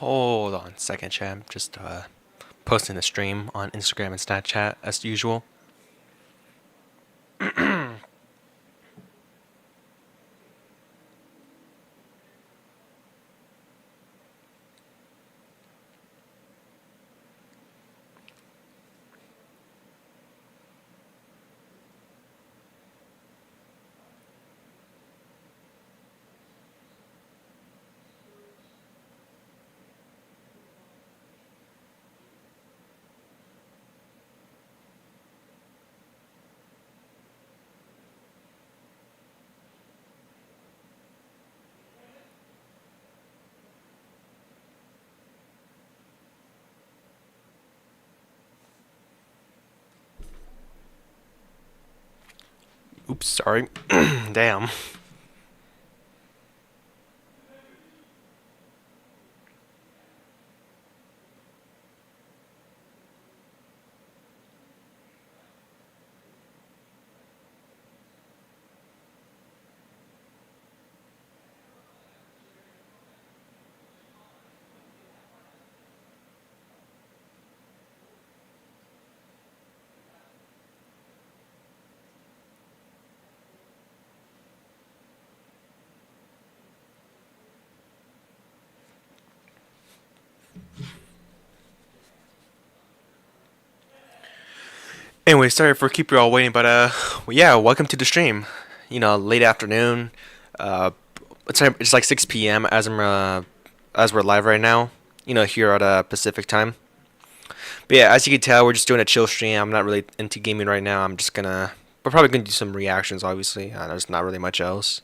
Hold on a second, chat. I'm just posting the stream on Instagram and Snapchat as usual. Oops, sorry. Damn. Anyway, sorry for keep you all waiting, but well, yeah, welcome to the stream. Late afternoon. Uh, it's like 6 p.m. As we're live right now. Here at Pacific time. But yeah, as you can tell, we're just doing a chill stream. I'm not really into gaming right now. We're probably gonna do some reactions. Obviously, there's not really much else.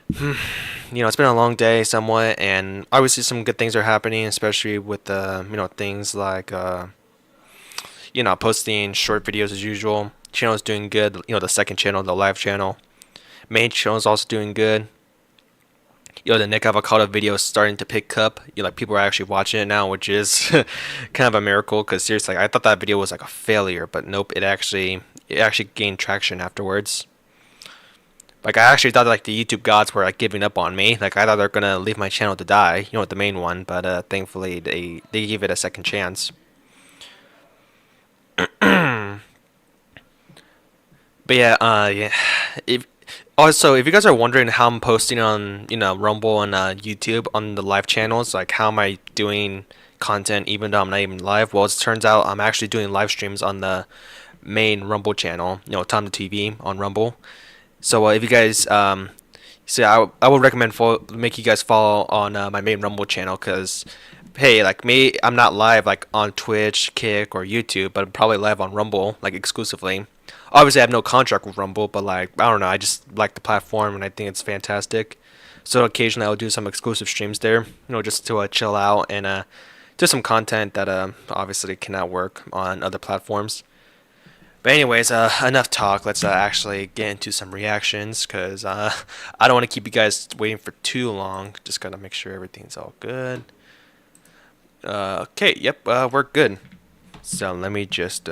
It's been a long day, somewhat, and obviously some good things are happening, especially with the things like posting short videos as usual. Channel's doing good. The second channel, the live channel. Main channel is also doing good. The Nick Avocado video is starting to pick up. Like people are actually watching it now, which is kind of a miracle. Cause seriously, I thought that video was like a failure, but nope, it actually gained traction afterwards. Like I actually thought like the YouTube gods were like giving up on me. Like I thought they're gonna leave my channel to die. The main one, but thankfully they gave it a second chance. But yeah, yeah. If Also, if you guys are wondering how I'm posting on Rumble and YouTube on the live channels, like how am I doing content even though I'm not even live? Well, it turns out I'm actually doing live streams on the main Rumble channel. Tom the TV on Rumble. So if you guys so I would recommend make you guys follow on my main Rumble channel because hey, like me, I'm not live like on Twitch, Kick, or YouTube, but I'm probably live on Rumble like exclusively. Obviously, I have no contract with Rumble, but like I don't know, I just like the platform and I think it's fantastic. So occasionally I'll do some exclusive streams there, just to chill out and do some content that obviously cannot work on other platforms. But anyways, enough talk. Let's actually get into some reactions because I don't want to keep you guys waiting for too long. Just gotta make sure everything's all good. Okay, yep, we're good. So let me just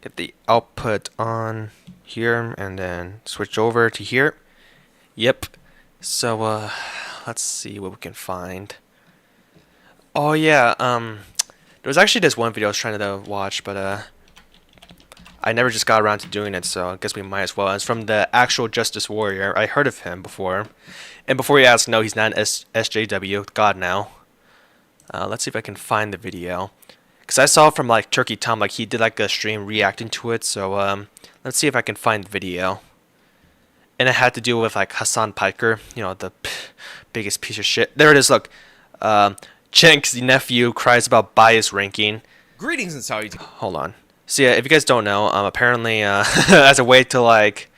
get the output on here and then switch over to here. Yep. So let's see what we can find. Oh yeah, there was actually this one video I was trying to watch, but I never just got around to doing it, so I guess we might as well. It's from the actual Justice Warrior. I heard of him before. And before you ask, no, he's not an SJW. God, now. Let's see if I can find the video. Because I saw from like Turkey Tom, like he did like a stream reacting to it. So let's see if I can find the video. And it had to do with like Hassan Piker, the biggest piece of shit. There it is, look. Cenk's nephew cries about bias ranking. Greetings and salutations. Hold on. So yeah, if you guys don't know, apparently as a way to like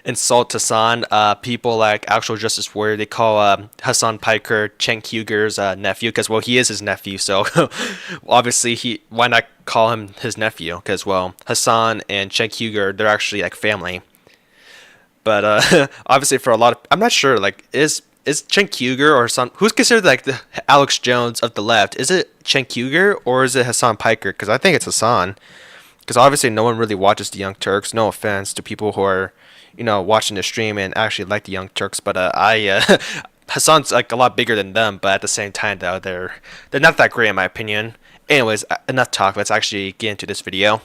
insult Hassan, people like Actual Justice Warrior, they call Hassan Piker Cenk Uyghur's nephew because well he is his nephew, so obviously why not call him his nephew? Because well Hassan and Cenk Uyghur, they're actually like family. But obviously for a lot of, I'm not sure like is Cenk Uyghur or some who's considered like the Alex Jones of the left? Is it Cenk Uyghur or is it Hassan Piker? Because I think it's Hassan. Because obviously no one really watches the Young Turks. No offense to people who are, watching the stream and actually like the Young Turks, but Hassan's like a lot bigger than them, but at the same time though, they're not that great in my opinion. Anyways, enough talk. Let's actually get into this video.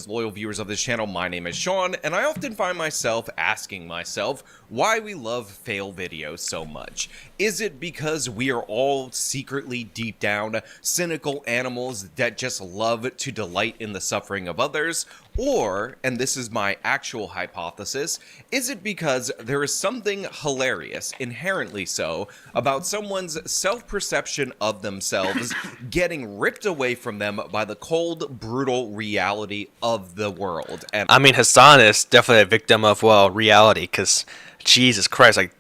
Loyal viewers of this channel, my name is Sean, and I often find myself asking myself why we love fail videos so much. Is it because we are all secretly deep down cynical animals that just love to delight in the suffering of others? Or, and this is my actual hypothesis, is it because there is something hilarious, inherently so, about someone's self-perception of themselves getting ripped away from them by the cold, brutal reality of the world? And I mean, Hassan is definitely a victim of, well, reality, because Jesus Christ, like,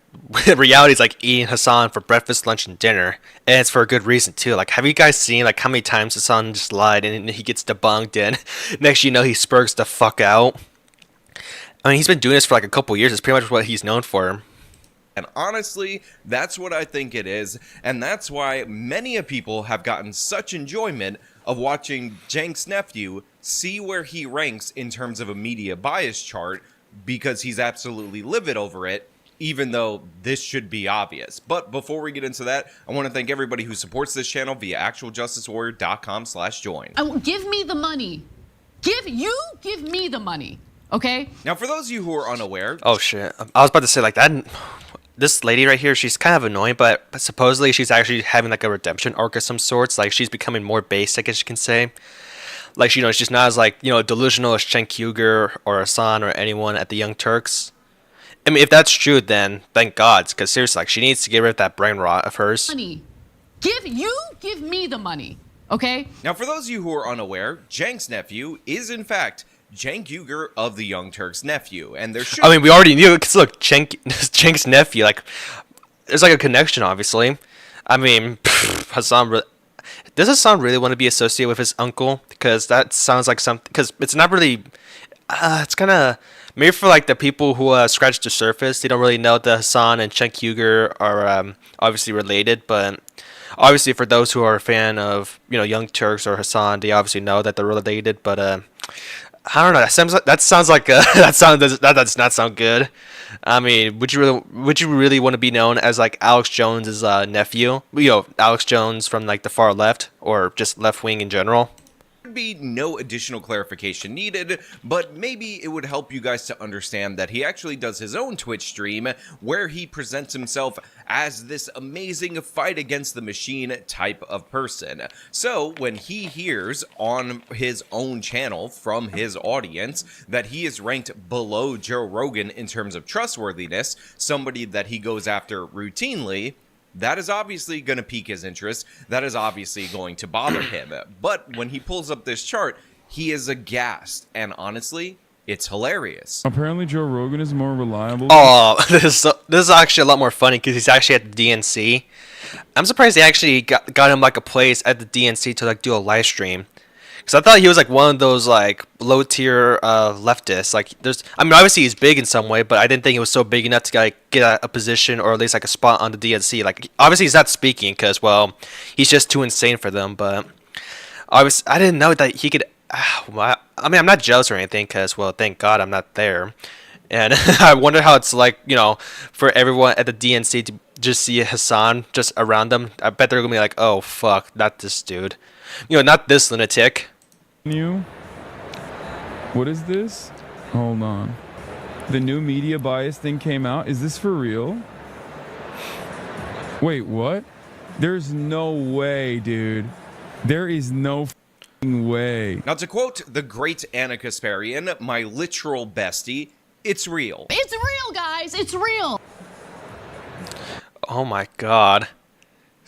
reality is like eating Hassan for breakfast, lunch, and dinner, and it's for a good reason too. Like, have you guys seen like how many times Hassan just lied and he gets debunked, and next you know he spurgs the fuck out? I mean, he's been doing this for like a couple years. It's pretty much what he's known for. And honestly, that's what I think it is, and that's why many of people have gotten such enjoyment of watching Cenk's nephew see where he ranks in terms of a media bias chart, because he's absolutely livid over it, even though this should be obvious. But before we get into that, I want to thank everybody who supports this channel via actualjusticewarrior.com/join. Give me the money. Give me the money, okay? Now, for those of you who are unaware... Oh, shit. I was about to say, like, that... This lady right here, she's kind of annoying, but supposedly she's actually having, like, a redemption arc of some sorts. Like, she's becoming more basic, I guess you can say. Like, you know, she's not as, like, you know, delusional as Cenk Uygur or Hassan or anyone at the Young Turks. I mean, if that's true, then thank God, because seriously, like, she needs to get rid of that brain rot of hers. Money. Give me the money, okay? Now, for those of you who are unaware, Cenk's nephew is, in fact, Cenk Uygur of the Young Turks' nephew, and there should... I mean, we already knew, because look, Cenk's nephew, like, there's, like, a connection, obviously. I mean, Hassan... Does Hassan really want to be associated with his uncle? Because that sounds like something... Because it's not really... it's kind of... Maybe for, like, the people who scratch the surface, they don't really know that Hassan and Cenk Uygur are obviously related, but... Obviously, for those who are a fan of, you know, Young Turks or Hassan, they obviously know that they're related, but... I don't know. That sounds like that does not sound good. I mean, would you really want to be known as like Alex Jones's nephew? You know, Alex Jones from like the far left or just left wing in general? Be no additional clarification needed, but maybe it would help you guys to understand that he actually does his own Twitch stream where he presents himself as this amazing fight against the machine type of person. So when he hears on his own channel from his audience that he is ranked below Joe Rogan in terms of trustworthiness, somebody that he goes after routinely, that is obviously going to pique his interest. That is obviously going to bother him. But when he pulls up this chart, he is aghast. And honestly, it's hilarious. Apparently, Joe Rogan is more reliable. Oh, this is actually a lot more funny because he's actually at the DNC. I'm surprised they actually got him like a place at the DNC to like do a live stream. Because I thought he was like one of those like low tier leftists. Like I mean, obviously he's big in some way, but I didn't think he was so big enough to like get a position or at least like a spot on the DNC. Like obviously he's not speaking because well, he's just too insane for them. But I didn't know that he could. I mean, I'm not jealous or anything because well, thank God I'm not there. And I wonder how it's like, you know, for everyone at the DNC to just see Hassan just around them. I bet they're gonna be like, oh fuck, not this dude. You know, not this lunatic. New? What is this? Hold on. The new media bias thing came out. Is this for real? Wait, what? There's no way, dude. There is no f***ing way. Now, to quote the great Anna Kasparian, my literal bestie, it's real. It's real, guys. It's real. Oh my God.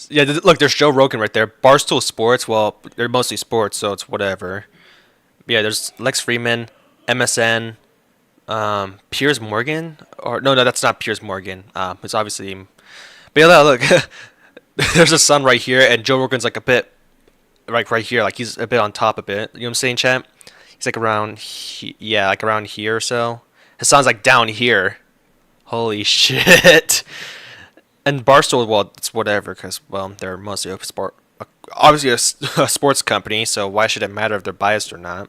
Yeah, look, there's Joe Rogan right there. Barstool Sports, well, they're mostly sports, so it's whatever. Yeah, there's Lex Friedman, MSN, Piers Morgan, or no, that's not Piers Morgan. It's obviously, but yeah, look, there's a sun right here, and Joe Rogan's like a bit, like right here, like he's a bit on top a bit. You know what I'm saying, chat? He's like around, yeah, like around here or so. Hassan's like down here. Holy shit. And Barstool, well, it's whatever, because, well, they're mostly obviously a sports company, so why should it matter if they're biased or not?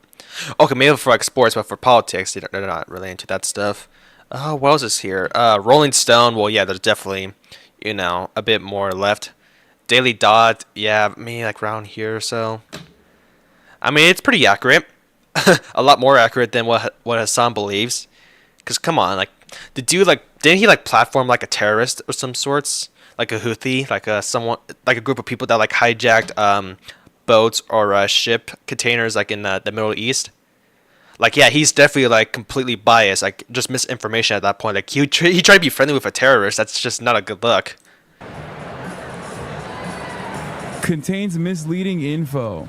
Okay, maybe for, like, sports, but for politics, they're not really into that stuff. Oh, what else is here? Rolling Stone, well, yeah, there's definitely, a bit more left. Daily Dot, yeah, maybe like around here or so. I mean, it's pretty accurate. A lot more accurate than what Hassan believes. Cause come on, like the dude, like didn't he like platform like a terrorist or some sorts, like a Houthi, like a someone, like a group of people that like hijacked boats or ship containers like in the Middle East. Like yeah, he's definitely like completely biased, like just misinformation at that point. Like he tried to be friendly with a terrorist. That's just not a good look. Contains misleading info.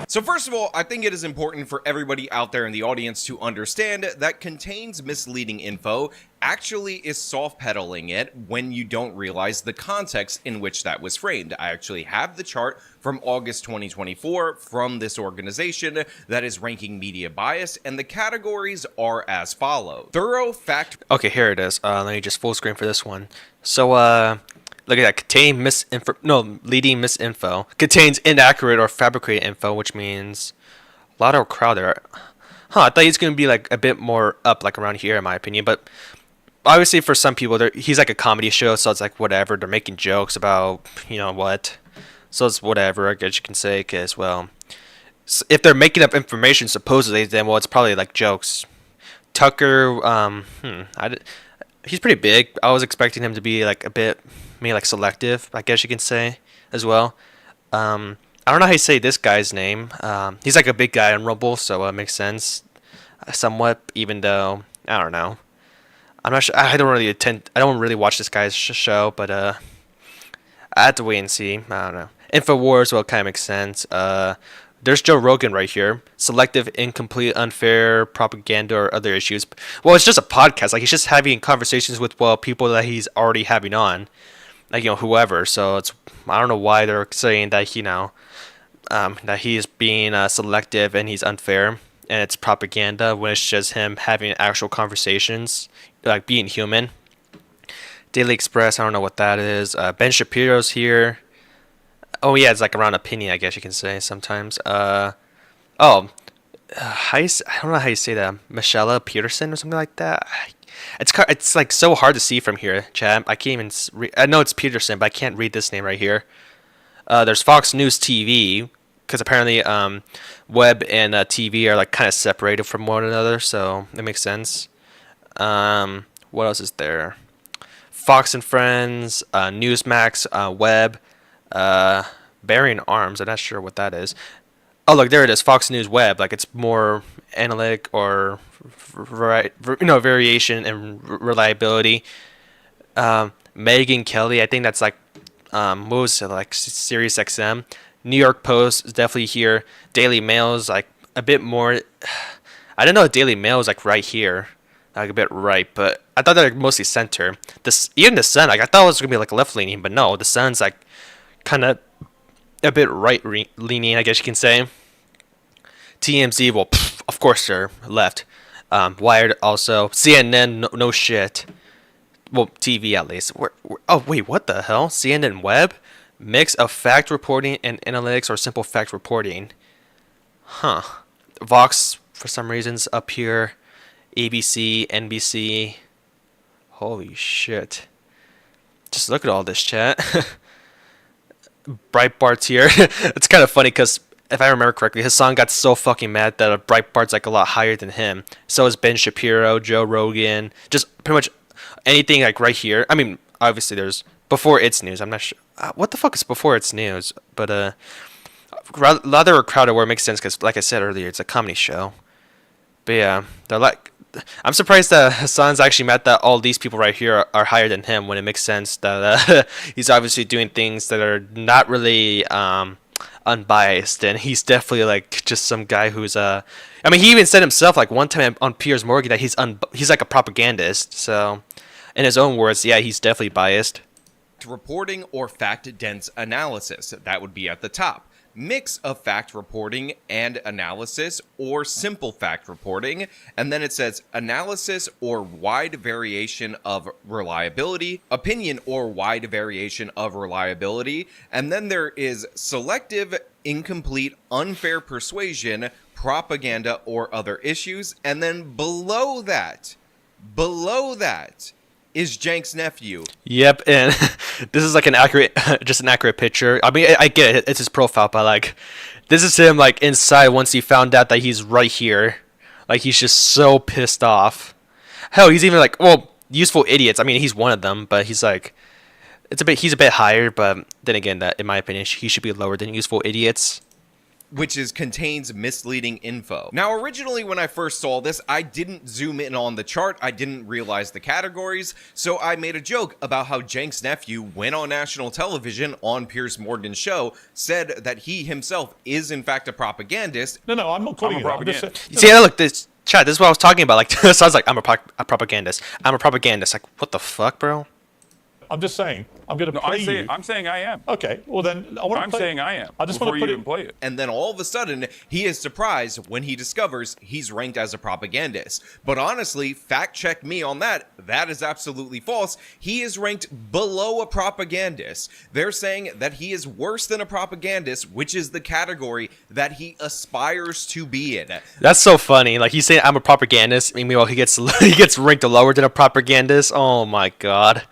So first of all, I think it is important for everybody out there in the audience to understand that contains misleading info actually is soft pedaling it when you don't realize the context in which that was framed. I actually have the chart from August 2024 from this organization that is ranking media bias, and the categories are as follows. Thorough fact. Okay, here it is. Let me just full screen for this one. So look at that. Leading misinfo. Contains inaccurate or fabricated info, which means a lot of crowd there. I thought he's going to be like a bit more up, like around here, in my opinion. But obviously, for some people, he's like a comedy show, so it's like whatever. They're making jokes about, what. So it's whatever, I guess you can say, because, well, if they're making up information, supposedly, then, well, it's probably like jokes. Tucker, he's pretty big. I was expecting him to be like a bit, maybe like selective, I guess you can say, as well. I don't know how you say this guy's name. He's like a big guy on Rumble, so it makes sense, somewhat. Even though I don't know, I'm not sure. I don't really watch this guy's show, but I have to wait and see. I don't know. Infowars, well, kind of makes sense. There's Joe Rogan right here. Selective, incomplete, unfair propaganda or other issues. Well, it's just a podcast. Like he's just having conversations with people that he's already having on, like whoever. So I don't know why they're saying that that he's being selective and he's unfair and it's propaganda when it's just him having actual conversations, like being human. Daily Express, I don't know what that is. Ben Shapiro's here. Oh yeah, it's like around opinion, I guess you can say sometimes. I don't know how you say that. Michelle Peterson or something like that. It's like so hard to see from here, chat. I can't even I know it's Peterson, but I can't read this name right here. There's Fox News TV, because apparently web and TV are like kind of separated from one another, so it makes sense. What else is there? Fox and Friends, Newsmax, Web. Bearing Arms, I'm not sure what that is. Oh, look, there it is. Fox News Web. Like it's more analytic or variation and reliability. Megan Kelly, I think that's like what was it, like Sirius XM. New York Post is definitely here. Daily Mail is like a bit more. I don't know if Daily Mail is like right here, like a bit right, but I thought they were mostly center. Even the Sun, like I thought it was gonna be like left leaning, but no, the Sun's like kind of a bit right leaning, I guess you can say. TMZ, well, of course they're left. Wired also. CNN, no shit. Well, TV at least. Oh wait, what the hell? CNN Web, mix of fact reporting and analytics or simple fact reporting. Vox for some reasons up here. ABC, NBC. Holy shit! Just look at all this, chat. Breitbart's here. It's kind of funny because if I remember correctly, Hassan got so fucking mad that Breitbart's like a lot higher than him. So is Ben Shapiro, Joe Rogan, just pretty much anything like right here. I mean, obviously there's before it's news. I'm not sure what the fuck is before it's news, but rather crowded where it makes sense because, like I said earlier, it's a comedy show. But yeah, they're like. I'm surprised that Hassan's actually mad that all these people right here are higher than him when it makes sense that he's obviously doing things that are not really unbiased, and he's definitely like just some guy who's I mean, he even said himself like one time on Piers Morgan that he's like a propagandist. So, in his own words, yeah, he's definitely biased. Reporting or fact-dense analysis, that would be at the top. Mix of fact reporting and analysis or simple fact reporting, and then it says analysis or wide variation of reliability, opinion or wide variation of reliability, and then there is selective, incomplete, unfair persuasion, propaganda or other issues, and then below that is Jenks' nephew. Yep, and this is like an accurate, just an accurate picture. I mean, I get it, it's his profile, but like, this is him like inside once he found out that he's right here. Like he's just so pissed off. Hell, he's even like, well, useful idiots. I mean, he's one of them, but he's like, he's a bit higher. But then again, that in my opinion, he should be lower than useful idiots. Which contains misleading info. Now, originally when I first saw this, I didn't zoom in on the chart. I didn't realize the categories, so I made a joke about how Jenks' nephew went on national television on Piers Morgan's show, said that he himself is in fact a propagandist. No, I'm not calling I'm you a that. I'm just propagandist. saying- See, look, this chat. This is what I was talking about. Like, so I was like, I'm a propagandist. I'm a propagandist. Like, what the fuck, bro? I'm just saying. I'm going to play you. I'm saying I am. Okay, well then I want to I'm play. saying I am. I just before want to you put even it. play it. And then all of a sudden, he is surprised when he discovers he's ranked as a propagandist. But honestly, fact check me on that. That is absolutely false. He is ranked below a propagandist. They're saying that he is worse than a propagandist, which is the category that he aspires to be in. That's so funny. Like he's saying I'm a propagandist. Meanwhile, he gets he gets ranked lower than a propagandist. Oh my god.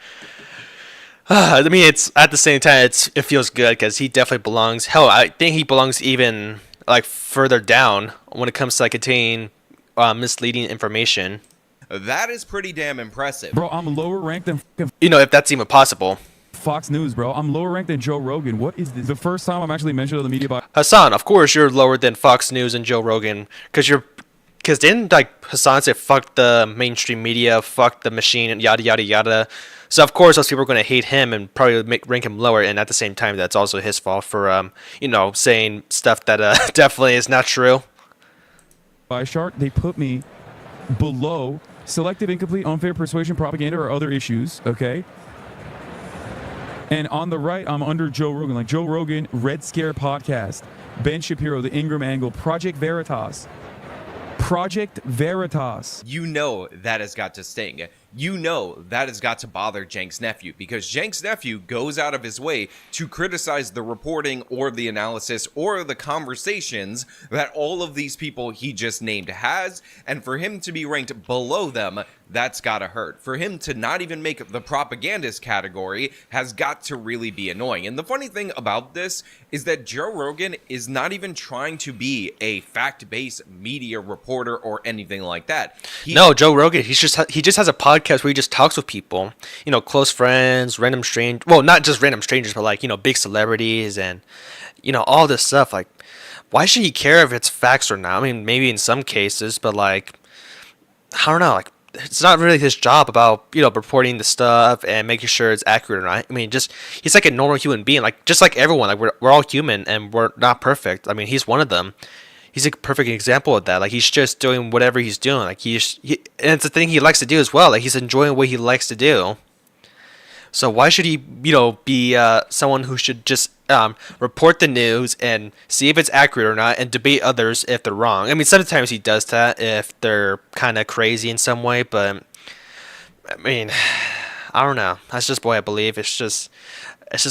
I mean, it's at the same time, it feels good because he definitely belongs. Hell, I think he belongs even like further down when it comes to like containing misleading information. That is pretty damn impressive. Bro, I'm lower ranked than fucking You know, if that's even possible. Fox News, bro. I'm lower ranked than Joe Rogan. What is this? The first time I'm actually mentioned on the media by Hassan, of course you're lower than Fox News and Joe Rogan because didn't like Hassan say fuck the mainstream media, fuck the machine, and yada yada yada. So of course those people are going to hate him and probably rank him lower. And at the same time, that's also his fault for saying stuff that definitely is not true. Shark. They put me below selective, incomplete, unfair persuasion, propaganda, or other issues. Okay. And on the right, I'm under Joe Rogan. Like Joe Rogan, Red Scare Podcast, Ben Shapiro, The Ingram Angle, Project Veritas. Project Veritas. You know that has got to sting. You know that has got to bother Jenks' nephew, because Jenks' nephew goes out of his way to criticize the reporting or the analysis or the conversations that all of these people he just named has, and for him to be ranked below them, that's gotta hurt. For him to not even make the propagandist category has got to really be annoying. And the funny thing about this is that Joe Rogan is not even trying to be a fact-based media reporter or anything like that. No, Joe Rogan, he just has a podcast where he just talks with people, close friends, random strangers. Well, not just random strangers, but like, big celebrities and, all this stuff. Like, why should he care if it's facts or not? I mean, maybe in some cases, but like, I don't know. Like, it's not really his job about, reporting the stuff and making sure it's accurate or not. I mean, he's like a normal human being, like, just like everyone. Like, we're all human and we're not perfect. I mean, he's one of them. He's a perfect example of that. Like, he's just doing whatever he's doing. Like, and it's a thing he likes to do as well. Like, he's enjoying what he likes to do. So why should he, be someone who should just report the news and see if it's accurate or not and debate others if they're wrong? I mean, sometimes he does that if they're kind of crazy in some way, but I mean, I don't know. That's just what I believe. It's just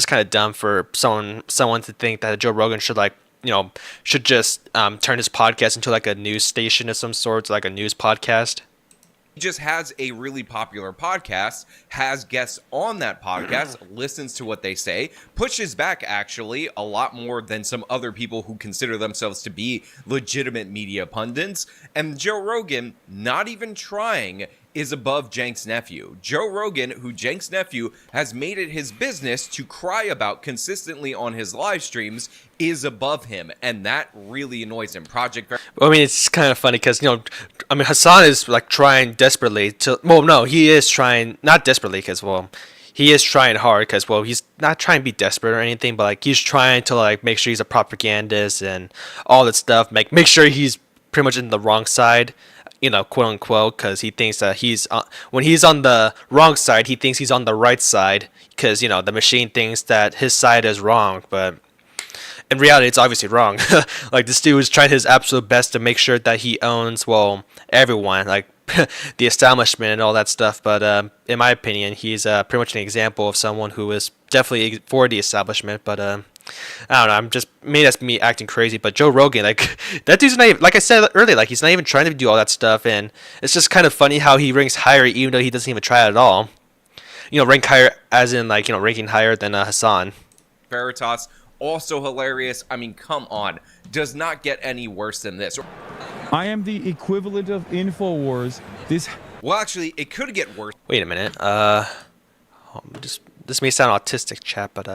kind of dumb for someone to think that Joe Rogan should should just turn his podcast into like a news station of some sort, like a news podcast. He just has a really popular podcast, has guests on that podcast, listens to what they say, pushes back actually a lot more than some other people who consider themselves to be legitimate media pundits. And Joe Rogan, not even trying, is above Jenks' nephew. Joe Rogan, who Jenks' nephew has made it his business to cry about consistently on his live streams, is above him, and that really annoys him. I mean, it's kind of funny because, Hassan is like trying desperately to, well, no, he is trying, not desperately because, well, he is trying hard because, well, he's not trying to be desperate or anything, but like he's trying to like make sure he's a propagandist and all that stuff, make sure he's pretty much in the wrong side, quote unquote, because he thinks that when he's on the wrong side, he thinks he's on the right side because, the machine thinks that his side is wrong, but in reality, it's obviously wrong. Like, this dude is trying his absolute best to make sure that he owns, well, everyone, like the establishment and all that stuff. But in my opinion, he's pretty much an example of someone who is definitely for the establishment. But I don't know. Maybe that's me acting crazy. But Joe Rogan, like, that dude's not even, like I said earlier, like, he's not even trying to do all that stuff. And it's just kind of funny how he ranks higher even though he doesn't even try it at all. rank higher, as in like ranking higher than Hassan. Veritas, also hilarious. I mean, come on. Does not get any worse than this. I am the equivalent of InfoWars. Well, actually, it could get worse. Wait a minute. This may sound autistic, chat, but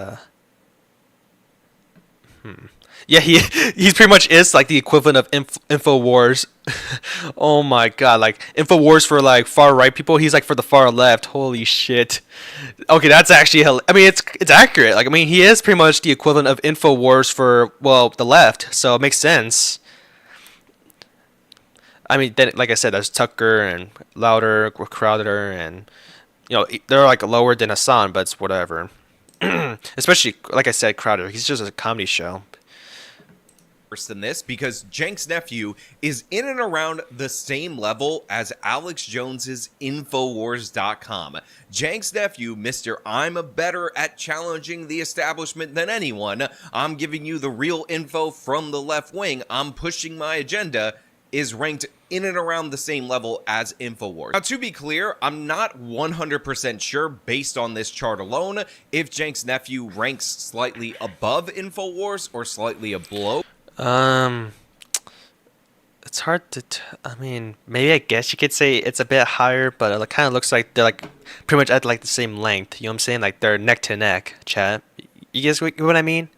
yeah, he's pretty much is like the equivalent of InfoWars. Oh my god, like InfoWars for like far right people, he's like for the far left. Holy shit. Okay, that's actually I mean it's accurate. Like I mean he is pretty much the equivalent of InfoWars for the left, so it makes sense. I mean then like I said, there's Tucker and Louder, Crowder, and they're like lower than Hassan, but it's whatever. Especially like I said, Crowder, he's just a comedy show. Worse than this, because Jenk's nephew is in and around the same level as Alex Jones's Infowars.com. Jenk's nephew, Mr. I'm better at challenging the establishment than anyone. I'm giving you the real info from the left wing. I'm pushing my agenda, is ranked in and around the same level as Infowars. Now, to be clear, I'm not 100% sure, based on this chart alone, if Jenk's nephew ranks slightly above Infowars or slightly below. It's hard to. I mean, maybe I guess you could say it's a bit higher, but it kind of looks like they're like pretty much at like the same length. You know what I'm saying? Like they're neck to neck, chat. You guys get what I mean?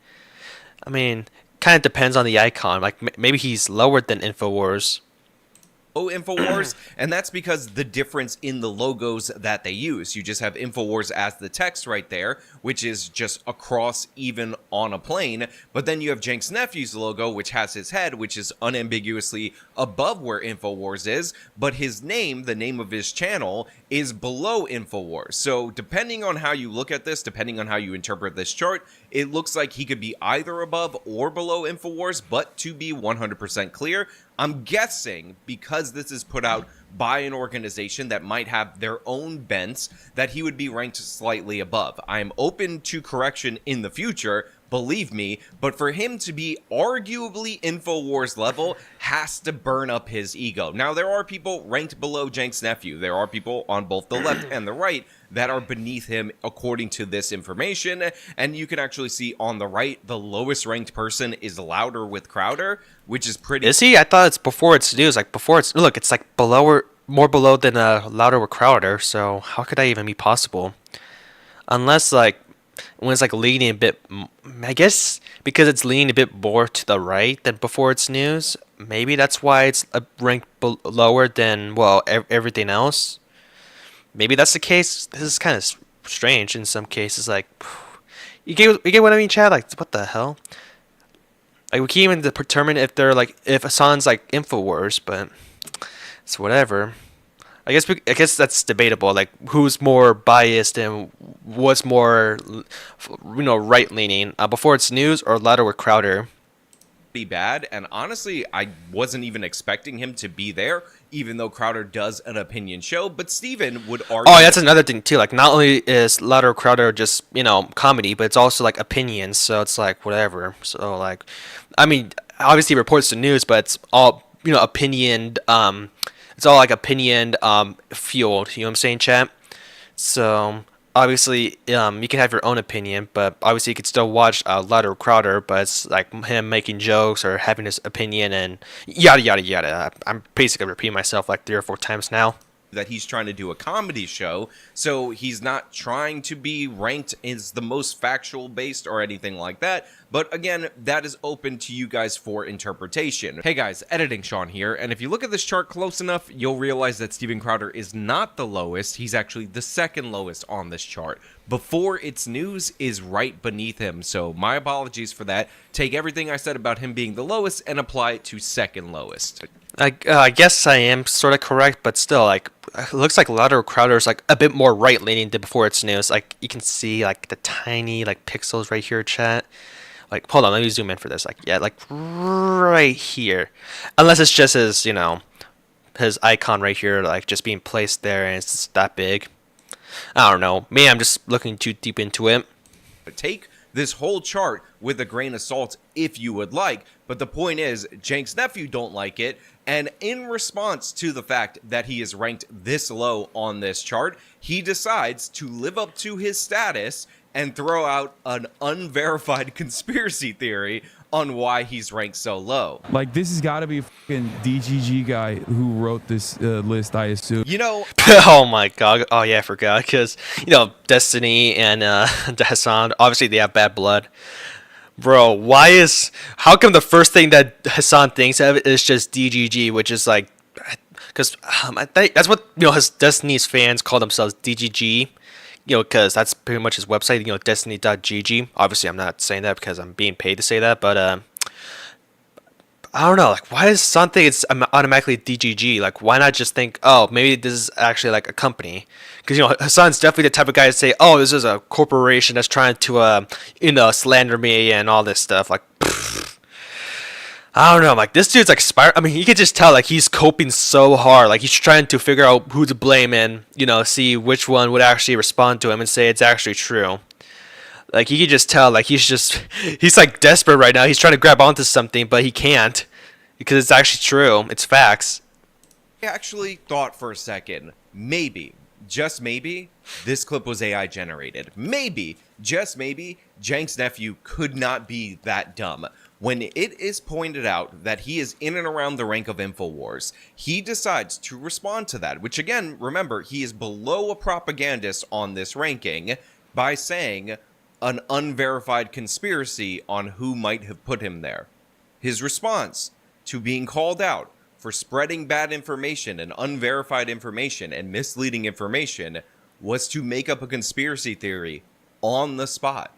I mean, kind of depends on the icon. Like maybe he's lower than Infowars. Infowars, and that's because the difference in the logos that they use. You just have Infowars as the text right there, which is just across even on a plane, but then you have Jenk's nephew's logo, which has his head, which is unambiguously above where Infowars is, but his name, the name of his channel, is below Infowars. So depending on how you look at this, depending on how you interpret this chart, it looks like he could be either above or below Infowars, but to be 100% clear, I'm guessing, because this is put out by an organization that might have their own bents, that he would be ranked slightly above. I'm open to correction in the future, believe me, but for him to be arguably Infowars level has to burn up his ego. Now, there are people ranked below Jenk's nephew. There are people on both the left and the right that are beneath him according to this information, and you can actually see on the right, the lowest ranked person is Louder with Crowder, which is pretty... Is he? I thought it's before it's news. Like before it's... Look, it's like below or more below than Louder with Crowder, so how could that even be possible? Unless like when it's like leaning a bit, I guess because it's leaning a bit more to the right than before it's news, maybe that's why it's ranked lower than everything else. Maybe that's the case. This is kind of strange in some cases. Like, you get what I mean, Chad? Like, what the hell? Like, we can't even determine if they're like if Hassan's like Infowars, but it's whatever. I guess that's debatable. Like, who's more biased and what's more, right leaning? Before it's news or Louder with Crowder? Bad, and honestly, I wasn't even expecting him to be there, even though Crowder does an opinion show. But Steven would argue... Oh, that's another thing too. Like, not only is Louder Crowder just comedy, but it's also like opinions. So it's like whatever. So like, I mean, obviously it reports the news, but it's all opinioned. It's all like opinion fueled. You know what I'm saying, chat? So obviously, you can have your own opinion, but obviously you could still watch Louder Crowder, but it's like him making jokes or having his opinion and yada yada yada. I'm basically repeating myself like 3 or 4 times now. That he's trying to do a comedy show, so he's not trying to be ranked as the most factual based or anything like that. But again, that is open to you guys for interpretation. Hey guys, Editing Sean here, and if you look at this chart close enough, you'll realize that Steven Crowder is not the lowest. He's actually the second lowest on this chart. Before It's News is right beneath him, so my apologies for that. Take everything I said about him being the lowest and apply it to second lowest. I guess I am sort of correct, but still, like, it looks like Louder Crowder is like a bit more right leaning than Before It's News. Like, you can see like the tiny like pixels right here, chat. Like, hold on, let me zoom in for this. Like, yeah, like right here. Unless it's just his, his icon right here, like just being placed there, and it's that big. I don't know. Maybe I'm just looking too deep into it. Take this whole chart with a grain of salt if you would like, but the point is, Jank's nephew don't like it, and in response to the fact that he is ranked this low on this chart, he decides to live up to his status and throw out an unverified conspiracy theory on why he's ranked so low. Like, this has got to be a fucking DGG guy who wrote this list, I assume. You know, Oh my god. Oh yeah, I forgot. Because, you know, Destiny and Hassan, obviously they have bad blood. Bro, how come the first thing that Hassan thinks of is just DGG, which is like, because I think that's what, you know, his Destiny's fans call themselves, DGG. You know, because that's pretty much his website, you know, destiny.gg. Obviously, I'm not saying that because I'm being paid to say that, but I don't know. Like, why does Hassan think it's automatically DGG? Like, why not just think, oh, maybe this is actually like a company? Because, you know, Hassan's definitely the type of guy to say, oh, this is a corporation that's trying to, you know, slander me and all this stuff. Like, I don't know. Like, this dude's like I mean, you can just tell, like, he's coping so hard. Like, he's trying to figure out who to blame and, you know, see which one would actually respond to him and say it's actually true. Like, you can just tell, like, he's like desperate right now. He's trying to grab onto something, but he can't because it's actually true. It's facts. I actually thought for a second, maybe, just maybe, this clip was AI generated. Maybe, just maybe, Jank's nephew could not be that dumb. When it is pointed out that he is in and around the rank of InfoWars, he decides to respond to that, which again, remember, he is below a propagandist on this ranking by saying an unverified conspiracy on who might have put him there. His response to being called out for spreading bad information and unverified information and misleading information was to make up a conspiracy theory on the spot.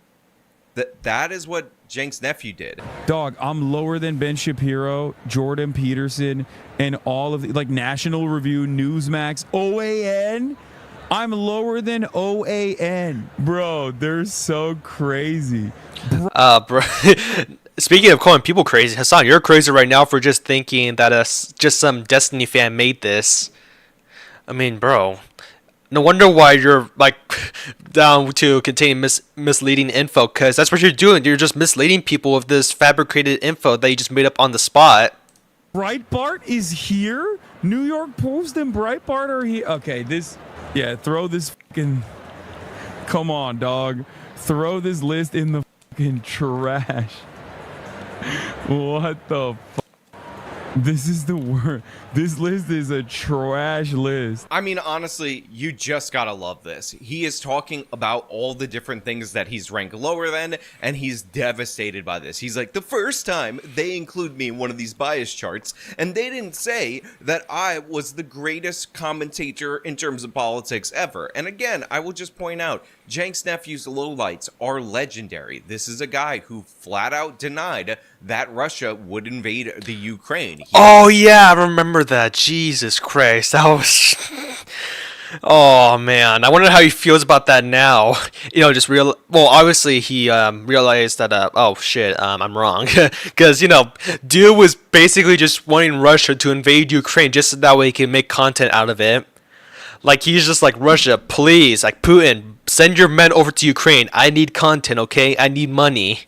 That is what Jank's nephew did. Dog, I'm lower than Ben Shapiro, Jordan Peterson, and all of the, like, National Review, Newsmax, OAN. I'm lower than OAN. Bro, they're so crazy. Bro. Speaking of calling people crazy, Hassan, you're crazy right now for just thinking that just some Destiny fan made this. I mean, bro. No wonder why you're, like, down to contain misleading info, because that's what you're doing. You're just misleading people with this fabricated info that you just made up on the spot. Breitbart is here? New York Post and Breitbart are here? Okay, throw this fucking... Come on, dog. Throw this list in the fucking trash. What the fuck? This is the word. This list is a trash list. I mean, honestly, you just gotta love this. He is talking about all the different things that he's ranked lower than, and he's devastated by this. He's like, the first time they include me in one of these bias charts, and they didn't say that I was the greatest commentator in terms of politics ever. And again, I will just point out, Jank's nephew's lowlights are legendary. This is a guy who flat out denied that Russia would invade the Ukraine. Oh yeah, I remember that. Jesus Christ, that was... Oh man, I wonder how he feels about that now. You know, well, obviously he realized that, oh shit, I'm wrong. Because, you know, dude was basically just wanting Russia to invade Ukraine just so that way he can make content out of it. Like, he's just like, Russia, please, like, Putin, send your men over to Ukraine. I need content, okay? I need money.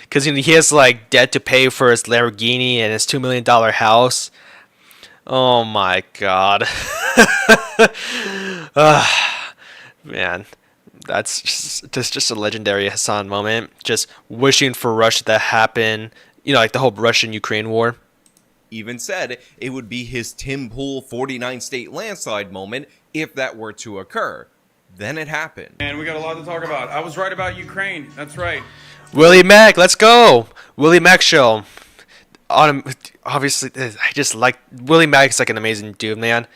Because, you know, he has, like, debt to pay for his Lamborghini and his $2 million house. Oh, my God. Man, that's just a legendary Hassan moment. Just wishing for Russia to happen. You know, like the whole Russian-Ukraine war. Even said it would be his Tim Pool 49-state landslide moment if that were to occur. Then it happened. And we got a lot to talk about. I was right about Ukraine. That's right. Willie Mack, let's go. Willie Mack show. Obviously, I just like Willie Mack. Is like an amazing dude, man.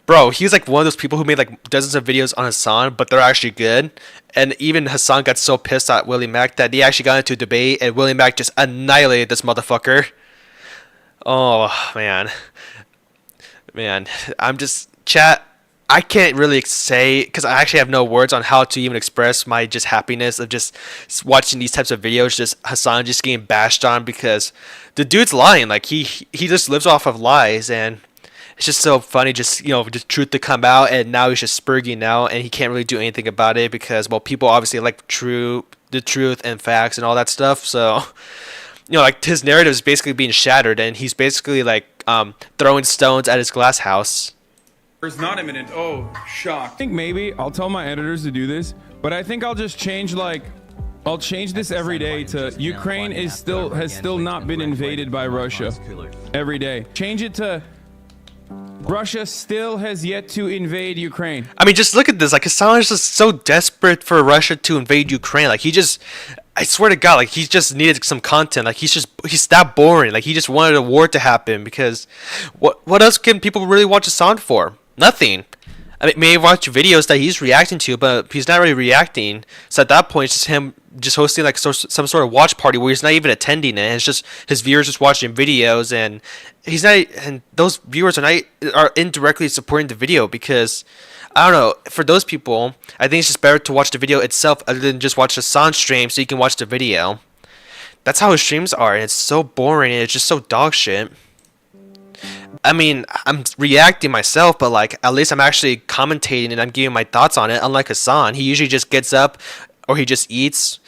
Bro, he's like one of those people who made like dozens of videos on Hassan, but they're actually good. And even Hassan got so pissed at Willie Mack that he actually got into a debate, and Willie Mack just annihilated this motherfucker. Oh, man. Man, I'm just... Chat, I can't really say... Because I actually have no words on how to even express my just happiness of just watching these types of videos. Just Hassan just getting bashed on because the dude's lying. Like, he just lives off of lies. And it's just so funny just, you know, the truth to come out. And now he's just spurging now. And he can't really do anything about it because, well, people obviously like true... the truth and facts and all that stuff. So, like his narrative is basically being shattered, and he's basically like throwing stones at his glass house. It's not imminent. Oh, shock. I think maybe I'll tell my editors to do this, but I think I'll just change I'll change this every day to Ukraine has still not been invaded by Russia every day. Change it to Russia still has yet to invade Ukraine. I mean, just look at this. Like, Hassan is just so desperate for Russia to invade Ukraine. Like, I swear to God, like, he just needed some content. Like, he's that boring. Like, he just wanted a war to happen because what else can people really watch Hassan for? Nothing. I mean, maybe watch videos that he's reacting to, but he's not really reacting. So at that point, it's just him just hosting like some sort of watch party where he's not even attending it. It's just his viewers just watching videos, and he's not. And those viewers are indirectly supporting the video because I don't know. For those people, I think it's just better to watch the video itself other than just watch Hassan's stream so you can watch the video. That's how his streams are, and it's so boring and it's just so dog shit. I mean, I'm reacting myself, but like at least I'm actually commentating and I'm giving my thoughts on it. Unlike Hassan, he usually just gets up or he just eats.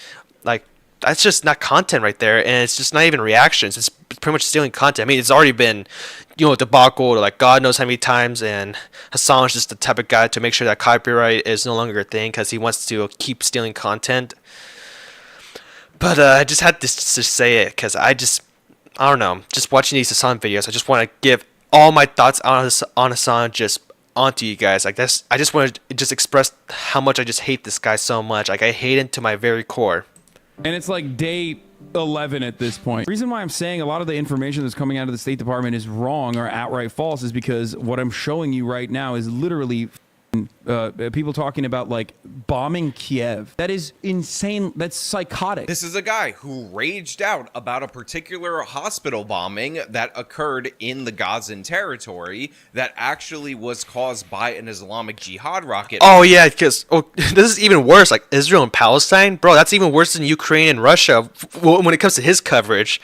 Like, that's just not content right there, and it's just not even reactions. It's pretty much stealing content. I mean, it's already been, debacle like God knows how many times, and Hassan's just the type of guy to make sure that copyright is no longer a thing because he wants to keep stealing content. But I just had to say it because I don't know. Just watching these Hassan videos, I just want to give all my thoughts on Hassan just onto you guys. Like, that's, I just want to just express how much I just hate this guy so much. Like, I hate him to my very core. And it's like day 11 at this point. The reason why I'm saying a lot of the information that's coming out of the State Department is wrong or outright false is because what I'm showing you right now is literally people talking about like bombing Kiev. That is insane. That's psychotic. This is a guy who raged out about a particular hospital bombing that occurred in the Gazan territory that actually was caused by an Islamic Jihad rocket. Oh yeah, because this is even worse. Like Israel and Palestine, bro. That's even worse than Ukraine and Russia when it comes to his coverage.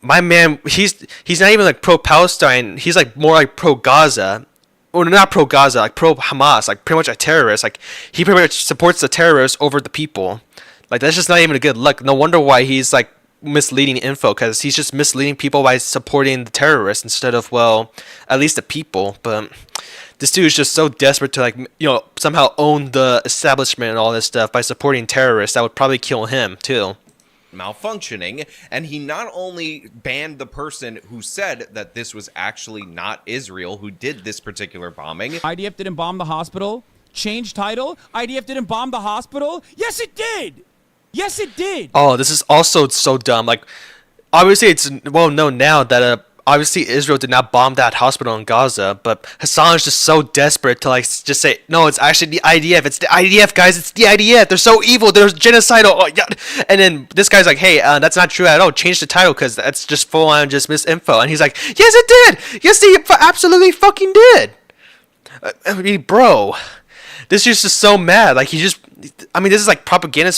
My man, he's not even like pro-Palestine. He's like more like pro-Gaza. Or not pro-Gaza, like pro-Hamas, like pretty much a terrorist. Like, he pretty much supports the terrorists over the people. Like, that's just not even a good look. No wonder why he's, like, misleading info, because he's just misleading people by supporting the terrorists instead of, well, at least the people. But this dude is just so desperate to, like, somehow own the establishment and all this stuff by supporting terrorists. That would probably kill him, too. Malfunctioning, and he not only banned the person who said that this was actually not Israel who did this particular bombing. IDF didn't bomb the hospital. Change title. IDF didn't bomb the hospital. Yes, it did. Yes, it did. Oh, this is also so dumb. Like, obviously, it's well known now that obviously Israel did not bomb that hospital in Gaza, but Hassan is just so desperate to like just say, no, it's actually the IDF. It's the IDF, guys. It's the IDF. They're so evil. They're genocidal. Oh, yeah. And then this guy's like, hey, that's not true at all. Change the title because that's just full on just misinfo. And he's like, yes, it did. Yes, they absolutely fucking did. I mean, bro, this is just so mad. Like, this is like propaganda.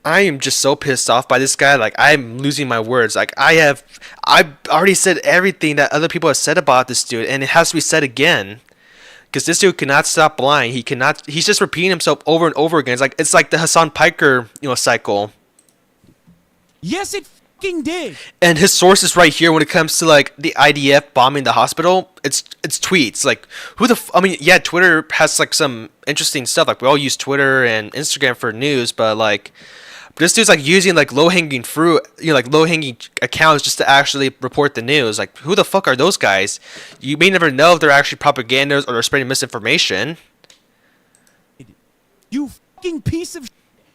I am just so pissed off by this guy. Like, I'm losing my words. Like, I've already said everything that other people have said about this dude, and it has to be said again. Because this dude cannot stop lying. He's just repeating himself over and over again. It's like the Hassan Piker, cycle. Yes, it fucking did. And his source is right here when it comes to like the IDF bombing the hospital. It's tweets. Like, Twitter has like some interesting stuff. Like, we all use Twitter and Instagram for news, but like, this dude's like using like low-hanging fruit, like low-hanging accounts just to actually report the news. Like, who the fuck are those guys? You may never know if they're actually propagandists or they're spreading misinformation. You fucking piece of shit.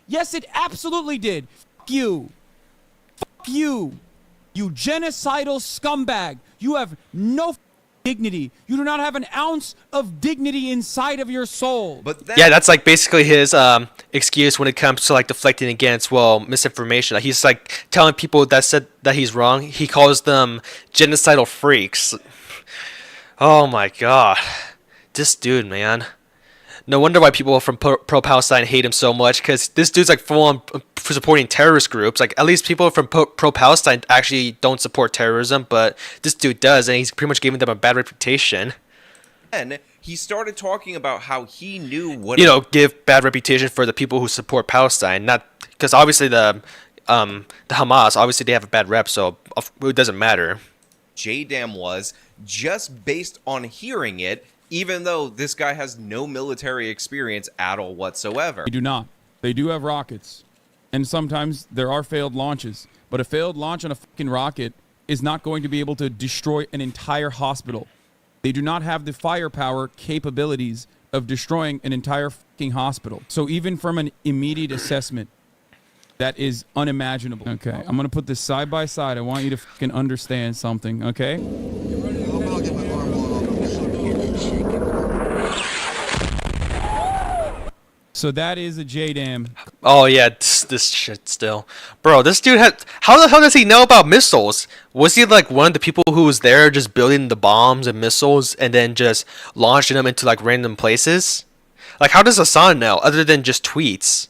Yes, it absolutely did. Fuck you. Fuck you. You genocidal scumbag. You have no dignity. You do not have an ounce of dignity inside of your soul. But yeah, that's like basically his excuse when it comes to like deflecting against misinformation. Like, he's like telling people that said that he's wrong. He calls them genocidal freaks. Oh my god, this dude, man. No wonder why people from pro-Palestine hate him so much, because this dude's like full on supporting terrorist groups. Like, at least people from pro-Palestine actually don't support terrorism, but this dude does, and he's pretty much giving them a bad reputation. And he started talking about how he knew what give bad reputation for the people who support Palestine. Not because obviously the Hamas, obviously they have a bad rep, so it doesn't matter. JDAM was, just based on hearing it, even though this guy has no military experience at all whatsoever. They do not. They do have rockets. And sometimes there are failed launches. But a failed launch on a fucking rocket is not going to be able to destroy an entire hospital. They do not have the firepower capabilities of destroying an entire fucking hospital. So even from an immediate assessment, that is unimaginable. Okay, I'm going to put this side by side. I want you to fucking understand something, okay? So that is a JDAM. Oh yeah, this shit still, bro. This dude had. How the hell does he know about missiles? Was he like one of the people who was there just building the bombs and missiles and then just launching them into like random places? Like, how does Hassan know other than just tweets?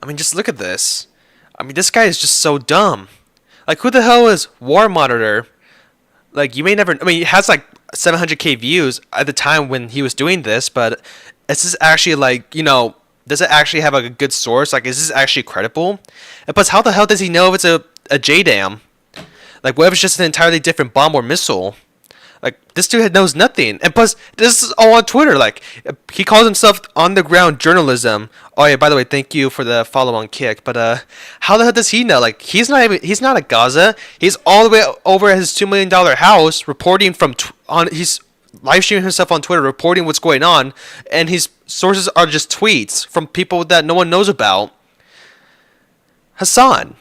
I mean, just look at this. I mean, this guy is just so dumb. Like, who the hell is War Monitor? Like, you may never. I mean, it has like 700K views at the time when he was doing this, but is this actually like, does it actually have a good source? Like, is this actually credible? And plus, how the hell does he know if it's a JDAM? Like, what if it's just an entirely different bomb or missile? Like, this dude knows nothing. And plus, this is all on Twitter. Like, he calls himself on-the-ground journalism. Oh, yeah, by the way, thank you for the follow on Kick. But how the hell does he know? Like, he's not at Gaza. He's all the way over at his $2 million house reporting from he's live streaming himself on Twitter, reporting what's going on, and his sources are just tweets from people that no one knows about. Hassan.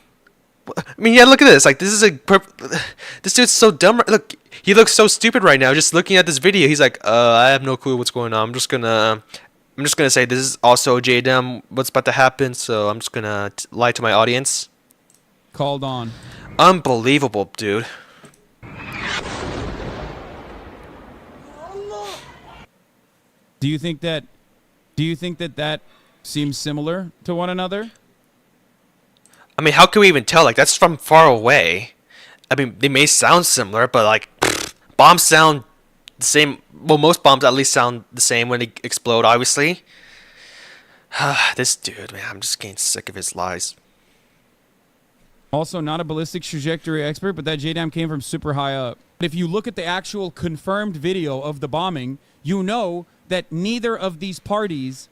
I mean, yeah, look at this. Like, this dude's so dumb. Look, he looks so stupid right now just looking at this video. He's like, I have no clue what's going on. I'm just gonna say this is also JDAM, what's about to happen, so I'm just gonna lie to my audience. Called on. Unbelievable, dude. Do you think that seems similar to one another? I mean, how can we even tell? Like, that's from far away. I mean, they may sound similar, but like, bombs sound the same. Well, most bombs at least sound the same when they explode, obviously. This dude, man, I'm just getting sick of his lies. Also, not a ballistic trajectory expert, but that JDAM came from super high up. If you look at the actual confirmed video of the bombing, you know that neither of these parties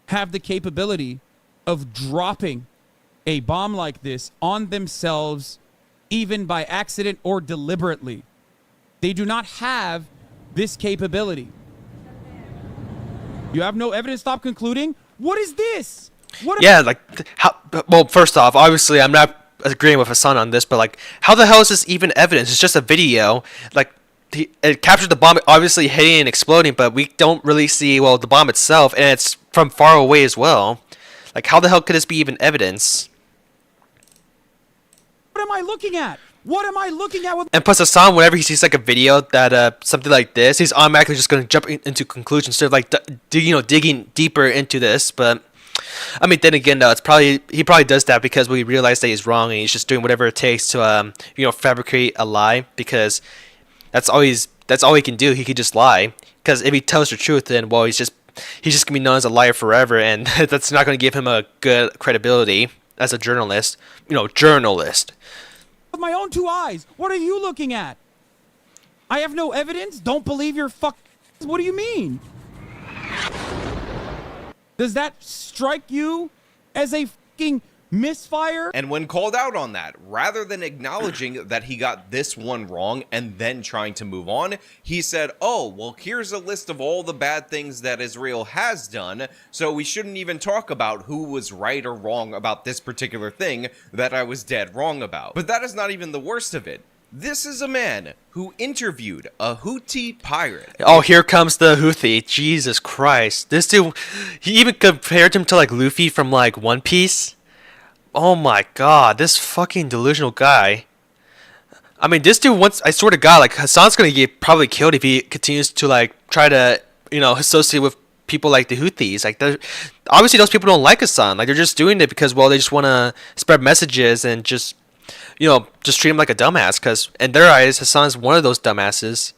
have the capability of dropping a bomb like this on themselves, even by accident or deliberately. They do not have this capability. You have no evidence. Stop concluding. What is this? Well, first off, obviously, I'm not agreeing with Hassan on this, but like, how the hell is this even evidence? It's just a video. Like, it captured the bomb obviously hitting and exploding, but we don't really see, the bomb itself, and it's from far away as well. Like, how the hell could this be even evidence? What am I looking at? What am I looking at? And plus, Hassan, whenever he sees like a video that something like this, he's automatically just going to jump into conclusions instead of like digging deeper into this. But I mean, then again, though, he probably does that because we realize that he's wrong and he's just doing whatever it takes to fabricate a lie, because that's all he can do. He could just lie, because if he tells the truth, then he's just gonna be known as a liar forever, and that's not going to give him a good credibility as a journalist. Journalist. With my own two eyes. What are you looking at? I have no evidence? Don't believe your fuck. What do you mean? Does that strike you as a fucking misfire? And when called out on that, rather than acknowledging that he got this one wrong and then trying to move on, he said, oh, well, here's a list of all the bad things that Israel has done, so we shouldn't even talk about who was right or wrong about this particular thing that I was dead wrong about. But that is not even the worst of it. This is a man who interviewed a Houthi pirate. Oh, here comes the Houthi. Jesus Christ. This dude, he even compared him to like Luffy from like One Piece. Oh my god, this fucking delusional guy. I mean, this dude I swear to God, like, Hassan's gonna get probably killed if he continues to like try to, associate with people like the Houthis. Like, obviously those people don't like Hassan. Like, they're just doing it because, they just want to spread messages and just treat him like a dumbass, because in their eyes, Hassan's one of those dumbasses.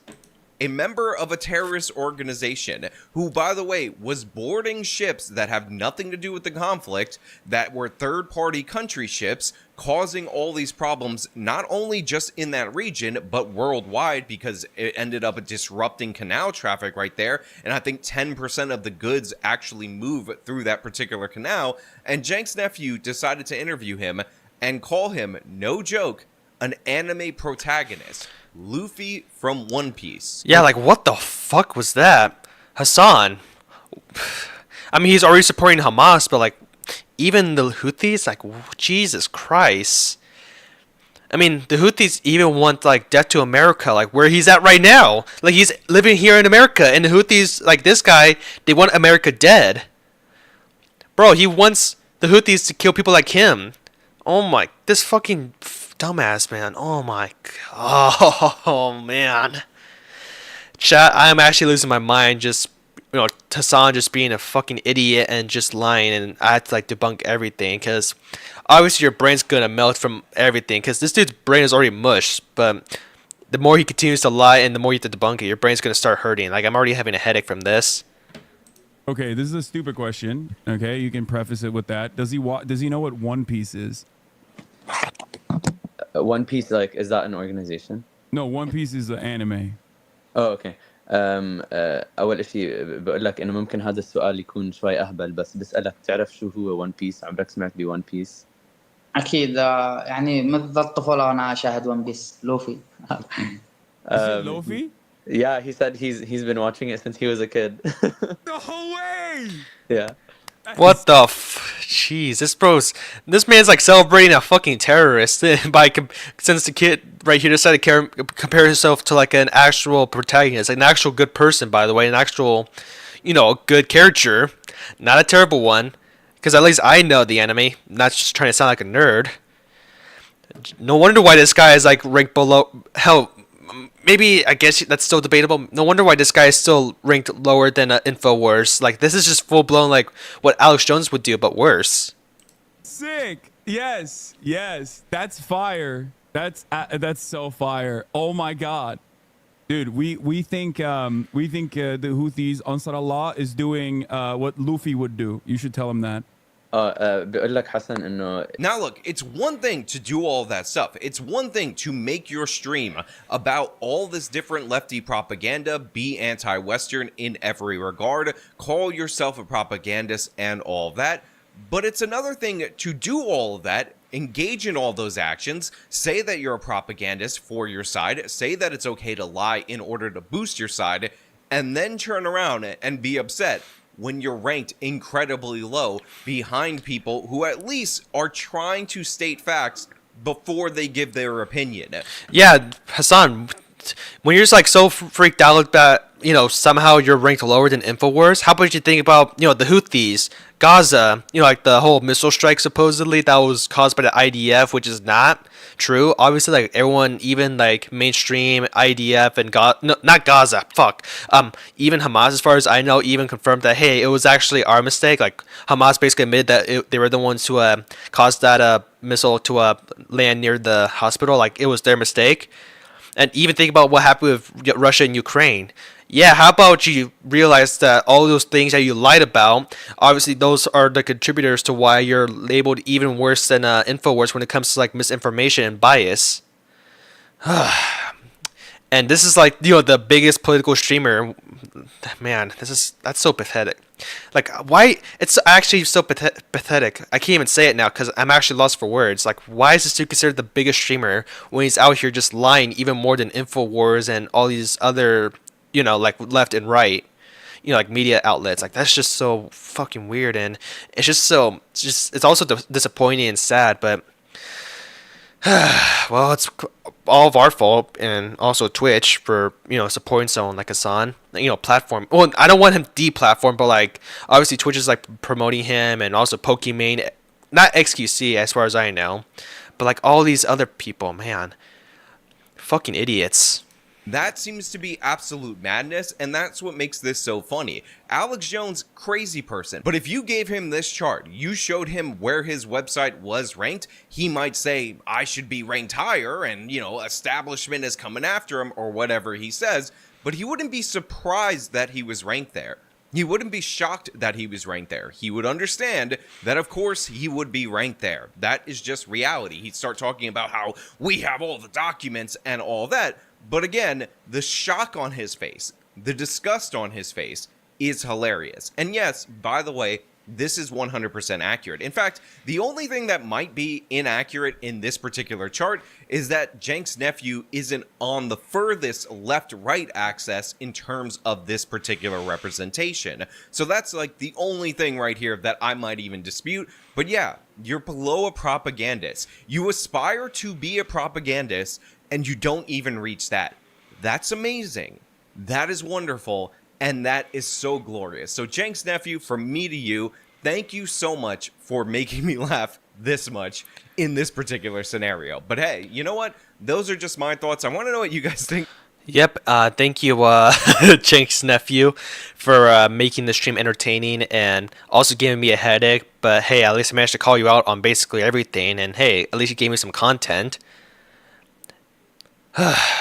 a member of a terrorist organization who, by the way, was boarding ships that have nothing to do with the conflict, that were third-party country ships, causing all these problems, not only just in that region, but worldwide, because it ended up disrupting canal traffic right there, and I think 10% of the goods actually move through that particular canal, and Jank's nephew decided to interview him and call him, no joke, an anime protagonist. Luffy from One Piece. Yeah, like what the fuck was that? Hassan. I mean, he's already supporting Hamas, but like even the Houthis, like Jesus Christ. I mean, the Houthis even want like death to America, like where he's at right now. Like he's living here in America, and the Houthis, like this guy, they want America dead. Bro, he wants the Houthis to kill people like him. Oh my, this fucking dumbass, man. Oh my god. Oh man. Chat, I am actually losing my mind just, Hassan just being a fucking idiot and just lying, and I have to like debunk everything because obviously your brain's gonna melt from everything because this dude's brain is already mush, but the more he continues to lie and the more you have to debunk it, your brain's gonna start hurting. Like I'm already having a headache from this. Okay, this is a stupid question. Okay, you can preface it with that. Does he know what One Piece is? One Piece, like, is that an organization? No, One Piece is the anime. اوه اوكي اول شيء بقول لك انه ممكن هذا السؤال يكون شوي اهبل، بس بسالك تعرف شو هو ون بيس؟ عمرك سمعت بون بيس؟ اكيد يعني منذ الطفوله وانا اشاهد ون بيس. لوفي. Is it Luffy? Yeah, he said he's been watching it since he was a kid. No way! Yeah. What the jeez, this man's like celebrating a fucking terrorist by since the kid right here decided to compare himself to like an actual protagonist, like an actual good person, by the way, an actual, good character, not a terrible one, because at least I know the anime, not just trying to sound like a nerd. No wonder why this guy is like ranked below. Hell, maybe I guess that's still debatable. No wonder why this guy is still ranked lower than Infowars. Like this is just full blown like what Alex Jones would do, but worse. Sick. Yes. That's fire. That's so fire. Oh my god, dude. We think the Houthis, Ansar Allah, is doing what Luffy would do. You should tell him that. بقول لك حسن انه Now look, it's one thing to do all that stuff. It's one thing to make your stream about all this different lefty propaganda, be anti-Western in every regard, call yourself a propagandist and all that. But it's another thing to do all of that, engage in all those actions, say that you're a propagandist for your side, say that it's okay to lie in order to boost your side, and then turn around and be upset when you're ranked incredibly low behind people who at least are trying to state facts before they give their opinion. Yeah, Hassan, when you're just like so freaked out that somehow you're ranked lower than Infowars, how about you think about the Houthis, Gaza, like the whole missile strike supposedly that was caused by the IDF, which is not true. Obviously, like everyone, even like mainstream IDF and not Gaza, even Hamas, as far as I know, even confirmed that hey, it was actually our mistake. Like Hamas basically admitted that they were the ones who caused that missile to land near the hospital. Like it was their mistake. And even think about what happened with Russia and Ukraine. Yeah, how about you realize that all those things that you lied about, obviously those are the contributors to why you're labeled even worse than Infowars when it comes to like misinformation and bias. And this is like, the biggest political streamer. Man, that's so pathetic. Like, why? It's actually so pathetic. I can't even say it now because I'm actually lost for words. Like, why is this dude considered the biggest streamer when he's out here just lying even more than Infowars and all these other, like left and right, like media outlets? Like, that's just so fucking weird. And it's it's also disappointing and sad, but well, it's all of our fault, and also Twitch for supporting someone like Hassan, platform. Well, I don't want him deplatformed, but like obviously Twitch is like promoting him, and also Pokimane, not XQC as far as I know, but like all these other people, man, fucking idiots. That seems to be absolute madness, and that's what makes this so funny. Alex Jones, crazy person, but if you gave him this chart, you showed him where his website was ranked, he might say, I should be ranked higher, and, you know, establishment is coming after him, or whatever he says, but he wouldn't be surprised that he was ranked there. He wouldn't be shocked that he was ranked there. He would understand that, of course, he would be ranked there. That is just reality. He'd start talking about how we have all the documents and all that. But again, the shock on his face, the disgust on his face is hilarious. And yes, by the way, this is 100% accurate. In fact, the only thing that might be inaccurate in this particular chart is that Cenk's nephew isn't on the furthest left-right axis in terms of this particular representation. So that's like the only thing right here that I might even dispute. But yeah, you're below a propagandist. You aspire to be a propagandist and you don't even reach that. That's amazing. That is wonderful. And that is so glorious. So Cenk's nephew, from me to you, thank you so much for making me laugh this much in this particular scenario. But hey, you know what? Those are just my thoughts. I want to know what you guys think. Yep, thank you, Cenk's nephew, for making the stream entertaining and also giving me a headache. But hey, at least I managed to call you out on basically everything. And hey, at least you gave me some content.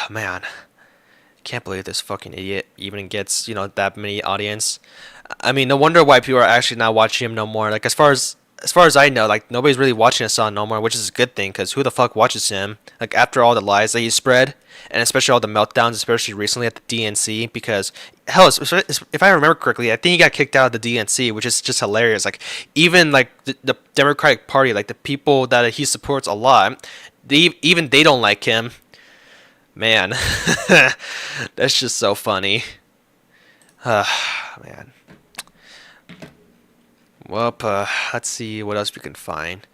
Man. Can't believe this fucking idiot even gets, you know, that many audience. I mean, no wonder why people are actually not watching him no more. Like, as far as I know, like, nobody's really watching Hasan no more, which is a good thing, because who the fuck watches him? Like, after all the lies that he spread, and especially all the meltdowns, especially recently at the DNC, because, hell, if I remember correctly, I think he got kicked out of the DNC, which is just hilarious. Like, even, like, the Democratic Party, like, the people that he supports a lot, even they don't like him. Man, that's just so funny. Man. Well, let's see what else we can find.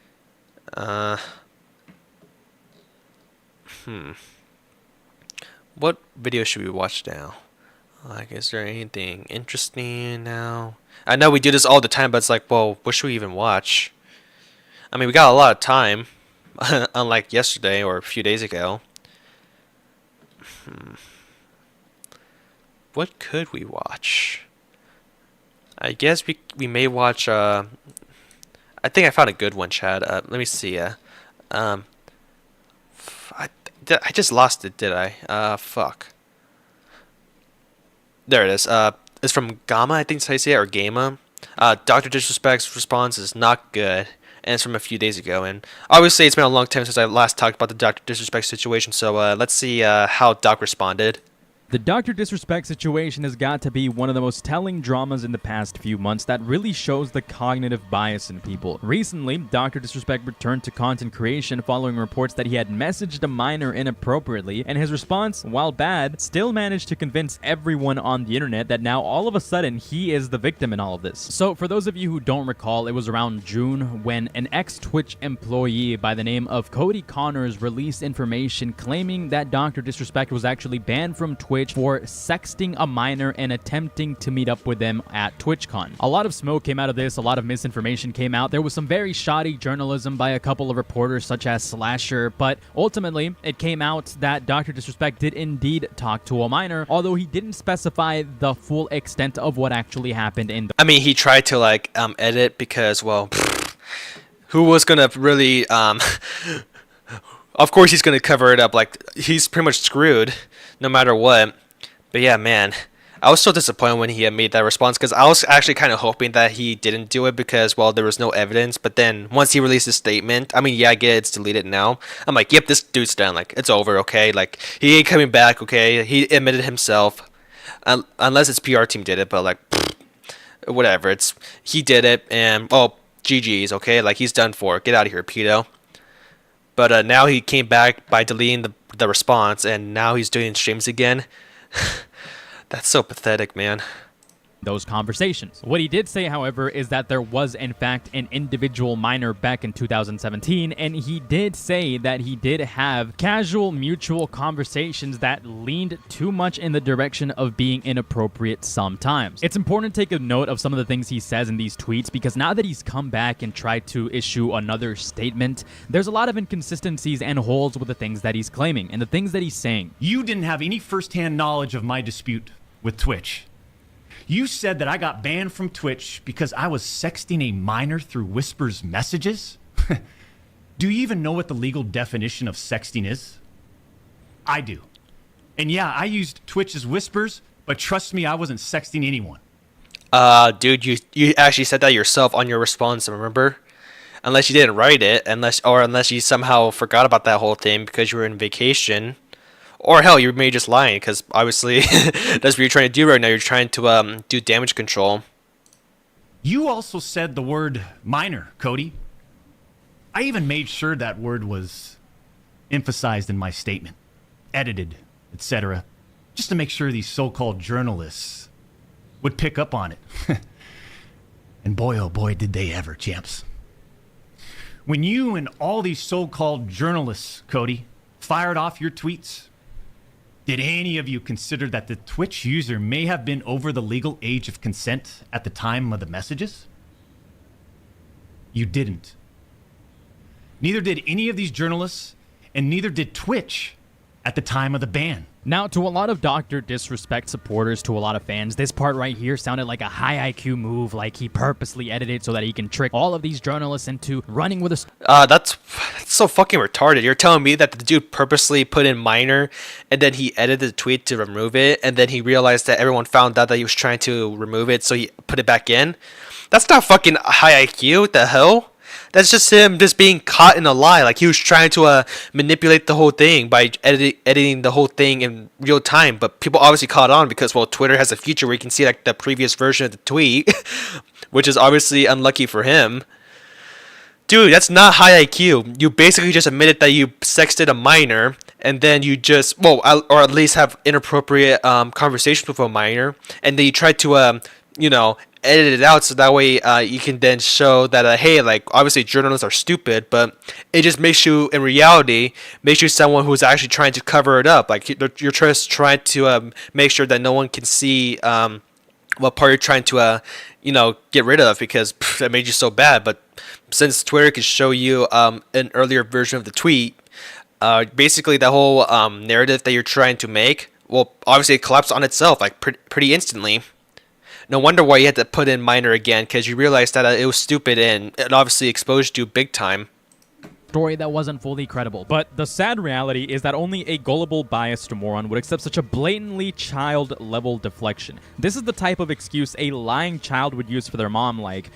What video should we watch now? Like, is there anything interesting now? I know we do this all the time, but it's like, well, what should we even watch? I mean, we got a lot of time, unlike yesterday or a few days ago. What could we watch? I guess we may watch I think I found a good one, Chad. Let me see. I just lost it, did I? Fuck. There it is. It's from Gamma, I think it's how you say it, or Gamma. Dr. Disrespect's response is not good. And it's from a few days ago, and obviously it's been a long time since I last talked about the Dr. Disrespect situation, so let's see how Doc responded. The Dr. Disrespect situation has got to be one of the most telling dramas in the past few months that really shows the cognitive bias in people. Recently, Dr. Disrespect returned to content creation following reports that he had messaged a minor inappropriately, and his response, while bad, still managed to convince everyone on the internet that now all of a sudden he is the victim in all of this. So for those of you who don't recall, it was around June when an ex-Twitch employee by the name of Cody Connors released information claiming that Dr. Disrespect was actually banned from Twitch for sexting a minor and attempting to meet up with them at TwitchCon. A lot of smoke came out of this, a lot of misinformation came out. There was some very shoddy journalism by a couple of reporters such as Slasher, but ultimately it came out that Dr. Disrespect did indeed talk to a minor, although he didn't specify the full extent of what actually happened in the— I mean, he tried to like edit because, well, who was gonna really of course he's gonna cover it up, like he's pretty much screwed no matter what. But yeah, man, I was so disappointed when he had made that response, because I was actually kind of hoping that he didn't do it because, well, there was no evidence. But then once he released his statement, I mean, yeah, I get it's deleted now. I'm like, yep, this dude's done. Like, it's over, okay? Like, he ain't coming back, okay? He admitted himself, unless his PR team did it. But like, whatever, he did it, and oh, GG's, okay? Like, he's done for. Get out of here, pedo. But now he came back by deleting the response, and now he's doing streams again. That's so pathetic, man. those conversations. What he did say, however, is that there was in fact an individual minor back in 2017, and he did say that he did have casual mutual conversations that leaned too much in the direction of being inappropriate sometimes. It's important to take a note of some of the things he says in these tweets, because now that he's come back and tried to issue another statement, there's a lot of inconsistencies and holes with the things that he's claiming and the things that he's saying. You didn't have any firsthand knowledge of my dispute with Twitch. You said that I got banned from Twitch because I was sexting a minor through Whisper's messages? Do you even know what the legal definition of sexting is? I do. And yeah, I used Twitch as Whispers, but trust me, I wasn't sexting anyone. Dude, you actually said that yourself on your response, remember? Unless you didn't write it, unless you somehow forgot about that whole thing because you were on vacation. Or hell, you may just lying, because obviously that's what you're trying to do right now. You're trying to do damage control. You also said the word minor, Cody. I even made sure that word was emphasized in my statement, edited, etc., just to make sure these so-called journalists would pick up on it. And boy, oh boy, did they ever, champs. When you and all these so-called journalists, Cody, fired off your tweets, did any of you consider that the Twitch user may have been over the legal age of consent at the time of the messages? You didn't. Neither did any of these journalists, and neither did Twitch at the time of the ban. Now, to a lot of Dr. Disrespect supporters, to a lot of fans, this part right here sounded like a high IQ move, like he purposely edited so that he can trick all of these journalists into running with a... That's so fucking retarded. You're telling me that the dude purposely put in minor, and then he edited the tweet to remove it, and then he realized that everyone found out that he was trying to remove it, so he put it back in? That's not fucking high IQ. What the hell? That's just him just being caught in a lie. Like, he was trying to manipulate the whole thing by editing the whole thing in real time. But people obviously caught on because, well, Twitter has a feature where you can see like the previous version of the tweet, which is obviously unlucky for him. Dude, that's not high IQ. You basically just admitted that you sexted a minor, and then you just, well, or at least have inappropriate conversations with a minor, and then you try to, edit it out so that way you can then show that hey, like, obviously journalists are stupid, but it just makes you, in reality, makes you someone who's actually trying to cover it up. Like, you're just trying to make sure that no one can see what part you're trying to get rid of, because that made you so bad. But since Twitter can show you an earlier version of the tweet, basically the whole narrative that you're trying to make, well, obviously it collapsed on itself like pretty instantly. No wonder why you had to put in minor again, because you realized that it was stupid and it obviously exposed you big time. Story that wasn't fully credible. But the sad reality is that only a gullible, biased moron would accept such a blatantly child-level deflection. This is the type of excuse a lying child would use for their mom, like,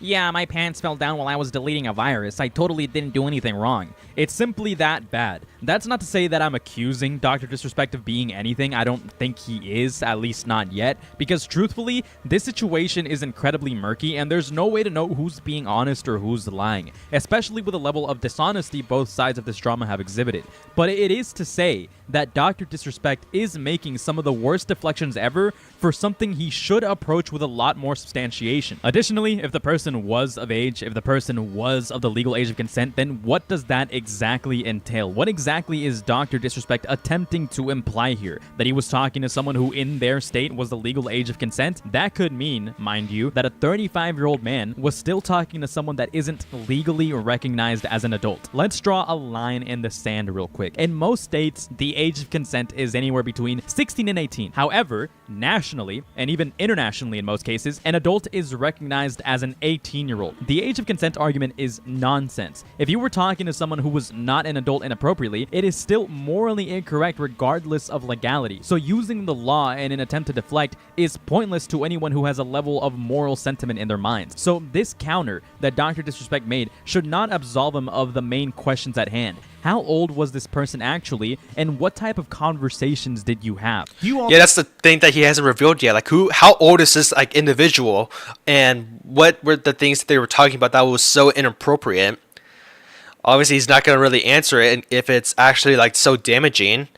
yeah, my pants fell down while I was deleting a virus. I totally didn't do anything wrong. It's simply that bad. That's not to say that I'm accusing Dr. Disrespect of being anything. I don't think he is, at least not yet, because truthfully, this situation is incredibly murky, and there's no way to know who's being honest or who's lying, especially with the level of dishonesty both sides of this drama have exhibited. But it is to say that Dr. Disrespect is making some of the worst deflections ever for something he should approach with a lot more substantiation. Additionally, if the person was of age, if the person was of the legal age of consent, then what does that exactly entail? What exactly is Dr. Disrespect attempting to imply here? That he was talking to someone who in their state was the legal age of consent? That could mean, mind you, that a 35-year-old man was still talking to someone that isn't legally recognized as an adult. Let's draw a line in the sand real quick. In most states, the age of consent is anywhere between 16 and 18. However, nationally, and even internationally in most cases, an adult is recognized as an 18-year-old. The age of consent argument is nonsense. If you were talking to someone who was not an adult inappropriately, it is still morally incorrect regardless of legality. So using the law in an attempt to deflect is pointless to anyone who has a level of moral sentiment in their minds. So this counter that Dr. Disrespect made should not absolve him of the main questions at hand. How old was this person actually, and what type of conversations did you have? Yeah, that's the thing that he hasn't revealed yet. Like, how old is this like individual, and what were the things that they were talking about that was so inappropriate? Obviously, he's not going to really answer it if it's actually like so damaging.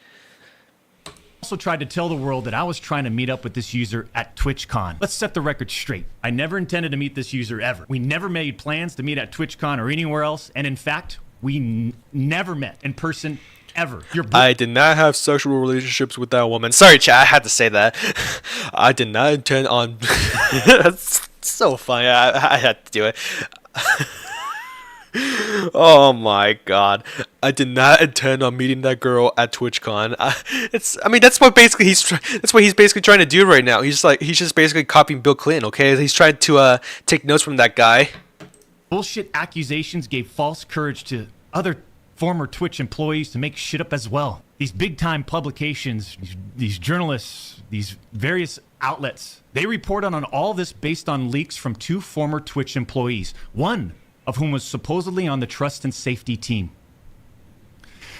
also tried to tell the world that I was trying to meet up with this user at TwitchCon. Let's set the record straight. I never intended to meet this user ever. We never made plans to meet at TwitchCon or anywhere else, and in fact, we never met in person ever. I did not have sexual relationships with that woman. Sorry, chat, I had to say that. I did not intend on... That's so funny. I had to do it. Oh my god. I did not intend on meeting that girl at TwitchCon. I mean, that's what basically that's what he's basically trying to do right now. He's just basically copying Bill Clinton, okay? He's trying to take notes from that guy. Bullshit accusations gave false courage to other former Twitch employees to make shit up as well. These big-time publications, these journalists, these various outlets, they report on all this based on leaks from 2 former Twitch employees, one of whom was supposedly on the trust and safety team.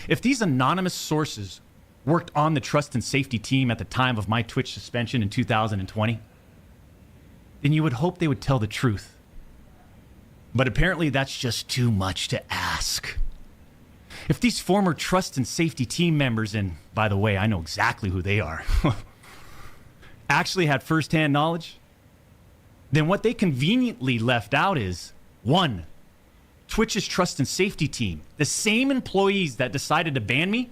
If these anonymous sources worked on the trust and safety team at the time of my Twitch suspension in 2020, then you would hope they would tell the truth. But apparently that's just too much to ask. If these former trust and safety team members, and by the way, I know exactly who they are, actually had firsthand knowledge, then what they conveniently left out is, 1, Twitch's trust and safety team, the same employees that decided to ban me,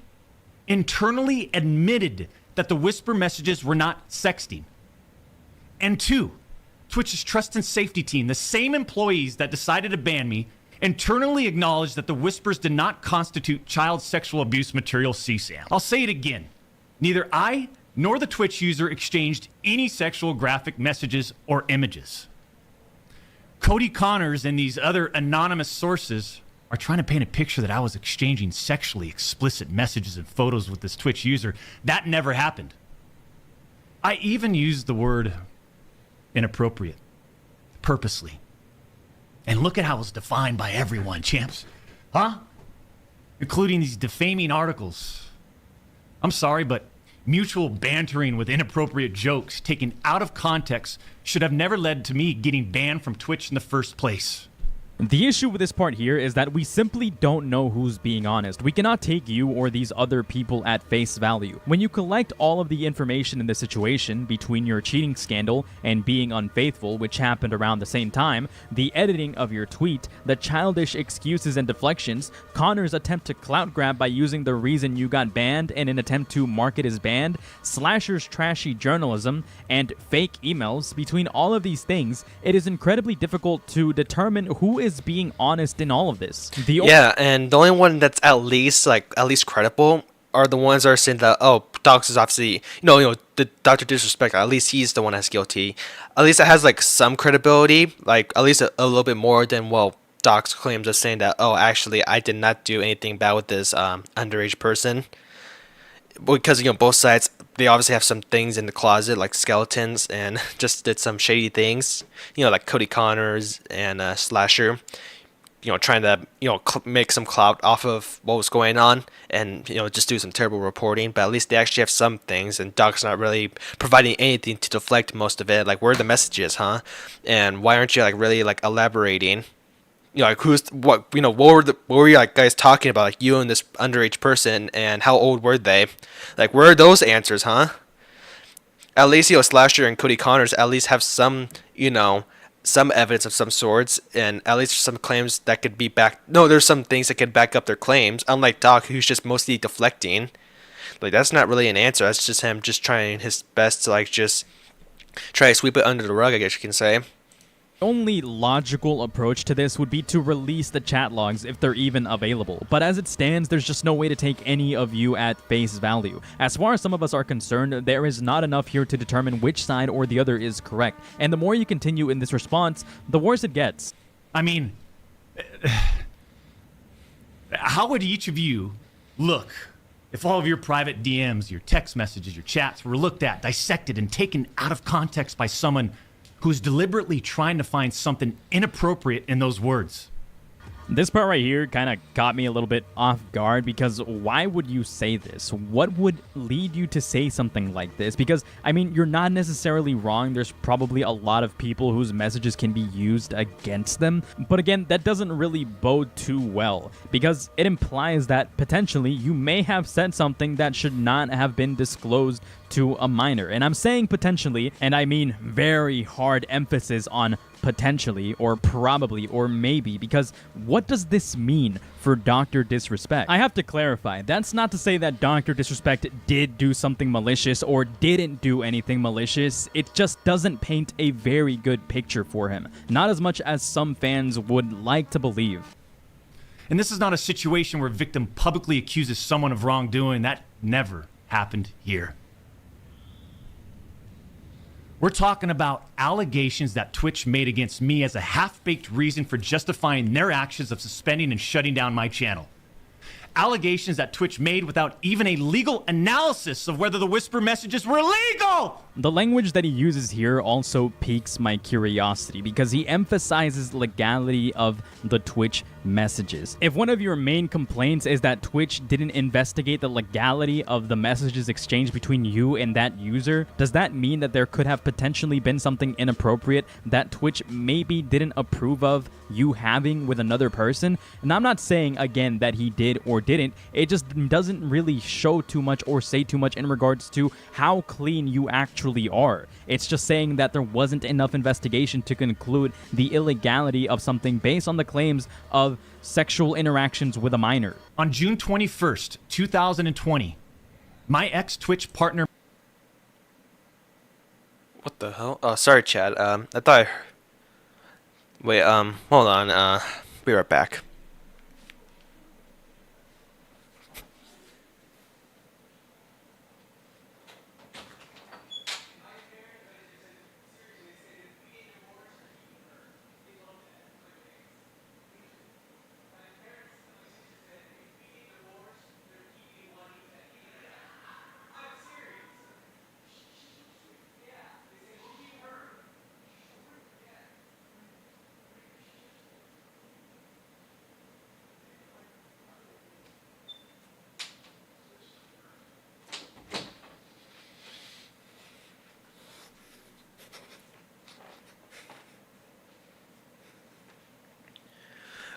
internally admitted that the whisper messages were not sexting. And 2, Twitch's trust and safety team, the same employees that decided to ban me, internally acknowledged that the whispers did not constitute child sexual abuse material CSAM. I'll say it again. Neither I nor the Twitch user exchanged any sexual graphic messages or images. Cody Connors and these other anonymous sources are trying to paint a picture that I was exchanging sexually explicit messages and photos with this Twitch user. That never happened. I even used the word inappropriate purposely. And look at how it was defined by everyone, champs. Huh? Including these defaming articles. I'm sorry, but mutual bantering with inappropriate jokes taken out of context should have never led to me getting banned from Twitch in the first place. The issue with this part here is that we simply don't know who's being honest. We cannot take you or these other people at face value. When you collect all of the information in the situation between your cheating scandal and being unfaithful, which happened around the same time, the editing of your tweet, the childish excuses and deflections, Connor's attempt to clout grab by using the reason you got banned in an attempt to market his band, Slasher's trashy journalism, and fake emails, between all of these things, it is incredibly difficult to determine who is being honest in all of this. Yeah, and the only one that's at least credible are the ones that are saying that, oh, Docs is obviously, the Dr. Disrespect, at least he's the one that's guilty. At least it has some credibility, at least a little bit more than, well, Doc's claims of saying that, oh, actually, I did not do anything bad with this underage person. Because, both sides, they obviously have some things in the closet, like skeletons, and just did some shady things, like Cody Connors and Slasher, trying to, make some clout off of what was going on and, just do some terrible reporting. But at least they actually have some things, and Doc's not really providing anything to deflect most of it. Where are the messages, huh? And why aren't you, really, elaborating? What were you guys talking about, you and this underage person, and how old were they? Where are those answers, huh? At least, Slasher and Cody Connors at least have some, some evidence of some sorts, and at least some claims that could be there's some things that could back up their claims, unlike Doc, who's just mostly deflecting. That's not really an answer, that's just him just trying his best to, just try to sweep it under the rug, I guess you can say. The only logical approach to this would be to release the chat logs if they're even available, but as it stands, there's just no way to take any of you at face value. As far as some of us are concerned, there is not enough here to determine which side or the other is correct, and the more you continue in this response, the worse it gets. I mean, how would each of you look if all of your private DMs, your text messages, your chats were looked at, dissected, and taken out of context by someone who's deliberately trying to find something inappropriate in those words? This part right here kind of caught me a little bit off guard because why would you say this? What would lead you to say something like this? Because, I mean, you're not necessarily wrong. There's probably a lot of people whose messages can be used against them. But again, that doesn't really bode too well because it implies that potentially you may have said something that should not have been disclosed to a minor. And I'm saying potentially, and I mean very hard emphasis on potentially or probably or maybe, because what does this mean for Dr. Disrespect? I have to clarify, that's not to say that Dr. Disrespect did do something malicious or didn't do anything malicious. It just doesn't paint a very good picture for him. Not as much as some fans would like to believe. And this is not a situation where a victim publicly accuses someone of wrongdoing. That never happened here. We're talking about allegations that Twitch made against me as a half-baked reason for justifying their actions of suspending and shutting down my channel. Allegations that Twitch made without even a legal analysis of whether the whisper messages were legal! The language that he uses here also piques my curiosity because he emphasizes legality of the Twitch messages. If one of your main complaints is that Twitch didn't investigate the legality of the messages exchanged between you and that user, does that mean that there could have potentially been something inappropriate that Twitch maybe didn't approve of you having with another person? And I'm not saying, again, that he did or didn't. It just doesn't really show too much or say too much in regards to how clean you actually are. It's just saying that there wasn't enough investigation to conclude the illegality of something based on the claims of sexual interactions with a minor. On June 21st, 2020, my ex-Twitch partner... What the hell? Oh, sorry, Chad. I thought I... Wait, hold on. Be right back.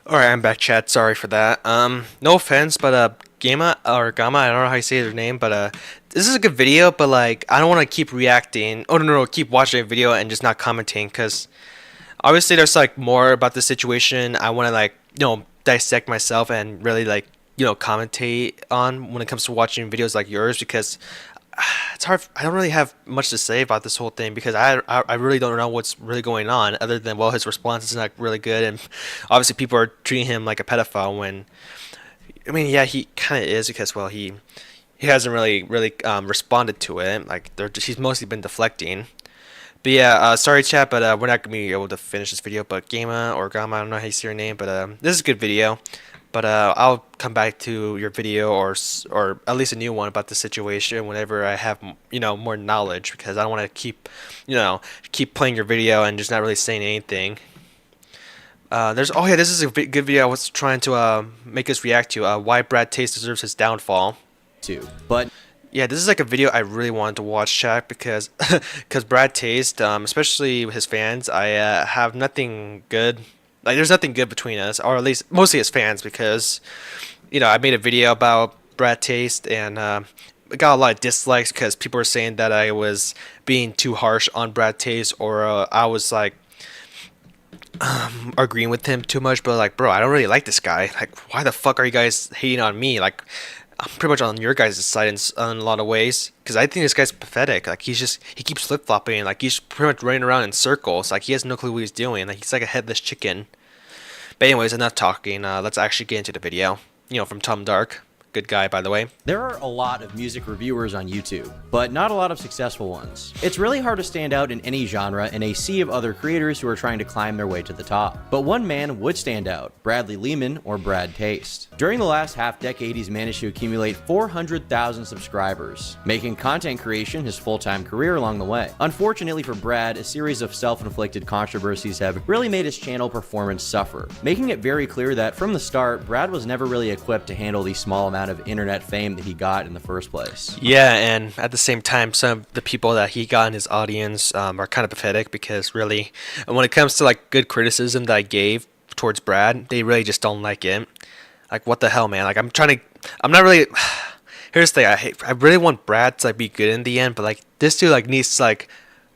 Alright, I'm back, chat. Sorry for that. No offense, but Gamma or Gamma, I don't know how you say their name, but this is a good video, but like I don't want to keep reacting. Oh no, keep watching a video and just not commenting, because obviously there's like more about the situation. I want to like dissect myself and really like commentate on when it comes to watching videos like yours, because it's hard. I don't really have much to say about this whole thing because I really don't know what's really going on, other than, well, his response is not really good, and obviously people are treating him like a pedophile when, I mean, yeah, he kind of is, because, well, he hasn't really responded to it. Like he's mostly been deflecting. But yeah, sorry chat, but we're not gonna be able to finish this video. But Gamma or Gamma, I don't know how you say your name, but this is a good video. But I'll come back to your video or at least a new one about the situation whenever I have more knowledge, because I don't want to keep playing your video and just not really saying anything. This is a good video I was trying to make us react to. Why Brad Taste deserves his downfall. But yeah, this is like a video I really wanted to watch, chat, because Brad Taste, especially his fans, I have nothing good. Like, there's nothing good between us, or at least mostly as fans, because, I made a video about Brad Taste, and I got a lot of dislikes because people were saying that I was being too harsh on Brad Taste, or I was, like, agreeing with him too much. But, like, bro, I don't really like this guy. Like, why the fuck are you guys hating on me? Like, I'm pretty much on your guys' side in a lot of ways, because I think this guy's pathetic. Like, he keeps flip-flopping. Like, he's pretty much running around in circles. Like, he has no clue what he's doing. Like, he's like a headless chicken. But anyways, enough talking. Let's actually get into the video. From Tom Dark. good guy, by the way. There are a lot of music reviewers on YouTube, but not a lot of successful ones. It's really hard to stand out in any genre in a sea of other creators who are trying to climb their way to the top. But one man would stand out, Bradley Lehman, or Brad Taste. During the last half-decade, he's managed to accumulate 400,000 subscribers, making content creation his full-time career along the way. Unfortunately for Brad, a series of self-inflicted controversies have really made his channel performance suffer, making it very clear that from the start, Brad was never really equipped to handle the small amount of internet fame that he got in the first place. Yeah, and at the same time, some of the people that he got in his audience are kind of pathetic, because really, when it comes to like good criticism that I gave towards Brad, they really just don't like it. Like, what the hell, man? Like, I'm not really. Here's the thing, I really want Brad to like be good in the end, but like this dude like needs to like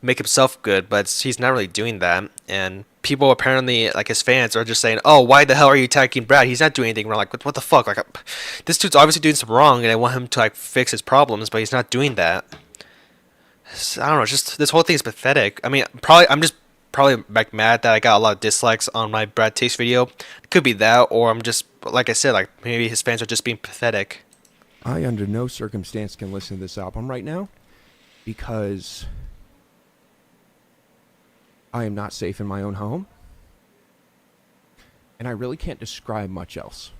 make himself good, but he's not really doing that. And people apparently, like his fans, are just saying, "Oh, why the hell are you attacking Brad? He's not doing anything wrong." Like, what the fuck? Like, this dude's obviously doing something wrong, and I want him to like fix his problems, but he's not doing that. So, I don't know. Just this whole thing is pathetic. I mean, I'm just probably like mad that I got a lot of dislikes on my Brad Taste video. It could be that, or I'm just, like I said, like maybe his fans are just being pathetic. I, under no circumstance, can listen to this album right now because I am not safe in my own home, and I really can't describe much else.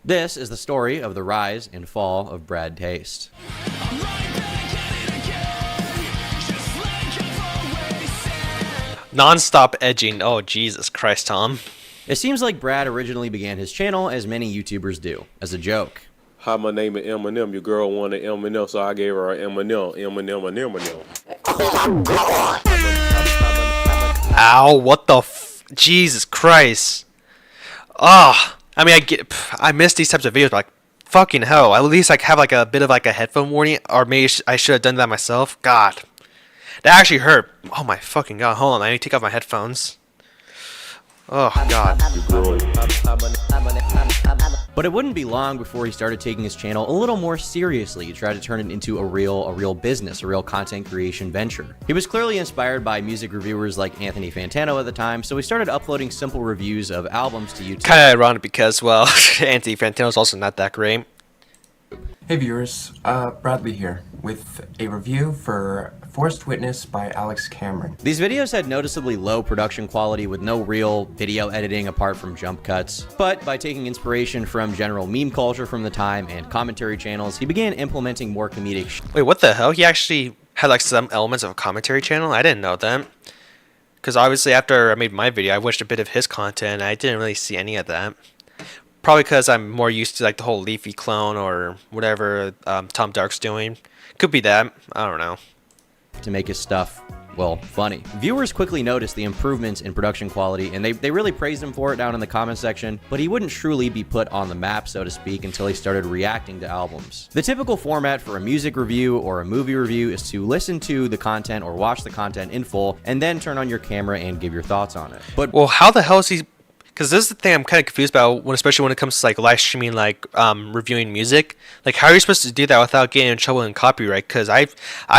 This is the story of the rise and fall of Brad Taste. Non-stop edging. Oh, Jesus Christ, Tom. It seems like Brad originally began his channel, as many YouTubers do, as a joke. Hi, my name is Eminem. Your girl wanted Eminem, so I gave her an Eminem. Ow, what the Jesus Christ. Ah, I mean, I miss these types of videos, but like, fucking hell. At least like have like a bit of like a headphone warning, or maybe I should have done that myself. God. That actually hurt. Oh my fucking God. Hold on, I need to take off my headphones. Oh, God. But it wouldn't be long before he started taking his channel a little more seriously to try to turn it into a real business, a real content creation venture. He was clearly inspired by music reviewers like Anthony Fantano at the time, so he started uploading simple reviews of albums to YouTube. Kind of ironic because, well, Anthony Fantano's also not that great. Hey viewers, Bradley here with a review for Forced Witness by Alex Cameron. These videos had noticeably low production quality with no real video editing apart from jump cuts, but by taking inspiration from general meme culture from the time and commentary channels, he began implementing more comedic Wait, what the hell? He actually had like some elements of a commentary channel? I didn't know that. Because obviously after I made my video, I watched a bit of his content, and I didn't really see any of that. Probably because I'm more used to like the whole Leafy clone or whatever Tom Dark's doing. Could be that. I don't know. To make his stuff, well, funny. Viewers quickly noticed the improvements in production quality, and they really praised him for it down in the comment section, but he wouldn't truly be put on the map, so to speak, until he started reacting to albums. The typical format for a music review or a movie review is to listen to the content or watch the content in full, and then turn on your camera and give your thoughts on it. But well, how the hell is he... Because this is the thing I'm kind of confused about, especially when it comes to like live streaming, like reviewing music. Like, how are you supposed to do that without getting in trouble in copyright? Because I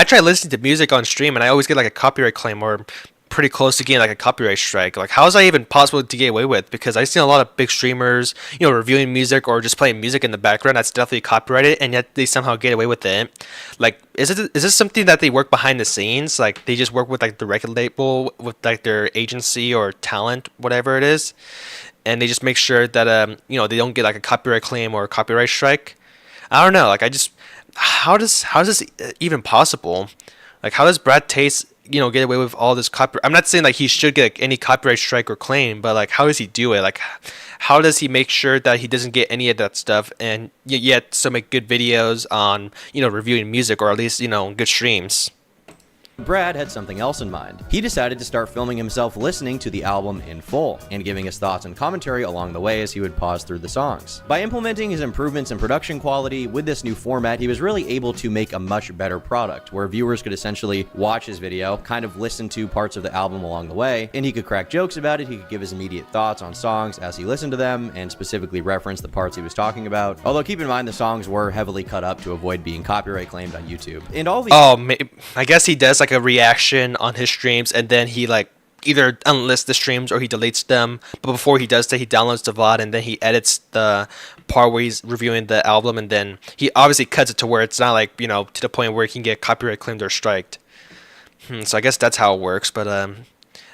try listening to music on stream, and I always get like a copyright claim or pretty close to getting like a copyright strike. Like, how is that even possible to get away with? Because I've seen a lot of big streamers, you know, reviewing music or just playing music in the background that's definitely copyrighted, and yet they somehow get away with it. Like, is this something that they work behind the scenes? Like, they just work with like the record label, with like their agency or talent, whatever it is, and they just make sure that you know, they don't get like a copyright claim or a copyright strike. I don't know. Like, how does this even possible? Like, how does Brad Taste, you know, get away with all this copyright? I'm not saying like he should get like, any copyright strike or claim, but like, how does he do it? Like, how does he make sure that he doesn't get any of that stuff, and yet still make good videos on, you know, reviewing music, or at least, you know, good streams? Brad had something else in mind. He decided to start filming himself listening to the album in full, and giving his thoughts and commentary along the way as he would pause through the songs. By implementing his improvements in production quality with this new format, he was really able to make a much better product, where viewers could essentially watch his video, kind of listen to parts of the album along the way, and he could crack jokes about it, he could give his immediate thoughts on songs as he listened to them, and specifically reference the parts he was talking about. Although keep in mind, the songs were heavily cut up to avoid being copyright claimed on YouTube. And all these— I guess he does like a reaction on his streams, and then he like either unlists the streams or he deletes them. But before he does that, he downloads the VOD and then he edits the part where he's reviewing the album, and then he obviously cuts it to where it's not like, to the point where he can get copyright claimed or striked. So I guess that's how it works. But I don't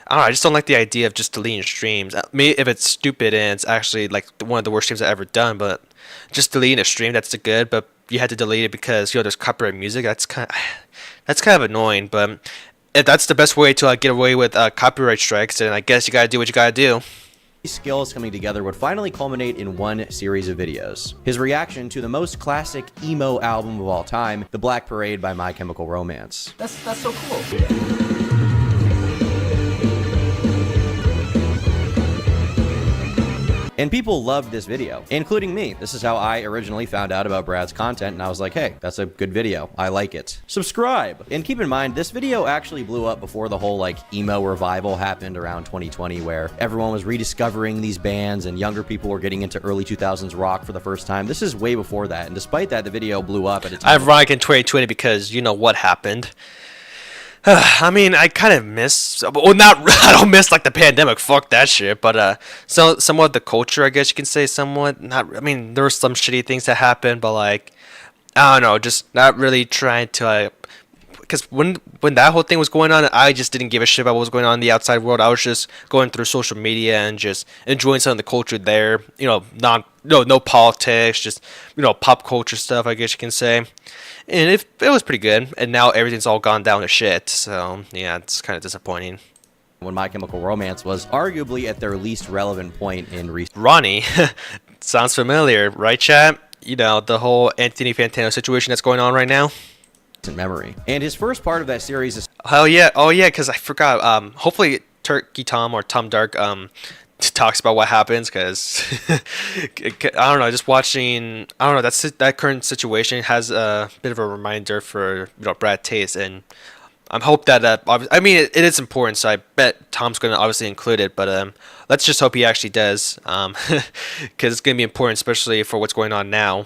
know, I just don't like the idea of just deleting streams. Maybe if it's stupid and it's actually like one of the worst streams I've ever done, but just deleting a stream, that's good. But you had to delete it because there's copyright music. That's kind of annoying. But if that's the best way to get away with copyright strikes, then I guess you gotta do what you gotta do. These skills coming together would finally culminate in one series of videos. His reaction to the most classic emo album of all time, The Black Parade by My Chemical Romance. That's so cool. And people loved this video, including me. This is how I originally found out about Brad's content, and I was like, hey, that's a good video. I like it. Subscribe! And keep in mind, this video actually blew up before the whole emo revival happened around 2020, where everyone was rediscovering these bands and younger people were getting into early 2000s rock for the first time. This is way before that, and despite that, the video blew up at a time. Ironic in 2020 because what happened. I mean, I kind of miss, I don't miss the pandemic, fuck that shit, but so somewhat the culture, I guess you can say, somewhat. I mean, there were some shitty things that happened, but I don't know, just not really trying to, because when that whole thing was going on, I just didn't give a shit about what was going on in the outside world. I was just going through social media and just enjoying some of the culture there, no politics, just, pop culture stuff, I guess you can say. And it was pretty good, and now everything's all gone down to shit, so yeah, it's kind of disappointing. When My Chemical Romance was arguably at their least relevant point in recent... Ronnie, sounds familiar, right, chat? The whole Anthony Fantano situation that's going on right now? Memory. And his first part of that series is... Oh yeah, because I forgot, hopefully Turkey Tom or Tom Dark, talks about what happens, because I don't know, just watching, I don't know, that current situation has a bit of a reminder for Brad Taste, and I hope that I mean it is important, so I bet Tom's going to obviously include it, but let's just hope he actually does, because it's going to be important, especially for what's going on now.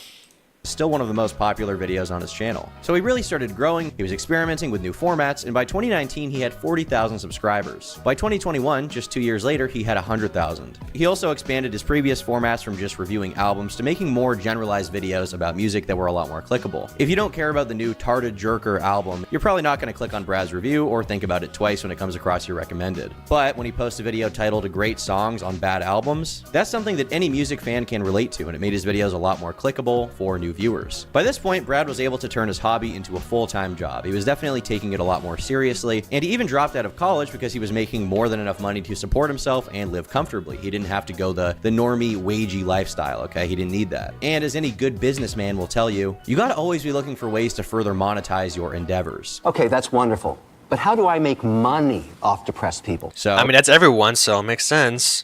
Still one of the most popular videos on his channel. So he really started growing, he was experimenting with new formats, and by 2019 he had 40,000 subscribers. By 2021, just 2 years later, he had 100,000. He also expanded his previous formats from just reviewing albums to making more generalized videos about music that were a lot more clickable. If you don't care about the new Tarda Jerker album, you're probably not going to click on Brad's review or think about it twice when it comes across your recommended. But when he posts a video titled Great Songs on Bad Albums, that's something that any music fan can relate to, and it made his videos a lot more clickable for new viewers. By this point, Brad was able to turn his hobby into a full-time job. He was definitely taking it a lot more seriously, and he even dropped out of college because he was making more than enough money to support himself and live comfortably. He didn't have to go the normie, wagey lifestyle, okay? He didn't need that. And as any good businessman will tell you, you gotta always be looking for ways to further monetize your endeavors. Okay, that's wonderful. But how do I make money off depressed people? So I mean, that's everyone, so it makes sense.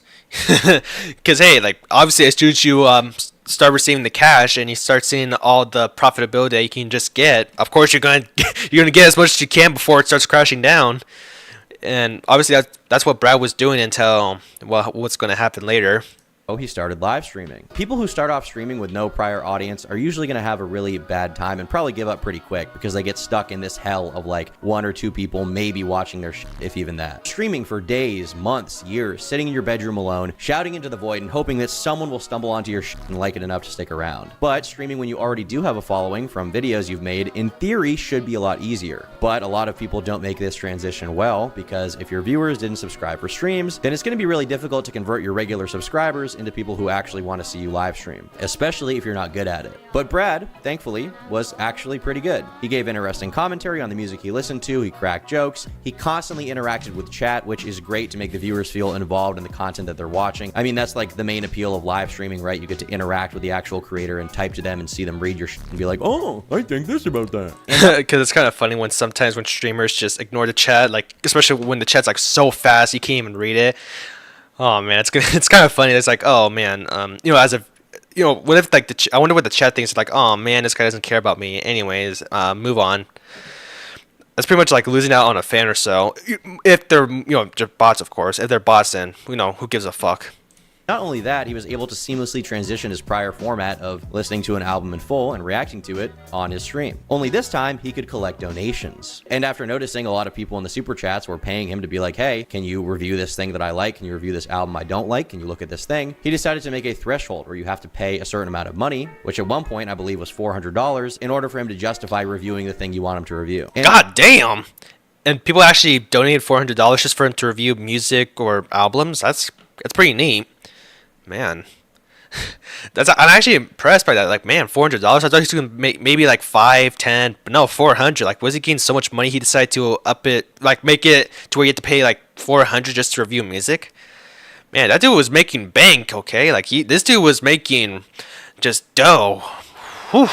Because hey, obviously as soon as you start receiving the cash and you start seeing all the profitability that you can just get, of course you're gonna get as much as you can before it starts crashing down. And obviously that's what Brad was doing until what's going to happen later. He started live streaming. People who start off streaming with no prior audience are usually going to have a really bad time and probably give up pretty quick because they get stuck in this hell of 1 or 2 people maybe watching their shit, if even that. Streaming for days, months, years, sitting in your bedroom alone, shouting into the void and hoping that someone will stumble onto your shit and like it enough to stick around. But streaming when you already do have a following from videos you've made, in theory, should be a lot easier. But a lot of people don't make this transition well because if your viewers didn't subscribe for streams, then it's going to be really difficult to convert your regular subscribers into people who actually want to see you live stream, especially if you're not good at it. But Brad, thankfully, was actually pretty good. He gave interesting commentary on the music he listened to, he cracked jokes, he constantly interacted with chat, which is great to make the viewers feel involved in the content that they're watching. I mean, that's the main appeal of live streaming, right? You get to interact with the actual creator and type to them and see them read your and be like, oh, I think this about that. Because it's kind of funny when streamers just ignore the chat, especially when the chat's so fast you can't even read it. Oh man, it's kind of funny. It's oh man, what if I wonder what the chat thinks. Oh man, this guy doesn't care about me. Anyways, move on. That's pretty much like losing out on a fan or so. If they're just bots, of course. If they're bots, then who gives a fuck. Not only that, he was able to seamlessly transition his prior format of listening to an album in full and reacting to it on his stream. Only this time, he could collect donations. And after noticing a lot of people in the super chats were paying him to be like, hey, can you review this thing that I like? Can you review this album I don't like? Can you look at this thing? He decided to make a threshold where you have to pay a certain amount of money, which at one point I believe was $400, in order for him to justify reviewing the thing you want him to review. And God damn! And people actually donated $400 just for him to review music or albums? That's pretty neat. Man. I'm actually impressed by that. Like, man, $400? I thought he was gonna make maybe like 5, 10, but no, 400. Like, was he getting so much money he decided to up it, like make it to where you had to pay like 400 just to review music? Man, that dude was making bank, okay? Like, this dude was making just dough. Whew.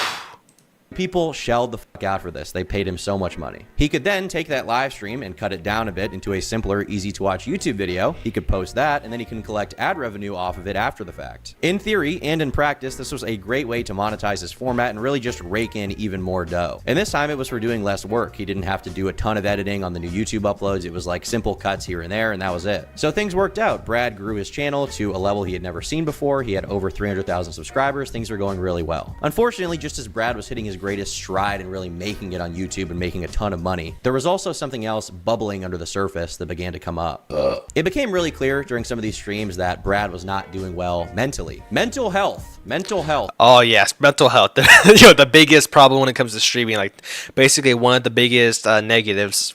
people shelled the fuck out for this. They paid him so much money. He could then take that live stream and cut it down a bit into a simpler, easy to watch YouTube video. He could post that, and then he can collect ad revenue off of it after the fact. In theory and in practice, this was a great way to monetize his format and really just rake in even more dough. And this time it was for doing less work. He didn't have to do a ton of editing on the new YouTube uploads. It was like simple cuts here and there, and that was it. So things worked out. Brad grew his channel to a level he had never seen before. He had over 300,000 subscribers. Things were going really well. Unfortunately, just as Brad was hitting his greatest stride and really making it on YouTube and making a ton of money, there was also something else bubbling under the surface that began to come up. It became really clear during some of these streams that Brad was not doing well mentally. Mental health. Oh yes, mental health. You know, the biggest problem when it comes to streaming, like basically one of the biggest negatives.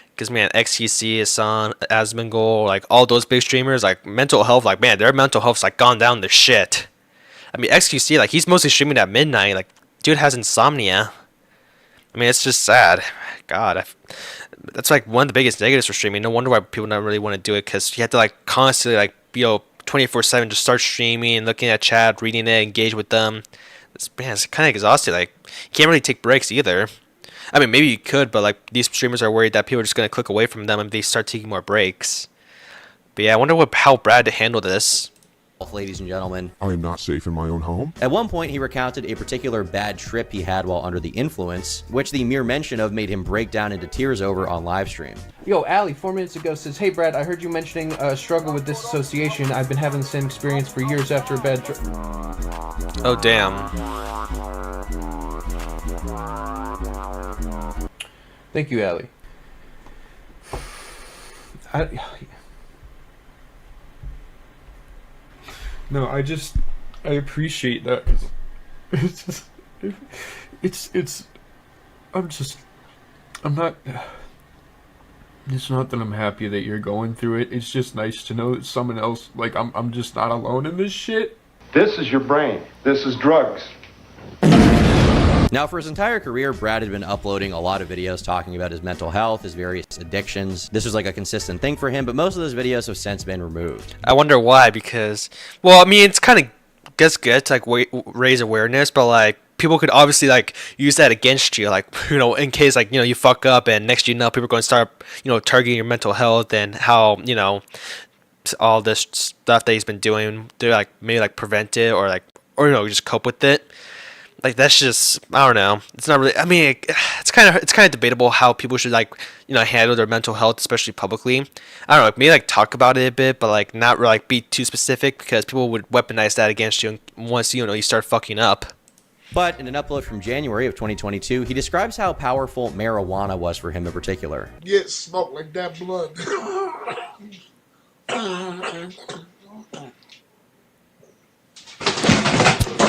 Because man, XQC, Hasan, Asmongold, like all those big streamers, like mental health, like man, their mental health's like gone down to shit. I mean, XQC, like he's mostly streaming at midnight. Like, dude has insomnia. I mean, it's just sad. God, that's like one of the biggest negatives for streaming. No wonder why people don't really want to do it, because you have to like constantly like 24/7 just start streaming and looking at chat, reading it, engage with them. It's kind of exhausting. Like, you can't really take breaks either. I mean, maybe you could, but like these streamers are worried that people are just gonna click away from them if they start taking more breaks. But yeah, I wonder how Brad handled this. Ladies and gentlemen, I am not safe in my own home. At one point, he recounted a particular bad trip he had while under the influence, which the mere mention of made him break down into tears over on live stream. Yo, Ali, 4 minutes ago says, "Hey Brad, I heard you mentioning a struggle with disassociation. I've been having the same experience for years after a bad trip." Oh damn. Thank you, Ali. No, I appreciate that. It's not that I'm happy that you're going through it. It's just nice to know that someone else, like, I'm just not alone in this shit. This is your brain. This is drugs. Now, for his entire career, Brad had been uploading a lot of videos talking about his mental health, his various addictions. This was like a consistent thing for him, but most of those videos have since been removed. I wonder why, because, well, I mean, it's kind of good to like raise awareness, but like people could obviously like use that against you, like, you know, in case like, you know, you fuck up and next you know people are going to start, you know, targeting your mental health and how, you know, all this stuff that he's been doing to like maybe like prevent it or you know, just cope with it. Like, that's just, I don't know. It's not really, I mean, it's kind of debatable how people should, like, you know, handle their mental health, especially publicly. I don't know, maybe, like, talk about it a bit, but, like, not really, like, be too specific, because people would weaponize that against you once, you know, you start fucking up. But in an upload from January of 2022, he describes how powerful marijuana was for him in particular. Get smoked like that blood.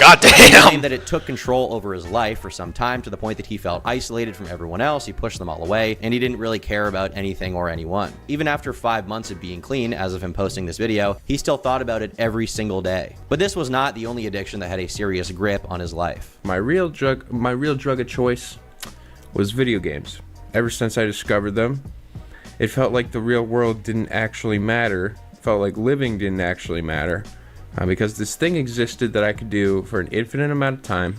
God damn! He claimed that it took control over his life for some time, to the point that he felt isolated from everyone else. He pushed them all away, and he didn't really care about anything or anyone. Even after 5 months of being clean, as of him posting this video, he still thought about it every single day. But this was not the only addiction that had a serious grip on his life. My real drug of choice was video games. Ever since I discovered them, it felt like the real world didn't actually matter. It felt like living didn't actually matter. Because this thing existed that I could do for an infinite amount of time,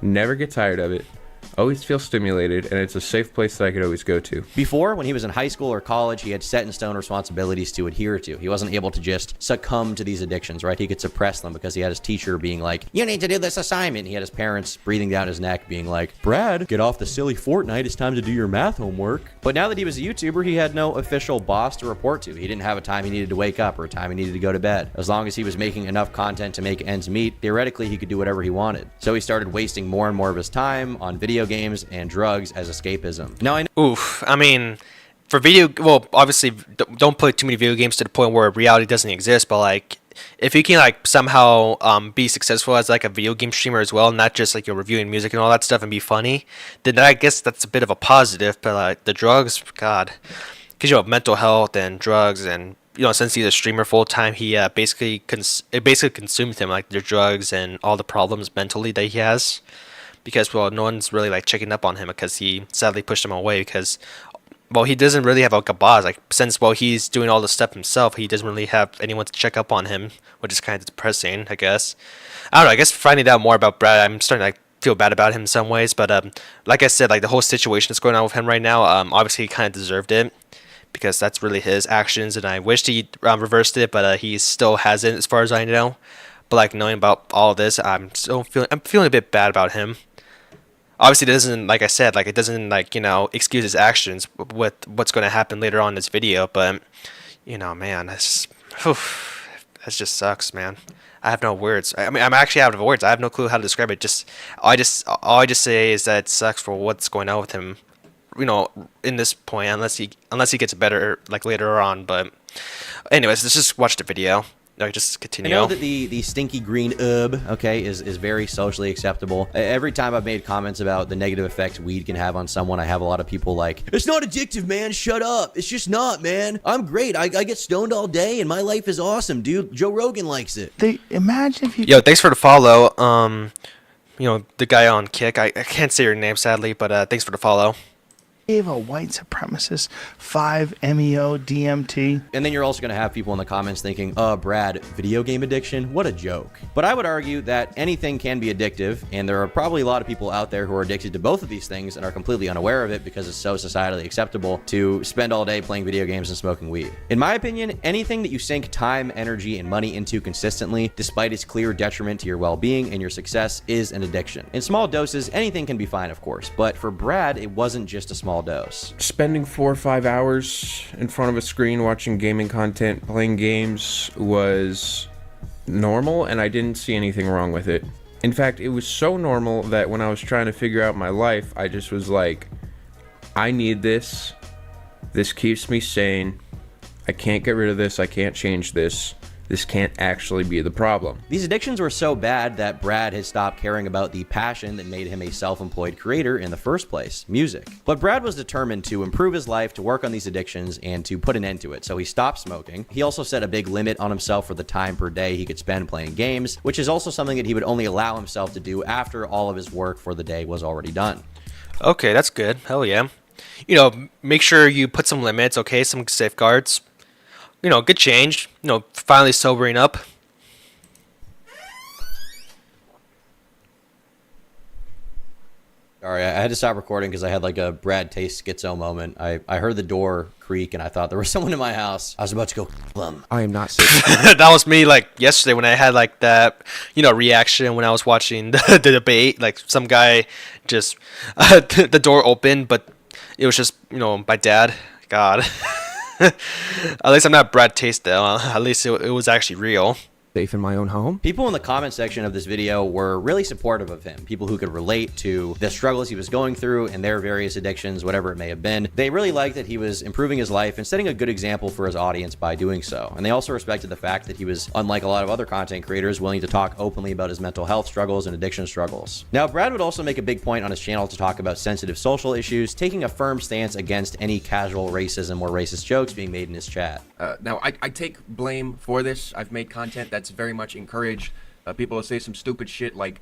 never get tired of it, always feel stimulated, and it's a safe place that I could always go to. Before, when he was in high school or college, he had set in stone responsibilities to adhere to. He wasn't able to just succumb to these addictions, right? He could suppress them because he had his teacher being like, you need to do this assignment. He had his parents breathing down his neck being like, Brad, get off the silly Fortnite. It's time to do your math homework. But now that he was a YouTuber, he had no official boss to report to. He didn't have a time he needed to wake up or a time he needed to go to bed. As long as he was making enough content to make ends meet, theoretically he could do whatever he wanted. So he started wasting more and more of his time on video games and drugs as escapism. Now I know. Oof. I mean, for well, obviously, don't play too many video games to the point where reality doesn't exist. But like, if you can like somehow be successful as like a video game streamer as well, not just like you're reviewing music and all that stuff and be funny, then I guess that's a bit of a positive. But like the drugs, God, because you have mental health and drugs, and since he's a streamer full time, he it basically consumed him, like the drugs and all the problems mentally that he has. Because, well, no one's really, like, checking up on him because he sadly pushed him away because, well, he doesn't really have, like, a boss. Like, since, well, he's doing all this stuff himself, he doesn't really have anyone to check up on him, which is kind of depressing, I guess. I don't know, I guess finding out more about Brad, I'm starting to, like, feel bad about him in some ways. But, like I said, like, the whole situation that's going on with him right now, obviously he kind of deserved it because that's really his actions, and I wished he reversed it, but he still hasn't as far as I know. But, like, knowing about all of this, I'm feeling a bit bad about him. Obviously, it doesn't, like I said, like it doesn't, like, excuse his actions with what's going to happen later on in this video. But, man, that just sucks, man. I have no words. I mean, I'm actually out of words. I have no clue how to describe it. All I just say is that it sucks for what's going on with him, in this point, unless he gets better, like, later on. But, anyways, let's just watch the video. No, just continue. I know that the stinky green herb, okay, is very socially acceptable. Every time I've made comments about the negative effects weed can have on someone, I have a lot of people like, it's not addictive, man. Shut up. It's just not, man. I'm great. I get stoned all day, and my life is awesome, dude. Joe Rogan likes it. Imagine if you... Yo, thanks for the follow. The guy on Kick. I can't say your name, sadly, but thanks for the follow. Gave a white supremacist 5-MeO DMT. And then you're also going to have people in the comments thinking, Brad, video game addiction? What a joke. But I would argue that anything can be addictive, and there are probably a lot of people out there who are addicted to both of these things and are completely unaware of it because it's so societally acceptable to spend all day playing video games and smoking weed. In my opinion, anything that you sink time, energy, and money into consistently, despite its clear detriment to your well-being and your success, is an addiction. In small doses, anything can be fine, of course, but for Brad, it wasn't just a small dose. Spending 4 or 5 hours in front of a screen watching gaming content, playing games was normal, and I didn't see anything wrong with it. In fact, it was so normal that when I was trying to figure out my life, I just was like, I need this. This keeps me sane. I can't get rid of this. I can't change this. This can't actually be the problem. These addictions were so bad that Brad had stopped caring about the passion that made him a self-employed creator in the first place, music. But Brad was determined to improve his life, to work on these addictions, and to put an end to it, so he stopped smoking. He also set a big limit on himself for the time per day he could spend playing games, which is also something that he would only allow himself to do after all of his work for the day was already done. Okay, that's good. Hell yeah. Make sure you put some limits, okay? Some safeguards. Good change. Finally sobering up. Sorry, I had to stop recording because I had like a Brad Taste schizo moment. I heard the door creak and I thought there was someone in my house. I was about to go them. I am not sick. That was me, like, yesterday when I had, like, that, reaction when I was watching the debate. Like, some guy just, the door opened, but it was just, my dad. God. At least I'm not Brad Taste, though. At least it was actually real. Safe in my own home. People in the comment section of this video were really supportive of him. People who could relate to the struggles he was going through and their various addictions, whatever it may have been. They really liked that he was improving his life and setting a good example for his audience by doing so. And they also respected the fact that he was, unlike a lot of other content creators, willing to talk openly about his mental health struggles and addiction struggles. Now, Brad would also make a big point on his channel to talk about sensitive social issues, taking a firm stance against any casual racism or racist jokes being made in his chat. Now, I take blame for this. I've made content that's very much encouraged people to say some stupid shit like,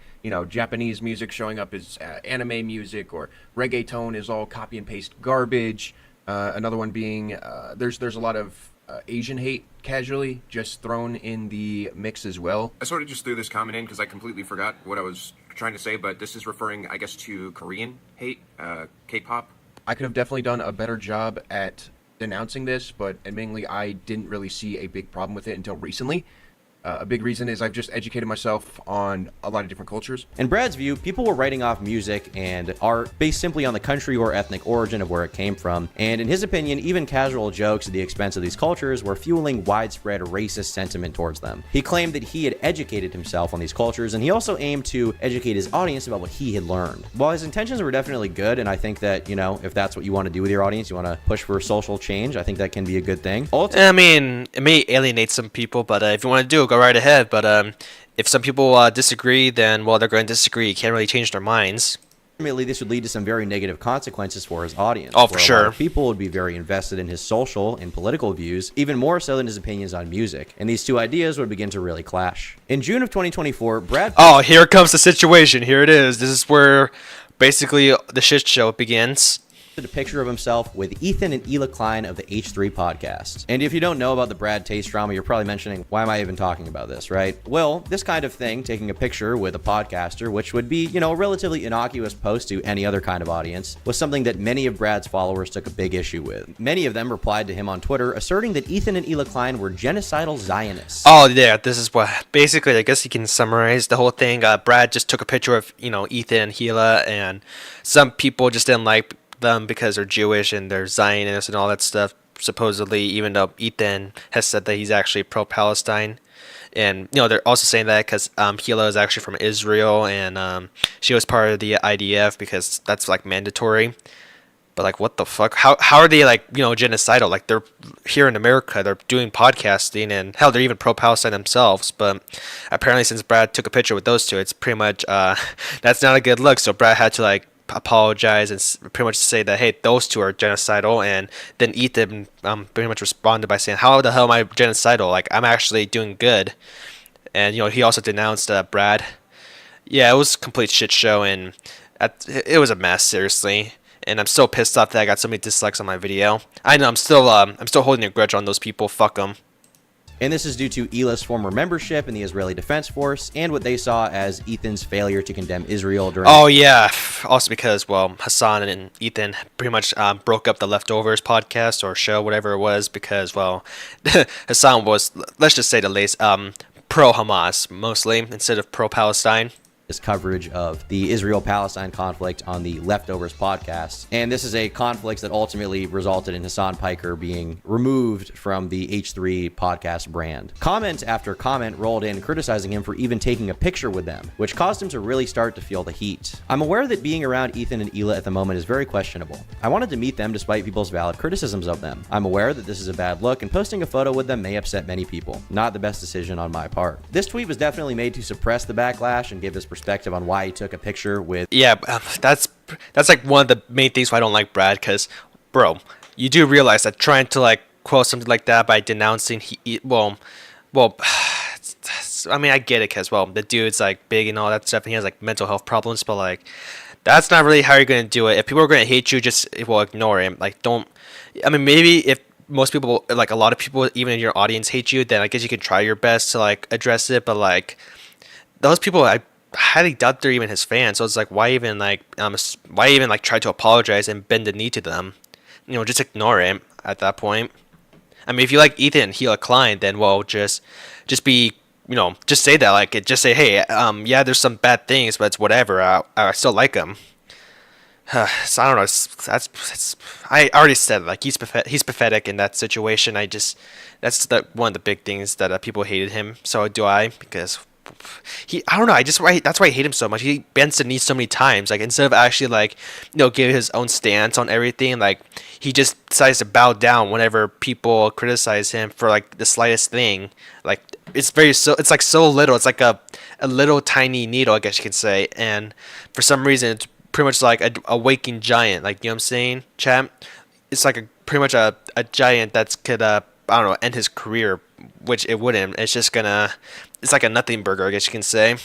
Japanese music showing up as anime music, or reggaeton is all copy and paste garbage. Another one being there's a lot of Asian hate casually just thrown in the mix as well. I sort of just threw this comment in because I completely forgot what I was trying to say, but this is referring, I guess, to Korean hate, K-pop. I could have definitely done a better job at denouncing this, but admittingly, I didn't really see a big problem with it until recently. A big reason is I've just educated myself on a lot of different cultures. In Brad's view, people were writing off music and art based simply on the country or ethnic origin of where it came from. And in his opinion, even casual jokes at the expense of these cultures were fueling widespread racist sentiment towards them. He claimed that he had educated himself on these cultures, and he also aimed to educate his audience about what he had learned. While his intentions were definitely good, and I think that, you know, if that's what you want to do with your audience, you want to push for social change, I think that can be a good thing. I mean, it may alienate some people, but if you want to do it, go right ahead. But if some people disagree, then, well, they're going to disagree. You can't really change their minds. Ultimately, this would lead to some very negative consequences for his audience. Oh, for where a sure. lot of people would be very invested in his social and political views, even more so than his opinions on music. And these two ideas would begin to really clash. In June of 2024, Brad... Oh, here comes the situation. Here it is. This is where basically the shit show begins. A picture of himself with Ethan and Hila Klein of the H3 podcast. And if you don't know about the Brad Taste drama, you're probably mentioning, why am I even talking about this, right? Well, this kind of thing, taking a picture with a podcaster, which would be, you know, a relatively innocuous post to any other kind of audience, was something that many of Brad's followers took a big issue with. Many of them replied to him on Twitter, asserting that Ethan and Hila Klein were genocidal Zionists. Oh, yeah, this is what, basically, I guess you can summarize the whole thing. Brad just took a picture of, you know, Ethan and Hila, and some people just didn't like them because they're Jewish and they're Zionists and all that stuff, supposedly, even though Ethan has said that he's actually pro-Palestine. And, you know, they're also saying that because Hila is actually from Israel, and she was part of the IDF because that's, like, mandatory. But, like, what the fuck? How are they, like, you know, genocidal? Like, they're here in America, they're doing podcasting, and hell, they're even pro-Palestine themselves. But apparently since Brad took a picture with those two, it's pretty much, that's not a good look. So Brad had to, like, apologize and pretty much say that, hey, those two are genocidal. And then Ethan pretty much responded by saying, how the hell am I genocidal? Like, I'm actually doing good. And, you know, he also denounced Brad. Yeah, it was a complete shit show, and it was a mess, seriously. And I'm so pissed off that I got so many dislikes on my video. I know I'm still holding a grudge on those people. Fuck them. And this is due to Hila's former membership in the Israeli Defense Force and what they saw as Ethan's failure to condemn Israel during... Oh, yeah. Also because, well, Hassan and Ethan pretty much broke up the Leftovers podcast or show, whatever it was, because, well, Hassan was, let's just say the latest, pro-Hamas, mostly, instead of pro-Palestine. This coverage of the Israel-Palestine conflict on the Leftovers podcast. And this is a conflict that ultimately resulted in Hassan Piker being removed from the H3 podcast brand. Comment after comment rolled in criticizing him for even taking a picture with them, which caused him to really start to feel the heat. I'm aware that being around Ethan and Hila at the moment is very questionable. I wanted to meet them despite people's valid criticisms of them. I'm aware that this is a bad look, and posting a photo with them may upset many people. Not the best decision on my part. This tweet was definitely made to suppress the backlash and give his perspective on why he took a picture with... Yeah, that's like one of the main things why I don't like Brad, because, bro, you do realize that trying to, like, quote something like that by denouncing... Well, I mean, I get it, because, well, the dude's, like, big and all that stuff, and he has, like, mental health problems, but, like, that's not really how you're going to do it. If people are going to hate you, just, well, ignore him. Like, don't... I mean, maybe if most people, like, a lot of people, even in your audience, hate you, then I guess you could try your best to, like, address it, but, like, those people, I highly doubt they're even his fans. So it's like, why even try to apologize and bend the knee to them? You know, just ignore him at that point. I mean, if you like Ethan and Hila Klein, then, well, just be, you know, just say that, like, just say, hey, yeah, there's some bad things, but it's whatever. I still like him. So I don't know. I already said, like, he's pathetic in that situation. That's one of the big things that people hated him. So do I, because I don't know. That's why I hate him so much. He bends the knee so many times. Like, instead of actually, like, you know, give his own stance on everything, like, he just decides to bow down whenever people criticize him for, like, the slightest thing. Like, it's like so little. It's like a little tiny needle, I guess you could say. And for some reason, it's pretty much like a waking giant. Like, you know what I'm saying, champ? It's like pretty much a giant that's could I don't know, end his career, which it wouldn't. It's just gonna. It's like a nothing burger, I guess you can say.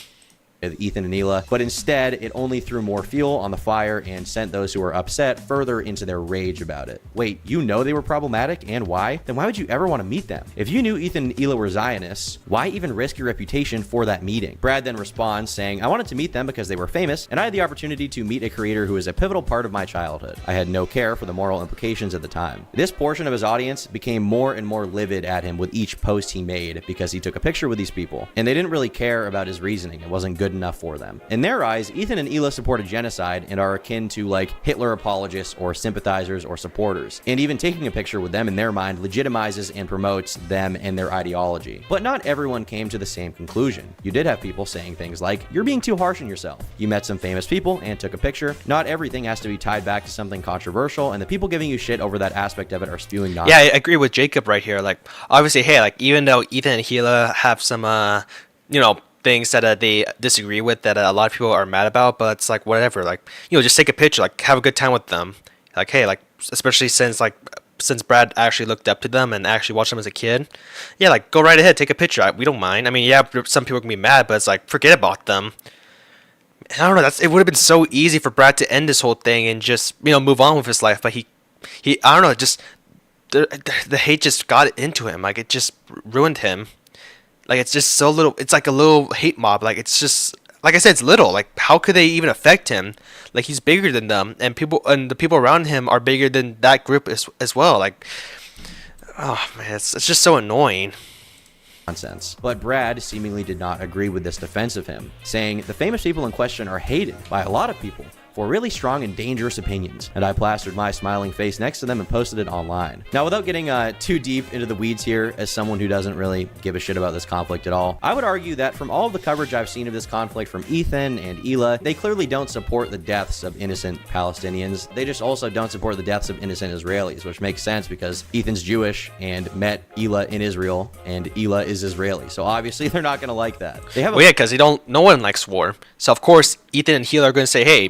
with Ethan and Hila, but instead it only threw more fuel on the fire and sent those who were upset further into their rage about it. Wait, you know they were problematic and why? Then why would you ever want to meet them? If you knew Ethan and Hila were Zionists, why even risk your reputation for that meeting? Brad then responds saying, I wanted to meet them because they were famous and I had the opportunity to meet a creator who is a pivotal part of my childhood. I had no care for the moral implications at the time. This portion of his audience became more and more livid at him with each post he made because he took a picture with these people and they didn't really care about his reasoning. It wasn't good enough for them. In their eyes, Ethan and Hila supported genocide and are akin to like Hitler apologists or sympathizers or supporters. And even taking a picture with them in their mind legitimizes and promotes them and their ideology. But not everyone came to the same conclusion. You did have people saying things like, you're being too harsh on yourself. You met some famous people and took a picture. Not everything has to be tied back to something controversial, and the people giving you shit over that aspect of it are spewing nonsense. Yeah, I agree with Jacob right here. Like, obviously, hey, like, even though Ethan and Hila have some, things that they disagree with that a lot of people are mad about, but it's like, whatever. Like, just take a picture, like, have a good time with them. Like, hey, like, especially since Brad actually looked up to them and actually watched them as a kid. Yeah, like, go right ahead, take a picture. We don't mind. I mean, yeah, some people can be mad, but it's like, forget about them. I don't know. It would have been so easy for Brad to end this whole thing and just move on with his life, but he I don't know, just the hate just got into him. Like, it just ruined him. Like, it's just so little. It's like a little hate mob. Like, it's just, like I said, it's little. Like, how could they even affect him? Like, he's bigger than them, and the people around him are bigger than that group as well. Like, oh man, it's just so annoying. Nonsense. But Brad seemingly did not agree with this defense of him, saying the famous people in question are hated by a lot of people for really strong and dangerous opinions, and I plastered my smiling face next to them and posted it online. Now, without getting too deep into the weeds here, as someone who doesn't really give a shit about this conflict at all, I would argue that from all of the coverage I've seen of this conflict from Ethan and Hila, they clearly don't support the deaths of innocent Palestinians. They just also don't support the deaths of innocent Israelis, which makes sense because Ethan's Jewish and met Hila in Israel, and Hila is Israeli, so obviously they're not going to like that. They have because no one likes war, so of course Ethan and Hila are going to say, hey,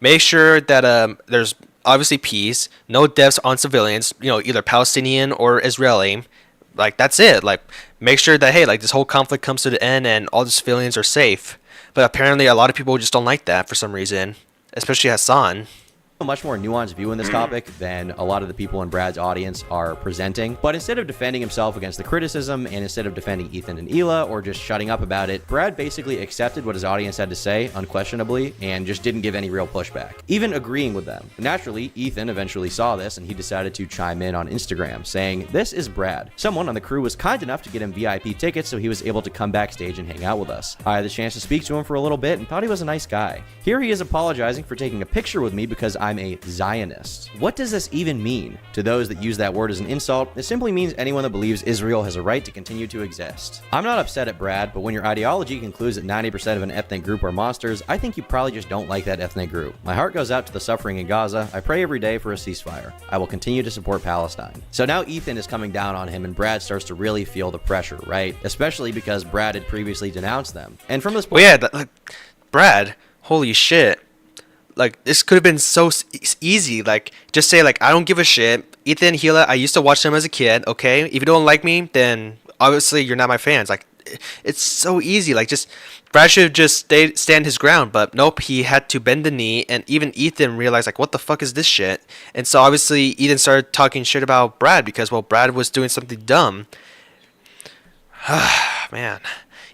make sure that there's obviously peace, no deaths on civilians, either Palestinian or Israeli. Like, that's it. Like, make sure that, hey, like, this whole conflict comes to the end and all the civilians are safe. But apparently a lot of people just don't like that for some reason, especially Hassan. A much more nuanced view on this topic than a lot of the people in Brad's audience are presenting. But instead of defending himself against the criticism, and instead of defending Ethan and Hila or just shutting up about it, Brad basically accepted what his audience had to say, unquestionably, and just didn't give any real pushback, even agreeing with them. Naturally, Ethan eventually saw this and he decided to chime in on Instagram, saying, "This is Brad. Someone on the crew was kind enough to get him VIP tickets so he was able to come backstage and hang out with us. I had the chance to speak to him for a little bit and thought he was a nice guy. Here he is apologizing for taking a picture with me because I'm a Zionist." What does this even mean? To those that use that word as an insult, it simply means anyone that believes Israel has a right to continue to exist. I'm not upset at Brad, but when your ideology concludes that 90% of an ethnic group are monsters, I think you probably just don't like that ethnic group. My heart goes out to the suffering in Gaza. I pray every day for a ceasefire. I will continue to support Palestine. So now Ethan is coming down on him and Brad starts to really feel the pressure, right? Especially because Brad had previously denounced them. And from this point— Brad, holy shit. Like, this could have been so easy. Like, just say, like, I don't give a shit. Ethan, Hila, I used to watch them as a kid, okay? If you don't like me, then obviously you're not my fans. Like, it's so easy. Like, just, Brad should have just stand his ground. But nope, he had to bend the knee. And even Ethan realized, like, what the fuck is this shit? And so obviously Ethan started talking shit about Brad because, well, Brad was doing something dumb. Man.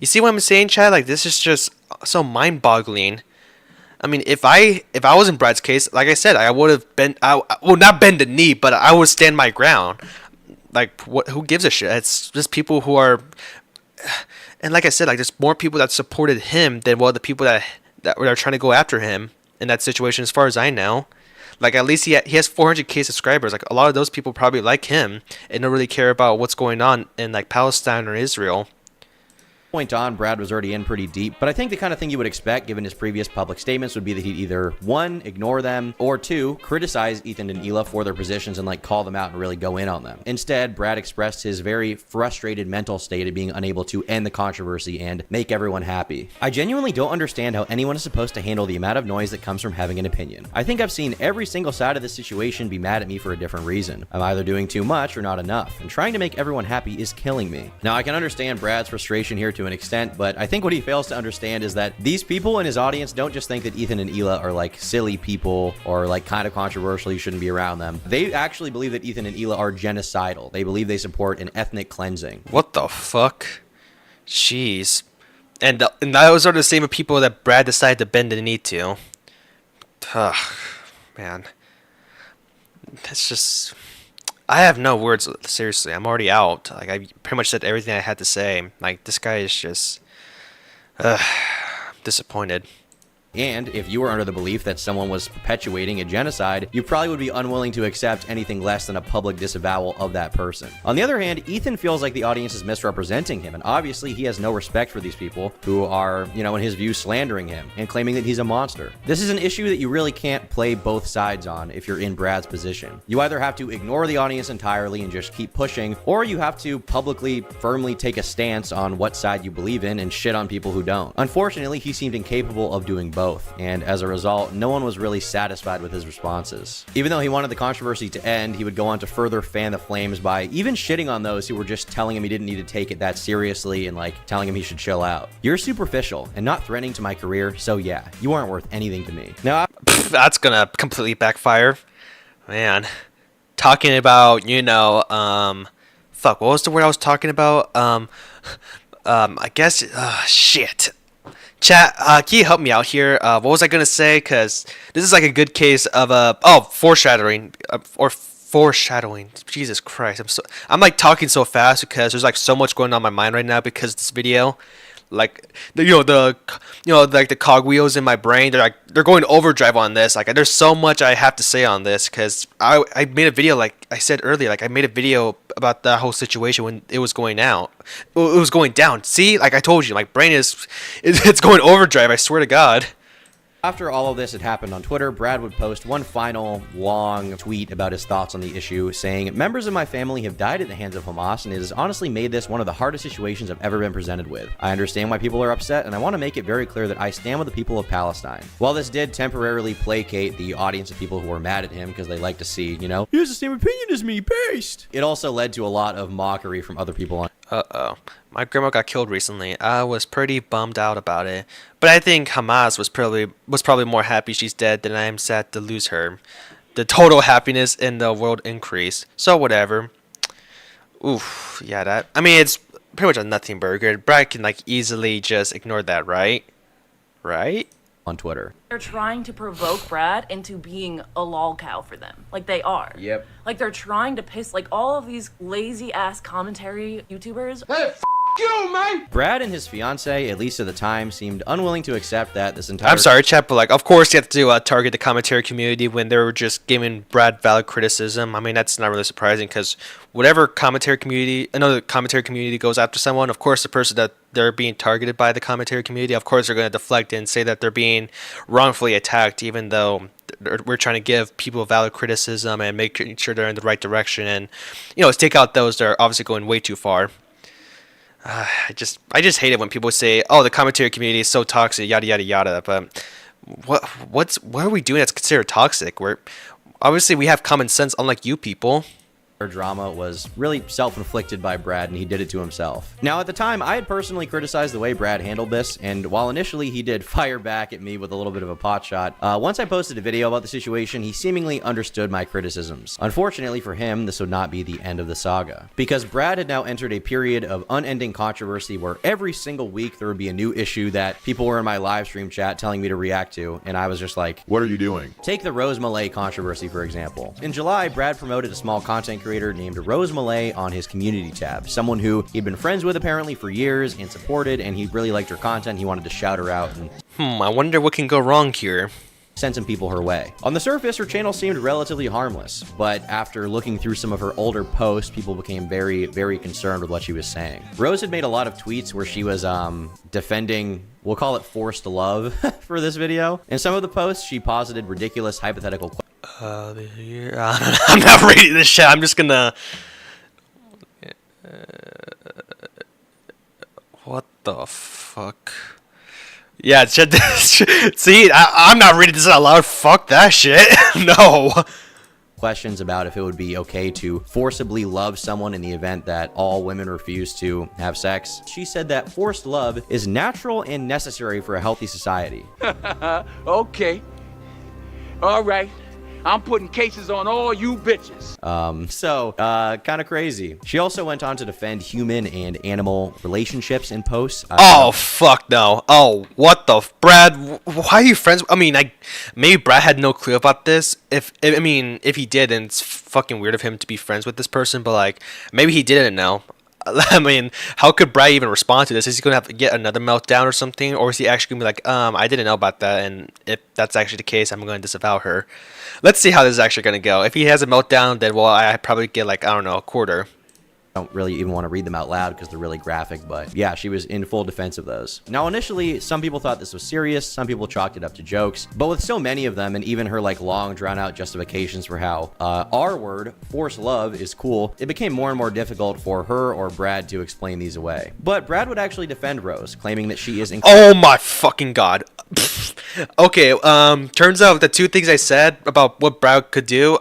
You see what I'm saying, Chad? Like, this is just so mind-boggling. I mean, if I was in Brad's case, like I said, I would have been, not bend the knee, but I would stand my ground. Like, who gives a shit? It's just people who are, and like I said, like, there's more people that supported him than the people that are trying to go after him in that situation, as far as I know. Like, at least he has 400k subscribers. Like, a lot of those people probably like him and don't really care about what's going on in, like, Palestine or Israel. Point on, Brad was already in pretty deep, but I think the kind of thing you would expect given his previous public statements would be that he'd either 1, ignore them, or 2, criticize Ethan and Hila for their positions and like call them out and really go in on them. Instead, Brad expressed his very frustrated mental state of being unable to end the controversy and make everyone happy. I genuinely don't understand how anyone is supposed to handle the amount of noise that comes from having an opinion. I think I've seen every single side of this situation be mad at me for a different reason. I'm either doing too much or not enough, and trying to make everyone happy is killing me. Now, I can understand Brad's frustration here to to an extent, but I think what he fails to understand is that these people in his audience don't just think that Ethan and Hila are like silly people or like kind of controversial, you shouldn't be around them. They actually believe that Ethan and Hila are genocidal. They believe they support an ethnic cleansing. What the fuck? Jeez. And those are the same people that Brad decided to bend the knee to. Ugh, man. It's just... I have no words, seriously. I'm already out. Like, I pretty much said everything I had to say. Like, this guy is just... disappointed. And if you were under the belief that someone was perpetuating a genocide, you probably would be unwilling to accept anything less than a public disavowal of that person. On the other hand, Ethan feels like the audience is misrepresenting him, and obviously he has no respect for these people who are, you know, in his view, slandering him and claiming that he's a monster. This is an issue that you really can't play both sides on if you're in Brad's position. You either have to ignore the audience entirely and just keep pushing, or you have to publicly, firmly take a stance on what side you believe in and shit on people who don't. Unfortunately, he seemed incapable of doing both. And as a result, no one was really satisfied with his responses. Even though he wanted the controversy to end, he would go on to further fan the flames by even shitting on those who were just telling him he didn't need to take it that seriously and like telling him he should chill out. You're superficial and not threatening to my career, so yeah, you aren't worth anything to me. Now, that's gonna completely backfire. Man. Talking about, you know, fuck, what was the word I was talking about? I guess, shit. Chat, can you help me out here? What was I gonna say? Because this is like a good case of foreshadowing, or foreshadowing. Jesus Christ, I'm like talking so fast because there's like so much going on in my mind right now because of this video. Like like the cogwheels in my brain, they're going overdrive on this. Like there's so much I have to say on this because I made a video, like I said earlier, like I made a video about the whole situation when it was going out. It was going down. See, like I told you, my brain it's going overdrive. I swear to God. after all of this had happened on Twitter, Brad would post one final long tweet about his thoughts on the issue, saying, "Members of my family have died at the hands of Hamas, and it has honestly made this one of the hardest situations I've ever been presented with. I understand why people are upset, and I want to make it very clear that I stand with the people of Palestine." While this did temporarily placate the audience of people who were mad at him because they like to see, you know, he has the same opinion as me, based, it also led to a lot of mockery from other people on. Uh-oh. My grandma got killed recently. I was pretty bummed out about it. But I think Hamas was probably more happy she's dead than I am sad to lose her. The total happiness in the world increased. So whatever. Oof. Yeah, I mean, it's pretty much a nothing burger. Brad can like easily just ignore that, right? Right? On Twitter. They're trying to provoke Brad into being a lol cow for them. Like they are. Yep. Like they're trying to piss like all of these lazy ass commentary YouTubers. Hey, you, man! Brad and his fiance, at least at the time, seemed unwilling to accept that this entire— I'm sorry, chat, but like, of course you have to target the commentary community when they were just giving Brad valid criticism. I mean, that's not really surprising because whatever commentary community, another commentary community goes after someone, of course the person that they're being targeted by the commentary community, of course they're going to deflect and say that they're being wrongfully attacked, even though we're trying to give people valid criticism and make sure they're in the right direction and, you know, take out those that are obviously going way too far. I just hate it when people say, "Oh, the commentary community is so toxic," yada yada yada. But what are we doing that's considered toxic? Obviously we have common sense, unlike you people. Drama was really self-inflicted by Brad, and he did it to himself. Now, at the time, I had personally criticized the way Brad handled this, and while initially he did fire back at me with a little bit of a pot shot, once I posted a video about the situation, he seemingly understood my criticisms. Unfortunately for him, this would not be the end of the saga, because Brad had now entered a period of unending controversy where every single week there would be a new issue that people were in my live stream chat telling me to react to, and I was just like, what are you doing? Take the Rose Malay controversy, for example. In July, Brad promoted a small content creator named Rose Malay on his community tab, someone who he'd been friends with apparently for years and supported, and he really liked her content. He wanted to shout her out and I wonder what can go wrong here. Send some people her way. On the surface, her channel seemed relatively harmless, but after looking through some of her older posts, people became very, very concerned with what she was saying. Rose had made a lot of tweets where she was defending, we'll call it forced love for this video. In some of the posts, she posited ridiculous hypothetical questions. I'm not reading this shit. I'm just gonna. What the fuck? Yeah, see, I'm not reading this out loud. Fuck that shit. No. questions about if it would be okay to forcibly love someone in the event that all women refuse to have sex, she said that forced love is natural and necessary for a healthy society. Okay. All right. I'm putting cases on all you bitches. Kind of crazy. She also went on to defend human and animal relationships in posts. Oh, fuck no. Oh, what the Brad, why are you friends? I mean, maybe Brad had no clue about this. If he did, then it's fucking weird of him to be friends with this person, but like, maybe he didn't know. I mean, how could Brad even respond to this? Is he gonna have to get another meltdown or something, or is he actually gonna be like, I didn't know about that, and if that's actually the case, I'm going to disavow her. Let's see how this is actually gonna go. If he has a meltdown, then well, I probably get like, I don't know, a quarter. Don't really even want to read them out loud because they're really graphic, but yeah, she was in full defense of those. Now, initially, some people thought this was serious, some people chalked it up to jokes, but with so many of them, and even her like long drawn out justifications for how our word, forced love, is cool, it became more and more difficult for her or Brad to explain these away. But Brad would actually defend Rose, claiming that she is oh my fucking god. Okay, turns out the two things I said about what Brad could do,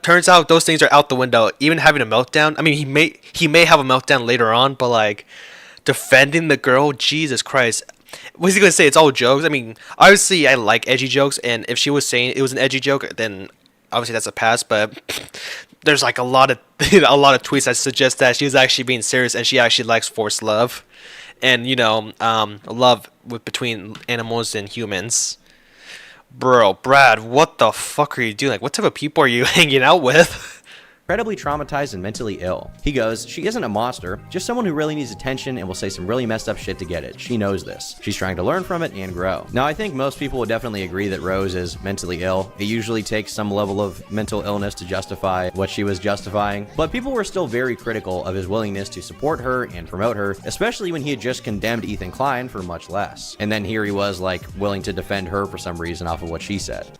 turns out those things are out the window. Even having a meltdown, I mean, he may have a meltdown later on, but like, defending the girl, Jesus Christ. What's he gonna say? It's all jokes? I mean, obviously I like edgy jokes, and if she was saying it was an edgy joke, then obviously that's a pass, but there's like a lot of tweets that suggest that she was actually being serious, and she actually likes forced love. And, you know, love between animals and humans. Bro, Brad, what the fuck are you doing? Like, what type of people are you hanging out with? Incredibly traumatized and mentally ill. He goes, she isn't a monster, just someone who really needs attention and will say some really messed up shit to get it. She knows this. She's trying to learn from it and grow. Now, I think most people would definitely agree that Rose is mentally ill. It usually takes some level of mental illness to justify what she was justifying, but people were still very critical of his willingness to support her and promote her, especially when he had just condemned Ethan Klein for much less. And then here he was, like, willing to defend her for some reason off of what she said.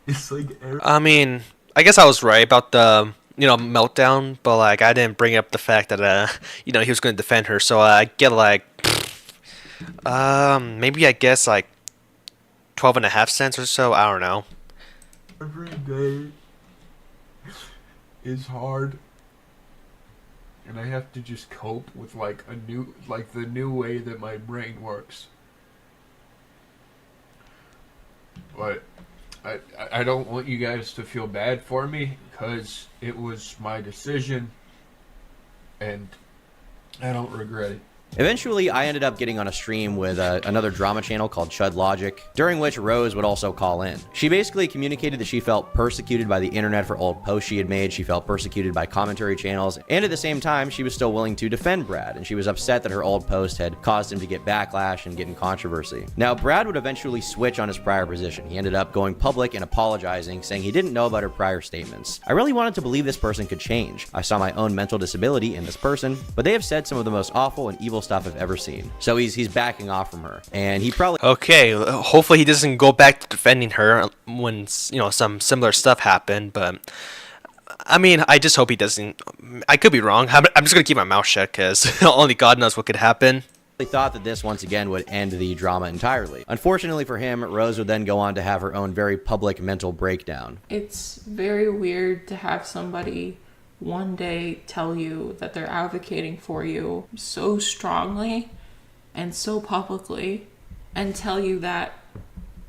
It's like I mean, I guess I was right about the, you know, meltdown, but like I didn't bring up the fact that you know, he was going to defend her. So I get like maybe I guess like 12.5 cents or so. I don't know. Every day is hard, and I have to just cope with like the new way that my brain works. But I don't want you guys to feel bad for me, because it was my decision, and I don't regret it. Eventually, I ended up getting on a stream with another drama channel called Chud Logic, during which Rose would also call in. She basically communicated that she felt persecuted by the internet for old posts she had made, she felt persecuted by commentary channels, and at the same time, she was still willing to defend Brad, and she was upset that her old post had caused him to get backlash and get in controversy. Now, Brad would eventually switch on his prior position. He ended up going public and apologizing, saying he didn't know about her prior statements. I really wanted to believe this person could change. I saw my own mental disability in this person, but they have said some of the most awful and evil stuff I've ever seen. So he's backing off from her, and he probably okay. Hopefully he doesn't go back to defending her when, you know, some similar stuff happened. But I mean, I just hope he doesn't. I could be wrong. I'm just gonna keep my mouth shut because only God knows what could happen. They thought that this once again would end the drama entirely. Unfortunately for him, Rose would then go on to have her own very public mental breakdown. It's very weird to have somebody one day tell you that they're advocating for you so strongly and so publicly, and tell you that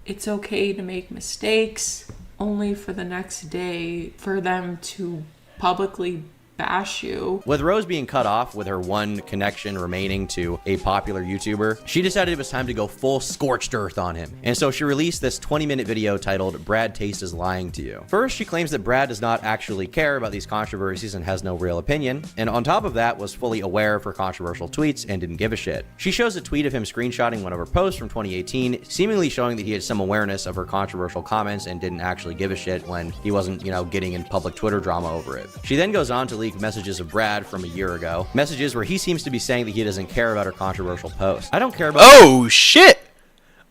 it's okay to make mistakes, only for the next day for them to publicly bash you. With Rose being cut off with her one connection remaining to a popular YouTuber, she decided it was time to go full scorched earth on him. And so she released this 20-minute video titled Brad Taste is Lying to You. First, she claims that Brad does not actually care about these controversies and has no real opinion, and on top of that was fully aware of her controversial tweets and didn't give a shit. She shows a tweet of him screenshotting one of her posts from 2018, seemingly showing that he had some awareness of her controversial comments and didn't actually give a shit when he wasn't, you know, getting in public Twitter drama over it. She then goes on to leak messages of Brad from a year ago, messages where he seems to be saying that he doesn't care about her controversial post. I don't care about— Oh shit!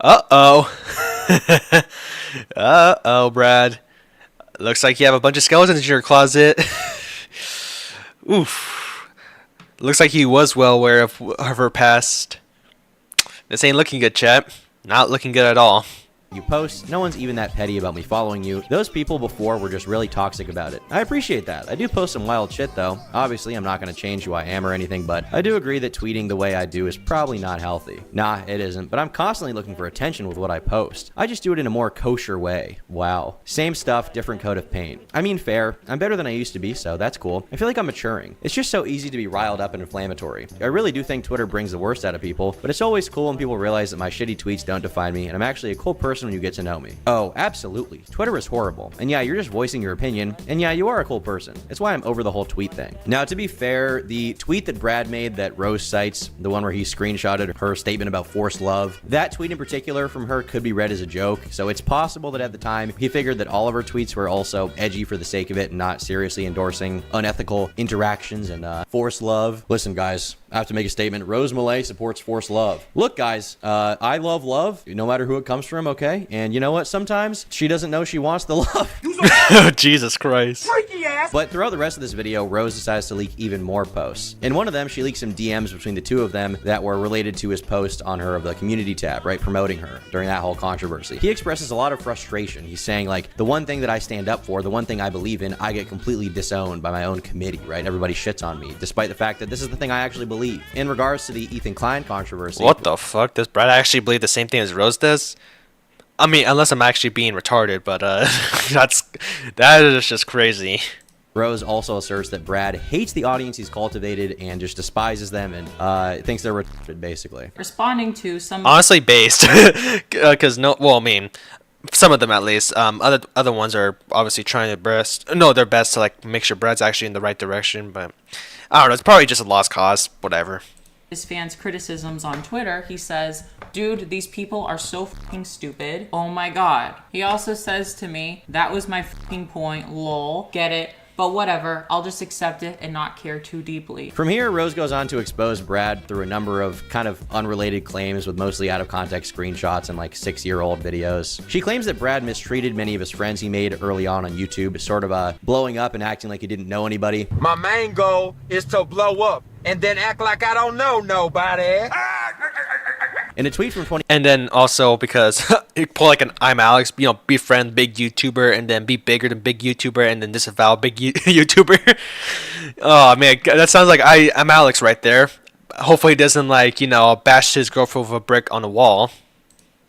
Uh-oh. Uh-oh, Brad. Looks like you have a bunch of skeletons in your closet. Oof. Looks like he was well aware of her past. This ain't looking good, chat. Not looking good at all. you post. No one's even that petty about me following you. Those people before were just really toxic about it. I appreciate that. I do post some wild shit though. Obviously, I'm not going to change who I am or anything, but I do agree that tweeting the way I do is probably not healthy. Nah, it isn't, but I'm constantly looking for attention with what I post. I just do it in a more kosher way. Wow. Same stuff, different coat of paint. I mean, fair. I'm better than I used to be, so that's cool. I feel like I'm maturing. It's just so easy to be riled up and inflammatory. I really do think Twitter brings the worst out of people, but it's always cool when people realize that my shitty tweets don't define me, and I'm actually a cool person when you get to know me. Oh, absolutely. Twitter is horrible. And yeah, you're just voicing your opinion, and yeah, you are a cool person. It's why I'm over the whole tweet thing. Now, to be fair, the tweet that Brad made that Rose cites, the one where he screenshotted her statement about forced love, that tweet in particular from her could be read as a joke, so it's possible that at the time, he figured that all of her tweets were also edgy for the sake of it and not seriously endorsing unethical interactions and forced love. Listen, guys, I have to make a statement. Rose Millay supports forced love. Look, guys, I love love, no matter who it comes from, okay? And you know what? Sometimes she doesn't know she wants the love. Jesus Christ. Freaky ass. But throughout the rest of this video, Rose decides to leak even more posts. In one of them, she leaked some DMs between the two of them that were related to his post on her of the community tab, right? Promoting her during that whole controversy. He expresses a lot of frustration. He's saying, like, the one thing that I stand up for, the one thing I believe in, I get completely disowned by my own committee, right? Everybody shits on me, despite the fact that this is the thing I actually believe. In regards to the Ethan Klein controversy. What the fuck? Does Brad actually believe the same thing as Rose does? I mean, unless I'm actually being retarded, but that is just crazy. Rose also asserts that Brad hates the audience he's cultivated and just despises them and thinks they're retarded, basically. Responding to some honestly based, because I mean, some of them at least. Other ones are obviously trying their best to like make sure Brad's actually in the right direction, but I don't know. It's probably just a lost cause. Whatever. his fans' criticisms on Twitter, he says, "Dude, these people are so fucking stupid. Oh my god." He also says to me, "That was my fucking point, lol. Get it? But whatever, I'll just accept it and not care too deeply." From here, Rose goes on to expose Brad through a number of kind of unrelated claims with mostly out of context screenshots and like 6-year-old videos. She claims that Brad mistreated many of his friends he made early on YouTube, sort of blowing up and acting like he didn't know anybody. My main goal is to blow up and then act like I don't know nobody. In a tweet from 20... And then also because you pull like an I'm Alex, befriend big YouTuber and then be bigger than big YouTuber and then disavow big YouTuber. Oh man, that sounds like I'm Alex right there. Hopefully he doesn't bash his girlfriend with a brick on the wall.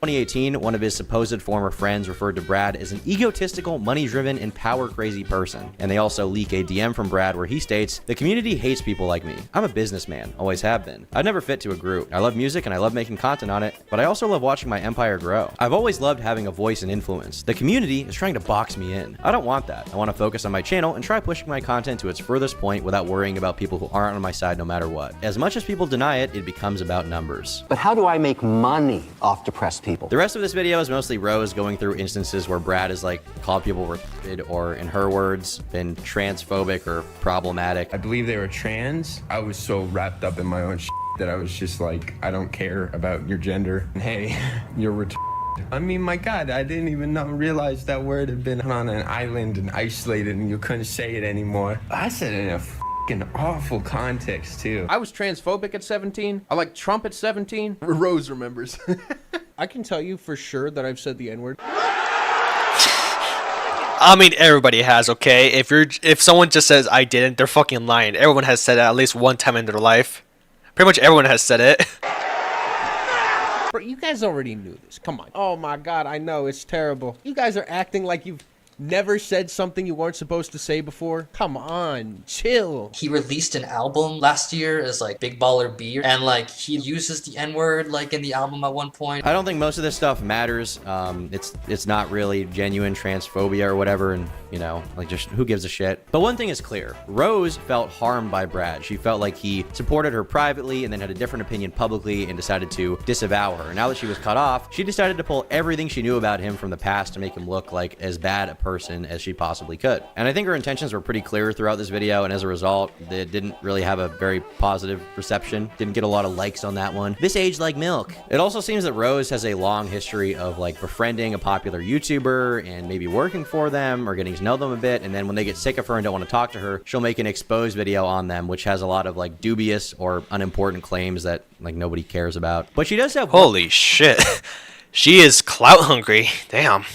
2018, one of his supposed former friends referred to Brad as an egotistical, money-driven, and power-crazy person. And they also leak a DM from Brad where he states, "The community hates people like me. I'm a businessman, always have been. I'd never fit to a group. I love music and I love making content on it, but I also love watching my empire grow. I've always loved having a voice and influence. The community is trying to box me in. I don't want that. I want to focus on my channel and try pushing my content to its furthest point without worrying about people who aren't on my side no matter what. As much as people deny it, it becomes about numbers." But how do I make money off depressed people? The rest of this video is mostly Rose going through instances where Brad has called people retarded or, in her words, been transphobic or problematic. I believe they were trans. I was so wrapped up in my own that I was just like, I don't care about your gender. And hey, you're retarded. I mean, my God, I didn't even realize that word had been on an island and isolated and you couldn't say it anymore. I said it in a an awful context too. I was transphobic at 17. I liked Trump at 17. Rose remembers. I can tell you for sure that I've said the N-word. I mean, everybody has, okay? If someone just says I didn't, they're fucking lying. Everyone has said it at least one time in their life. Pretty much everyone has said it. Bro, you guys already knew this. Come on. Oh my God, I know, it's terrible. You guys are acting like you've never said something you weren't supposed to say before. Come on, chill. He released an album last year as Big Baller B, and he uses the N-word in the album at one point. I don't think most of this stuff matters. It's not really genuine transphobia or whatever, and just who gives a shit. But one thing is clear. Rose felt harmed by Brad. She felt like he supported her privately and then had a different opinion publicly and decided to disavow her. Now that she was cut off, she decided to pull everything she knew about him from the past to make him look like as bad a person as she possibly could. And I think her intentions were pretty clear throughout this video, and as a result, it didn't really have a very positive reception. Didn't get a lot of likes on that one. This aged like milk. It also seems that Rose has a long history of befriending a popular YouTuber and maybe working for them or getting to know them a bit, and then when they get sick of her and don't want to talk to her, she'll make an exposed video on them, which has a lot of dubious or unimportant claims that nobody cares about. But she does have... Holy shit. She is clout hungry. Damn.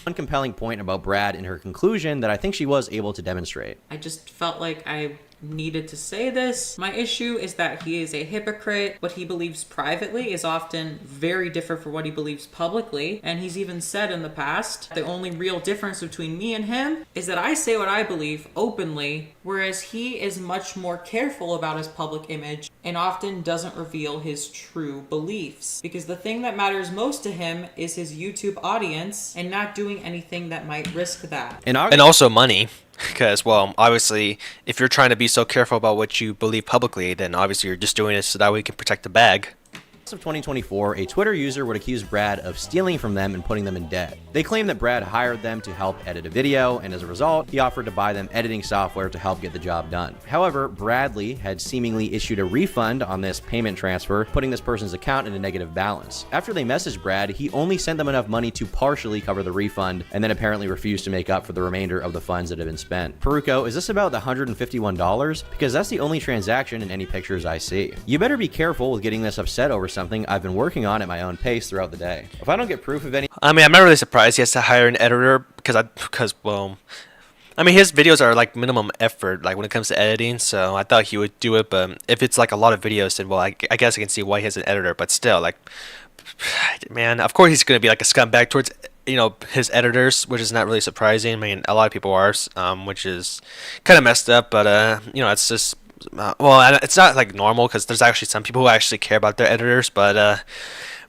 One compelling point about Brad in her conclusion that I think she was able to demonstrate. I just felt like I needed to say this. My issue is that he is a hypocrite. What he believes privately is often very different from what he believes publicly. And he's even said in the past, the only real difference between me and him is that I say what I believe openly, whereas he is much more careful about his public image and often doesn't reveal his true beliefs. Because the thing that matters most to him is his YouTube audience and not doing anything that might risk that. And also money. Because, well, obviously, if you're trying to be so careful about what you believe publicly, then obviously you're just doing it so that way you can protect the bag. Of 2024, a Twitter user would accuse Brad of stealing from them and putting them in debt. They claim that Brad hired them to help edit a video, and as a result, he offered to buy them editing software to help get the job done. However, Bradley had seemingly issued a refund on this payment transfer, putting this person's account in a negative balance. After they messaged Brad, he only sent them enough money to partially cover the refund, and then apparently refused to make up for the remainder of the funds that had been spent. Peruko, is this about the $151? Because that's the only transaction in any pictures I see. You better be careful with getting this upset over something I've been working on at my own pace throughout the day. If I don't get proof of any... I mean, I'm not really surprised he has to hire an editor well, I mean, his videos are like minimum effort, like when it comes to editing, so I thought he would do it, but if it's like a lot of videos, then well, I guess I can see why he has an editor, but still, like, man, of course he's going to be like a scumbag towards, you know, his editors, which is not really surprising. I mean, a lot of people are, which is kind of messed up, but, you know, it's just... well, it's not like normal because there's actually some people who actually care about their editors, but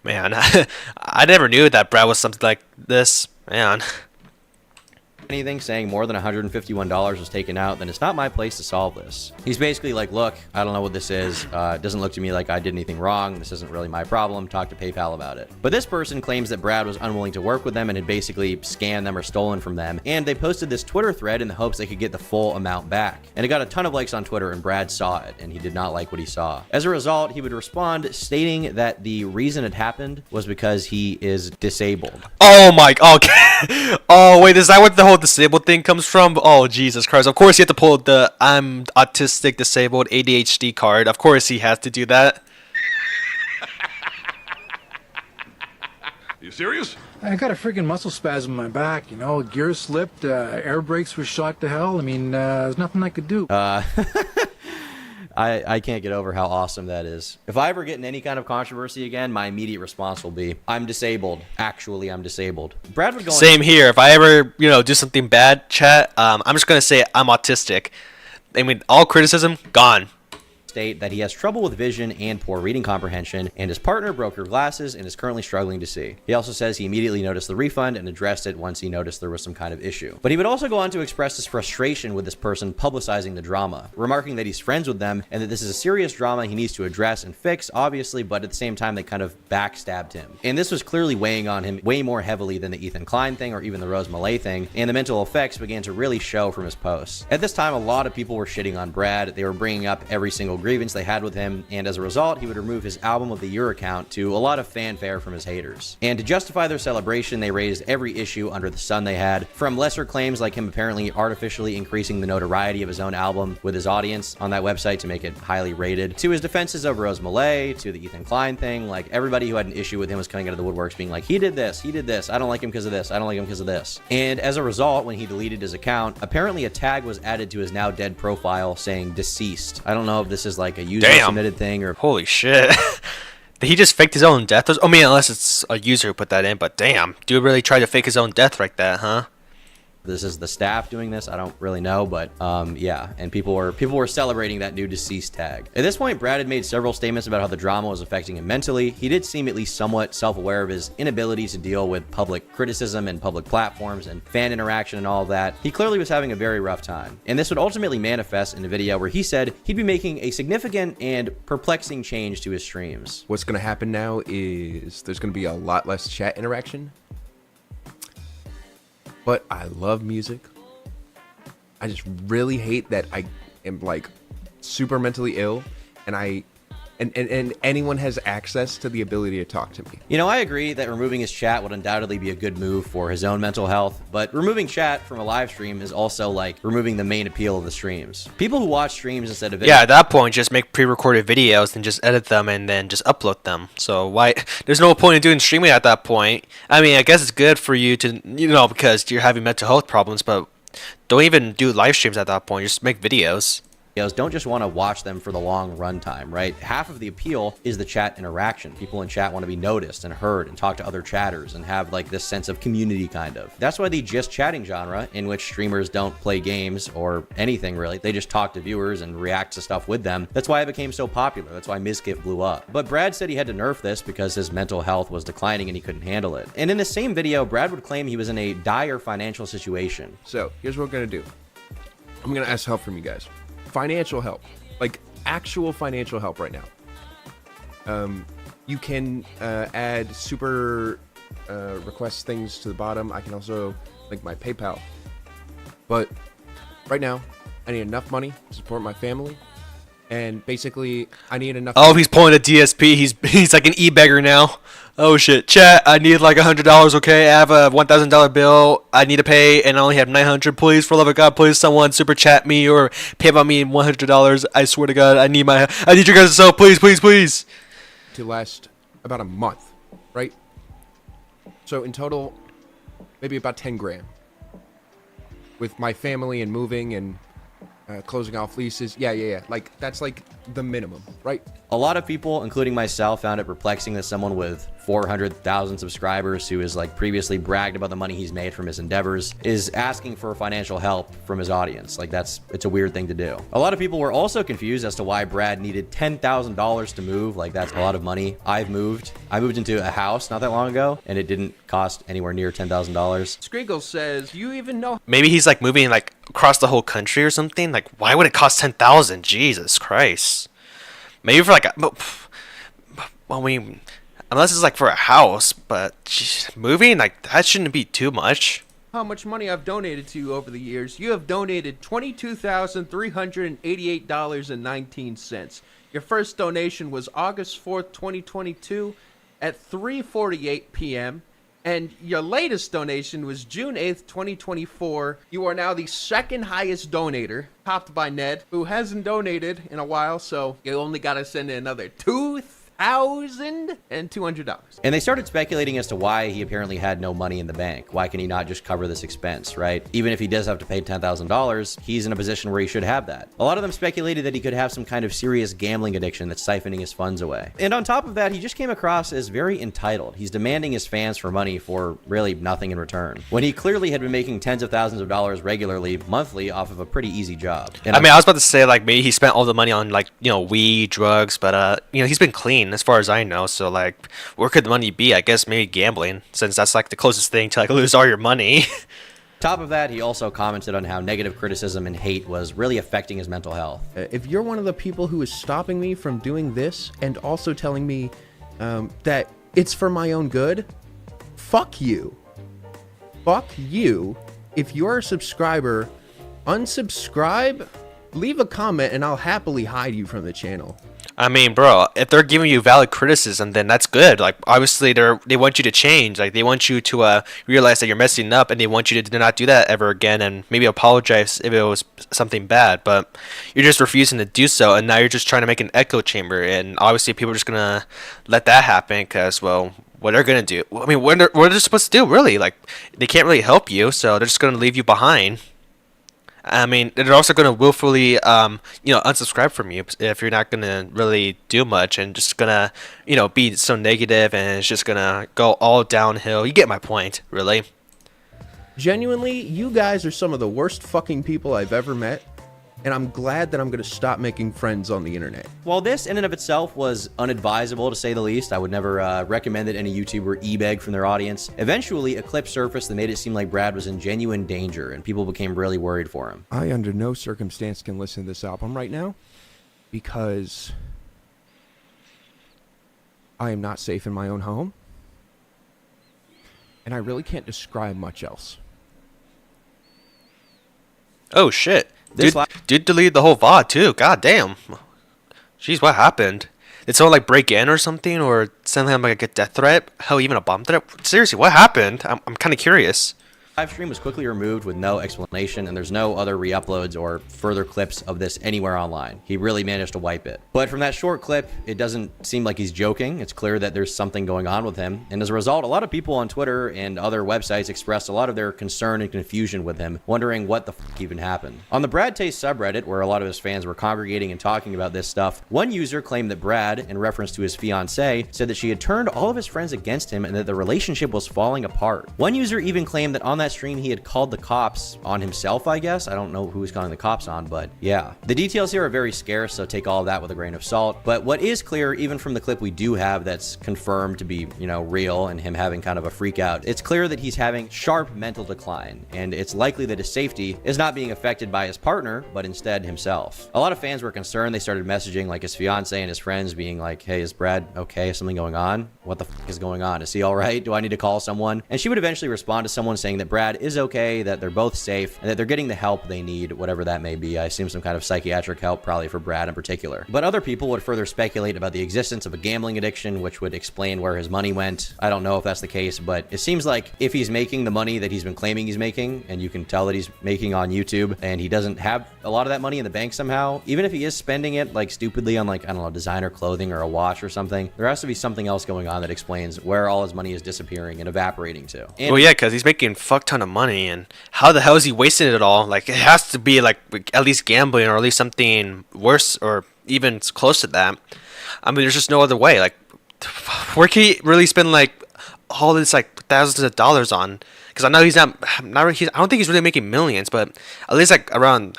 man, I never knew that Brad was something like this, man. Anything saying more than $151 was taken out, then it's not my place to solve this. He's basically like, look, I don't know what this is. It doesn't look to me like I did anything wrong. This isn't really my problem. Talk to PayPal about it. But this person claims that Brad was unwilling to work with them and had basically scammed them or stolen from them. And they posted this Twitter thread in the hopes they could get the full amount back. And it got a ton of likes on Twitter, and Brad saw it, and he did not like what he saw. As a result, he would respond stating that the reason it happened was because he is disabled. Oh my, okay. Oh wait, is that what the whole disabled thing comes from? Oh Jesus Christ, of course you have to pull the I'm autistic, disabled, ADHD card. Of course he has to do that. You serious? I got a freaking muscle spasm in my back, you know, gear slipped, air brakes were shot to hell. I mean, there's nothing I could do. I can't get over how awesome that is. If I ever get in any kind of controversy again, my immediate response will be, I'm disabled. Actually, I'm disabled. Brad would go Same here. If I ever, you know, do something bad, chat, I'm just going to say I'm autistic. I mean, all criticism, gone. State that he has trouble with vision and poor reading comprehension, and his partner broke her glasses and is currently struggling to see. He also says he immediately noticed the refund and addressed it once he noticed there was some kind of issue. But he would also go on to express his frustration with this person publicizing the drama, remarking that he's friends with them and that this is a serious drama he needs to address and fix, obviously, but at the same time they kind of backstabbed him. And this was clearly weighing on him way more heavily than the Ethan Klein thing or even the Rose Malay thing, and the mental effects began to really show from his posts. At this time, a lot of people were shitting on Brad. They were bringing up every single grievance they had with him, and as a result, he would remove his Album of the Year account to a lot of fanfare from his haters. And to justify their celebration, they raised every issue under the sun they had, from lesser claims like him apparently artificially increasing the notoriety of his own album with his audience on that website to make it highly rated, to his defenses of Rose Malay, to the Ethan Klein thing. Like, everybody who had an issue with him was coming out of the woodworks being like, he did this, I don't like him because of this, I don't like him because of this. And as a result, when he deleted his account, apparently a tag was added to his now dead profile saying deceased. I don't know if this is like a user submitted thing or... Holy shit. He just faked his own death? I mean, unless it's a user who put that in, but damn. Dude really tried to fake his own death like that, huh? This is the staff doing this. I don't really know, but yeah. And people were celebrating that new deceased tag. At this point, Brad had made several statements about how the drama was affecting him mentally. He did seem at least somewhat self-aware of his inability to deal with public criticism and public platforms and fan interaction and all that. He clearly was having a very rough time. And this would ultimately manifest in a video where he said he'd be making a significant and perplexing change to his streams. What's going to happen now is there's going to be a lot less chat interaction. But I love music. I just really hate that I am like super mentally ill and I and anyone has access to the ability to talk to me. You know, I agree that removing his chat would undoubtedly be a good move for his own mental health, but removing chat from a live stream is also like removing the main appeal of the streams. People who watch streams instead of Yeah, at that point, just make pre-recorded videos and just edit them and then just upload them. So why? There's no point in doing streaming at that point. I mean, I guess it's good for you to, because you're having mental health problems, but don't even do live streams at that point. Just make videos. Don't just want to watch them for the long runtime, right? Half of the appeal is the chat interaction. People in chat want to be noticed and heard and talk to other chatters and have like this sense of community kind of. That's why the just chatting genre, in which streamers don't play games or anything really, they just talk to viewers and react to stuff with them. That's why it became so popular. That's why Mizkif blew up. But Brad said he had to nerf this because his mental health was declining and he couldn't handle it. And in the same video, Brad would claim he was in a dire financial situation. So here's what we're gonna do. I'm gonna ask help from you guys. Financial help, like actual financial help right now. You can add super request things to the bottom. I can also link my PayPal. But right now, I need enough money to support my family. And basically, I need enough. Oh, he's pulling a DSP. He's like an e-beggar now. Oh shit, chat. I need like $100. Okay, I have a $1,000 bill. I need to pay, and I only have $900. Please, for the love of God, please, someone super chat me or pay by me $100. I swear to God, I need your guys' help. Please, please, please. To last about a month, right? So in total, maybe about 10 grand. With my family and moving and closing off leases. Yeah. Like, that's like the minimum, right? A lot of people, including myself, found it perplexing that someone with 400,000 subscribers who has like previously bragged about the money he's made from his endeavors is asking for financial help from his audience. Like, it's a weird thing to do. A lot of people were also confused as to why Brad needed $10,000 to move. Like, that's a lot of money. I moved into a house not that long ago, and it didn't cost anywhere near $10,000. Skriggle says, you even know. Maybe he's like moving like across the whole country or something. Like, why would it cost 10,000? Jesus Christ. Maybe for like I mean, unless it's like for a house, but geez, moving like that shouldn't be too much. How much money I've donated to you over the years. You have donated $22,388.19. Your first donation was August 4th, 2022 at 3:48 p.m. And your latest donation was June 8th, 2024. You are now the second highest donator, topped by Ned, who hasn't donated in a while, so you only got to send in another $2,200. And they started speculating as to why he apparently had no money in the bank. Why can he not just cover this expense, right? Even if he does have to pay $10,000, he's in a position where he should have that. A lot of them speculated that he could have some kind of serious gambling addiction that's siphoning his funds away. And on top of that, he just came across as very entitled. He's demanding his fans for money for really nothing in return, when he clearly had been making tens of thousands of dollars regularly, monthly, off of a pretty easy job. And I mean, I was about to say like maybe he spent all the money on like, weed, drugs, but he's been clean as far as I know. So like, where could the money be? I guess maybe gambling, since that's like the closest thing to like lose all your money. Top of that, he also commented on how negative criticism and hate was really affecting his mental health. If you're one of the people who is stopping me from doing this and also telling me that it's for my own good, fuck you. Fuck you. If you're a subscriber, unsubscribe, leave a comment, and I'll happily hide you from the channel. I mean, bro, if they're giving you valid criticism, then that's good. Like, obviously, they want you to change. Like, they want you to realize that you're messing up, and they want you to not do that ever again, and maybe apologize if it was something bad. But you're just refusing to do so, and now you're just trying to make an echo chamber. And obviously, people are just gonna let that happen because, well, what they're gonna do? I mean, what are they supposed to do? Really? Like, they can't really help you, so they're just gonna leave you behind. I mean, they're also going to willfully, unsubscribe from you if you're not going to really do much and just going to, be so negative and it's just going to go all downhill. You get my point, really. Genuinely, you guys are some of the worst fucking people I've ever met, and I'm glad that I'm going to stop making friends on the internet. While this in and of itself was unadvisable to say the least, I would never recommend that any YouTuber e-beg from their audience. Eventually, a clip surfaced that made it seem like Brad was in genuine danger, and people became really worried for him. I under no circumstance can listen to this album right now because I am not safe in my own home, and I really can't describe much else. Oh shit. Dude deleted the whole VOD too. God damn. Jeez, what happened? Did someone like break in or something, or send him like a death threat? Hell, even a bomb threat? Seriously, what happened? I'm kind of curious. Live stream was quickly removed with no explanation, and there's no other re-uploads or further clips of this anywhere online. He really managed to wipe it. But from that short clip, it doesn't seem like he's joking. It's clear that there's something going on with him. And as a result, a lot of people on Twitter and other websites expressed a lot of their concern and confusion with him, wondering what the fuck even happened. On the Brad Taste subreddit, where a lot of his fans were congregating and talking about this stuff, one user claimed that Brad, in reference to his fiancée, said that she had turned all of his friends against him and that the relationship was falling apart. One user even claimed that on that stream he had called the cops on himself, I guess. I don't know who he's calling the cops on, but yeah. The details here are very scarce, so take all of that with a grain of salt. But what is clear, even from the clip we do have that's confirmed to be, you know, real and him having kind of a freak out, it's clear that he's having sharp mental decline, and it's likely that his safety is not being affected by his partner, but instead himself. A lot of fans were concerned. They started messaging like his fiance and his friends being like, hey, is Brad okay? Is something going on? What the fuck is going on? Is he all right? Do I need to call someone? And she would eventually respond to someone saying that Brad is okay, that they're both safe, and that they're getting the help they need, whatever that may be. I assume some kind of psychiatric help, probably for Brad in particular. But other people would further speculate about the existence of a gambling addiction, which would explain where his money went. I don't know if that's the case, but it seems like if he's making the money that he's been claiming he's making, and you can tell that he's making on YouTube, and he doesn't have a lot of that money in the bank somehow, even if he is spending it like stupidly on like, I don't know, designer clothing or a watch or something, there has to be something else going on that explains where all his money is disappearing and evaporating to. And well, yeah, because he's making a fuck ton of money, and how the hell is he wasting it all? Like, it has to be like at least gambling, or at least something worse, or even close to that. I mean, there's just no other way. Like, where can he really spend like all this like thousands of dollars on? Because I know he's not I don't think he's really making millions, but at least like around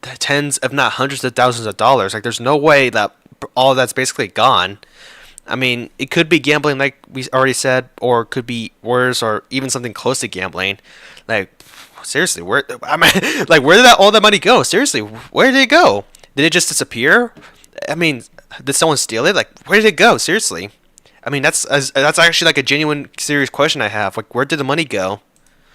tens, if not hundreds of thousands of dollars. Like, there's no way that all that's basically gone. I mean, it could be gambling, like we already said, or it could be worse, or even something close to gambling. Like, seriously, where did all that money go? Seriously, where did it go? Did it just disappear? I mean, did someone steal it? Like, where did it go? Seriously. I mean, that's actually like a genuine, serious question I have. Like, where did the money go?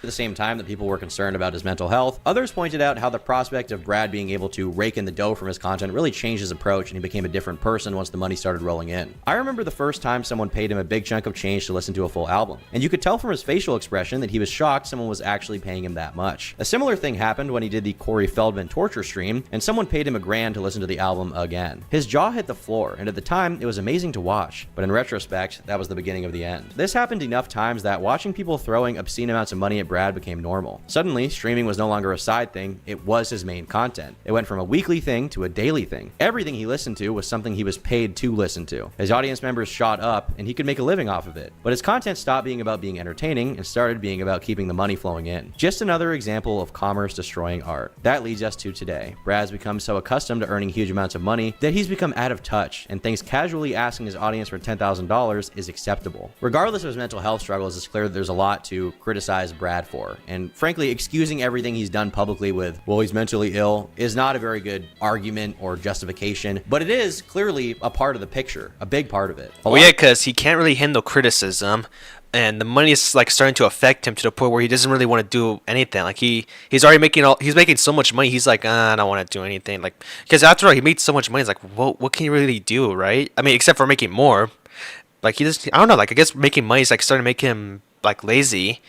At the same time that people were concerned about his mental health, others pointed out how the prospect of Brad being able to rake in the dough from his content really changed his approach, and he became a different person once the money started rolling in. I remember the first time someone paid him a big chunk of change to listen to a full album, and you could tell from his facial expression that he was shocked someone was actually paying him that much. A similar thing happened when he did the Corey Feldman torture stream, and someone paid him $1,000 to listen to the album again. His jaw hit the floor, and at the time, it was amazing to watch, but in retrospect, that was the beginning of the end. This happened enough times that watching people throwing obscene amounts of money at Brad became normal. Suddenly, streaming was no longer a side thing, it was his main content. It went from a weekly thing to a daily thing. Everything he listened to was something he was paid to listen to. His audience members shot up, and he could make a living off of it. But his content stopped being about being entertaining and started being about keeping the money flowing in. Just another example of commerce destroying art. That leads us to today. Brad's become so accustomed to earning huge amounts of money that he's become out of touch, and thinks casually asking his audience for $10,000 is acceptable. Regardless of his mental health struggles, it's clear that there's a lot to criticize Brad for, and frankly, excusing everything he's done publicly with, well, he's mentally ill, is not a very good argument or justification, but it is clearly a part of the picture, a big part of it. Well, yeah, because he can't really handle criticism, and the money is like starting to affect him to the point where he doesn't really want to do anything. Like, he's already making so much money. He's like, I don't want to do anything. Like, because after all, he made so much money. It's like, what can you really do, right? I mean, except for making more. Like, I don't know. Like, I guess making money is like starting to make him like lazy.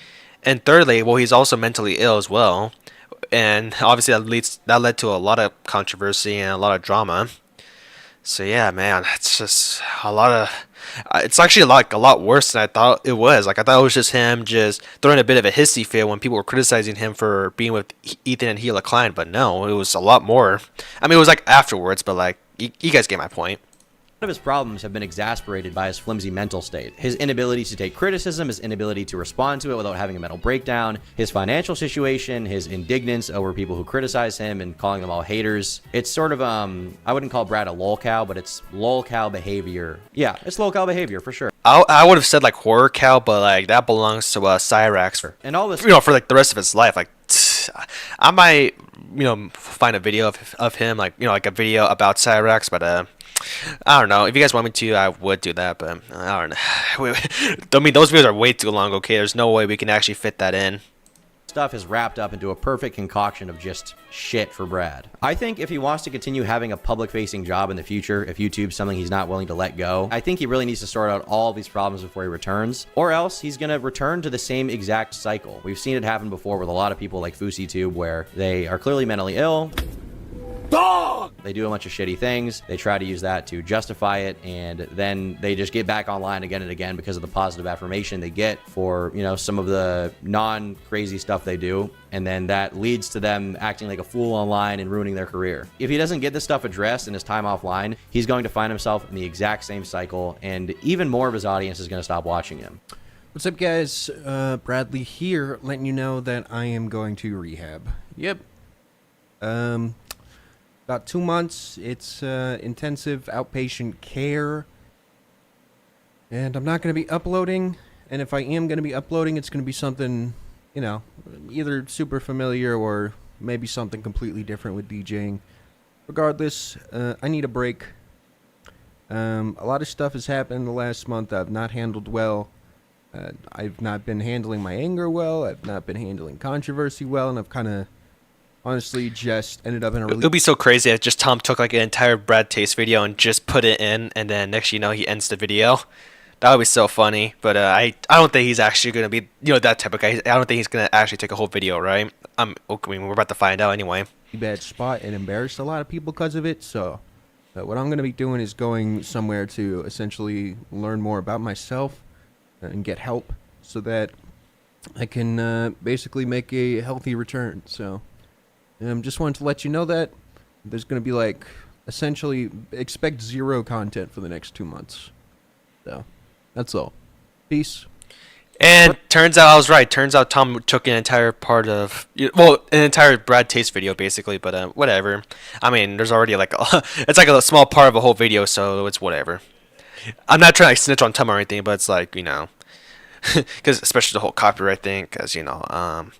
And thirdly, well, he's also mentally ill as well, and obviously that led to a lot of controversy and a lot of drama. So yeah, man, it's just a lot of. It's actually like a lot worse than I thought it was. Like, I thought it was just him just throwing a bit of a hissy fit when people were criticizing him for being with Ethan and Hila Klein, but no, it was a lot more. I mean, it was like afterwards, but like you guys get my point. Of his problems have been exasperated by his flimsy mental state. His inability to take criticism, his inability to respond to it without having a mental breakdown, his financial situation, his indignance over people who criticize him and calling them all haters. It's sort of, I wouldn't call Brad a lolcow, but it's lolcow behavior. Yeah, it's lolcow behavior for sure. I would have said like horror cow, but like that belongs to Cyrax. And all this, for like the rest of his life. Like, I might, find a video of him, like, like a video about Cyrax, but I don't know. If you guys want me to, I would do that, but I don't know. I mean, those videos are way too long, okay? There's no way we can actually fit that in. Stuff is wrapped up into a perfect concoction of just shit for Brad. I think if he wants to continue having a public-facing job in the future, if YouTube's something he's not willing to let go, I think he really needs to sort out all of these problems before he returns, or else he's gonna return to the same exact cycle. We've seen it happen before with a lot of people like FouseyTube, where they are clearly mentally ill. They do a bunch of shitty things. They try to use that to justify it, and then they just get back online again and again because of the positive affirmation they get for, you know, some of the non-crazy stuff they do, and then that leads to them acting like a fool online and ruining their career. If he doesn't get this stuff addressed in his time offline, he's going to find himself in the exact same cycle, and even more of his audience is going to stop watching him. What's up, guys? Bradley here, letting you know that I am going to rehab. Yep. About 2 months. It's intensive outpatient care. And I'm not going to be uploading. And if I am going to be uploading, it's going to be something, you know, either super familiar or maybe something completely different with DJing. Regardless, I need a break. A lot of stuff has happened in the last month I've not handled well. I've not been handling my anger well. I've not been handling controversy well. And I've kind of honestly just ended up in a really... It would be so crazy if just Tom took like an entire Brad Taste video and just put it in, and then next you know he ends the video. That would be so funny. But I don't think he's actually going to be, you know, that type of guy. I don't think he's going to actually take a whole video, right? I mean, we're about to find out anyway. Bad spot and embarrassed a lot of people because of it. So what I'm going to be doing is going somewhere to essentially learn more about myself and get help so that I can basically make a healthy return. So just wanted to let you know that there's going to be like essentially expect 0 content for the next 2 months. So that's all. Peace. And turns out I was right. Turns out Tom took an entire part of, well, an entire Brad Taste video basically, but whatever. I mean, there's already like it's like a small part of a whole video, so it's whatever. I'm not trying to snitch on Tom or anything, but it's like, you know, because especially the whole copyright thing, because, you know,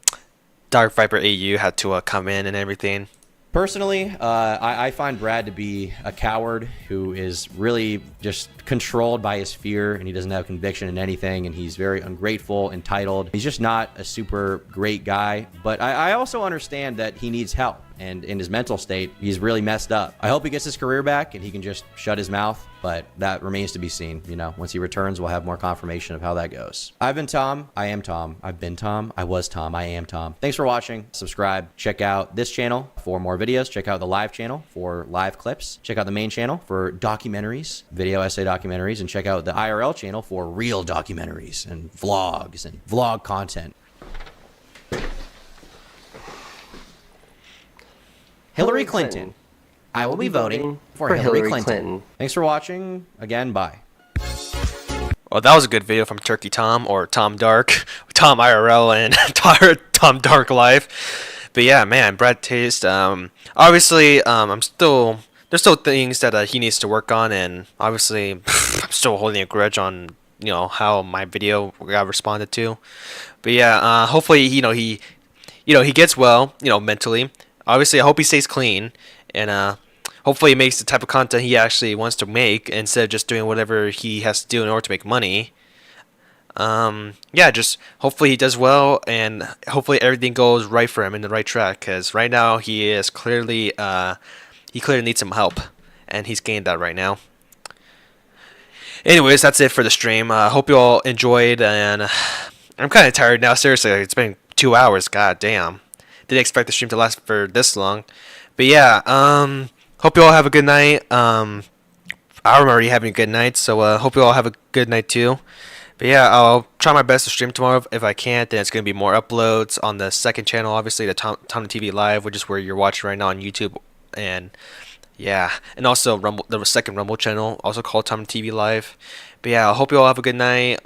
Dark Viper AU had to come in and everything. Personally, I find Brad to be a coward who is really just controlled by his fear, and he doesn't have conviction in anything, and he's very ungrateful, entitled. He's just not a super great guy, but I also understand that he needs help, and in his mental state, he's really messed up. I hope he gets his career back and he can just shut his mouth, but that remains to be seen. You know, once he returns, we'll have more confirmation of how that goes. I've been Tom. I am Tom. I've been Tom. I was Tom. I am Tom. Thanks for watching. Subscribe. Check out this channel for more videos. Check out the live channel for live clips. Check out the main channel for documentaries, video essay documentaries, and check out the IRL channel for real documentaries and vlogs and vlog content. Hillary Clinton. I will be voting for Hillary Clinton. Thanks for watching. Again, bye. Well, that was a good video from Turkey Tom, or Tom Dark, Tom IRL, and Tom Dark Live. But yeah, man, Brad Taste. Obviously, there's still things that he needs to work on, and obviously, I'm still holding a grudge on, you know, how my video got responded to. But yeah, hopefully, he gets well, you know, mentally. Obviously, I hope he stays clean, and hopefully he makes the type of content he actually wants to make instead of just doing whatever he has to do in order to make money. Yeah, just hopefully he does well, and hopefully everything goes right for him in the right track, because right now he is clearly needs some help, and he's gained that right now. Anyways, that's it for the stream. Hope you all enjoyed, and I'm kind of tired now. Seriously, it's been 2 hours. God damn. Didn't expect the stream to last for this long. But yeah, hope you all have a good night. I'm already having a good night, so hope you all have a good night too. But yeah, I'll try my best to stream tomorrow. If I can't, then it's going to be more uploads on the second channel, obviously, the Tom TV Live, which is where you're watching right now on YouTube. And yeah, and also Rumble, the second Rumble channel, also called Tom TV Live. But yeah, I hope you all have a good night.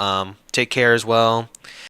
Take care as well.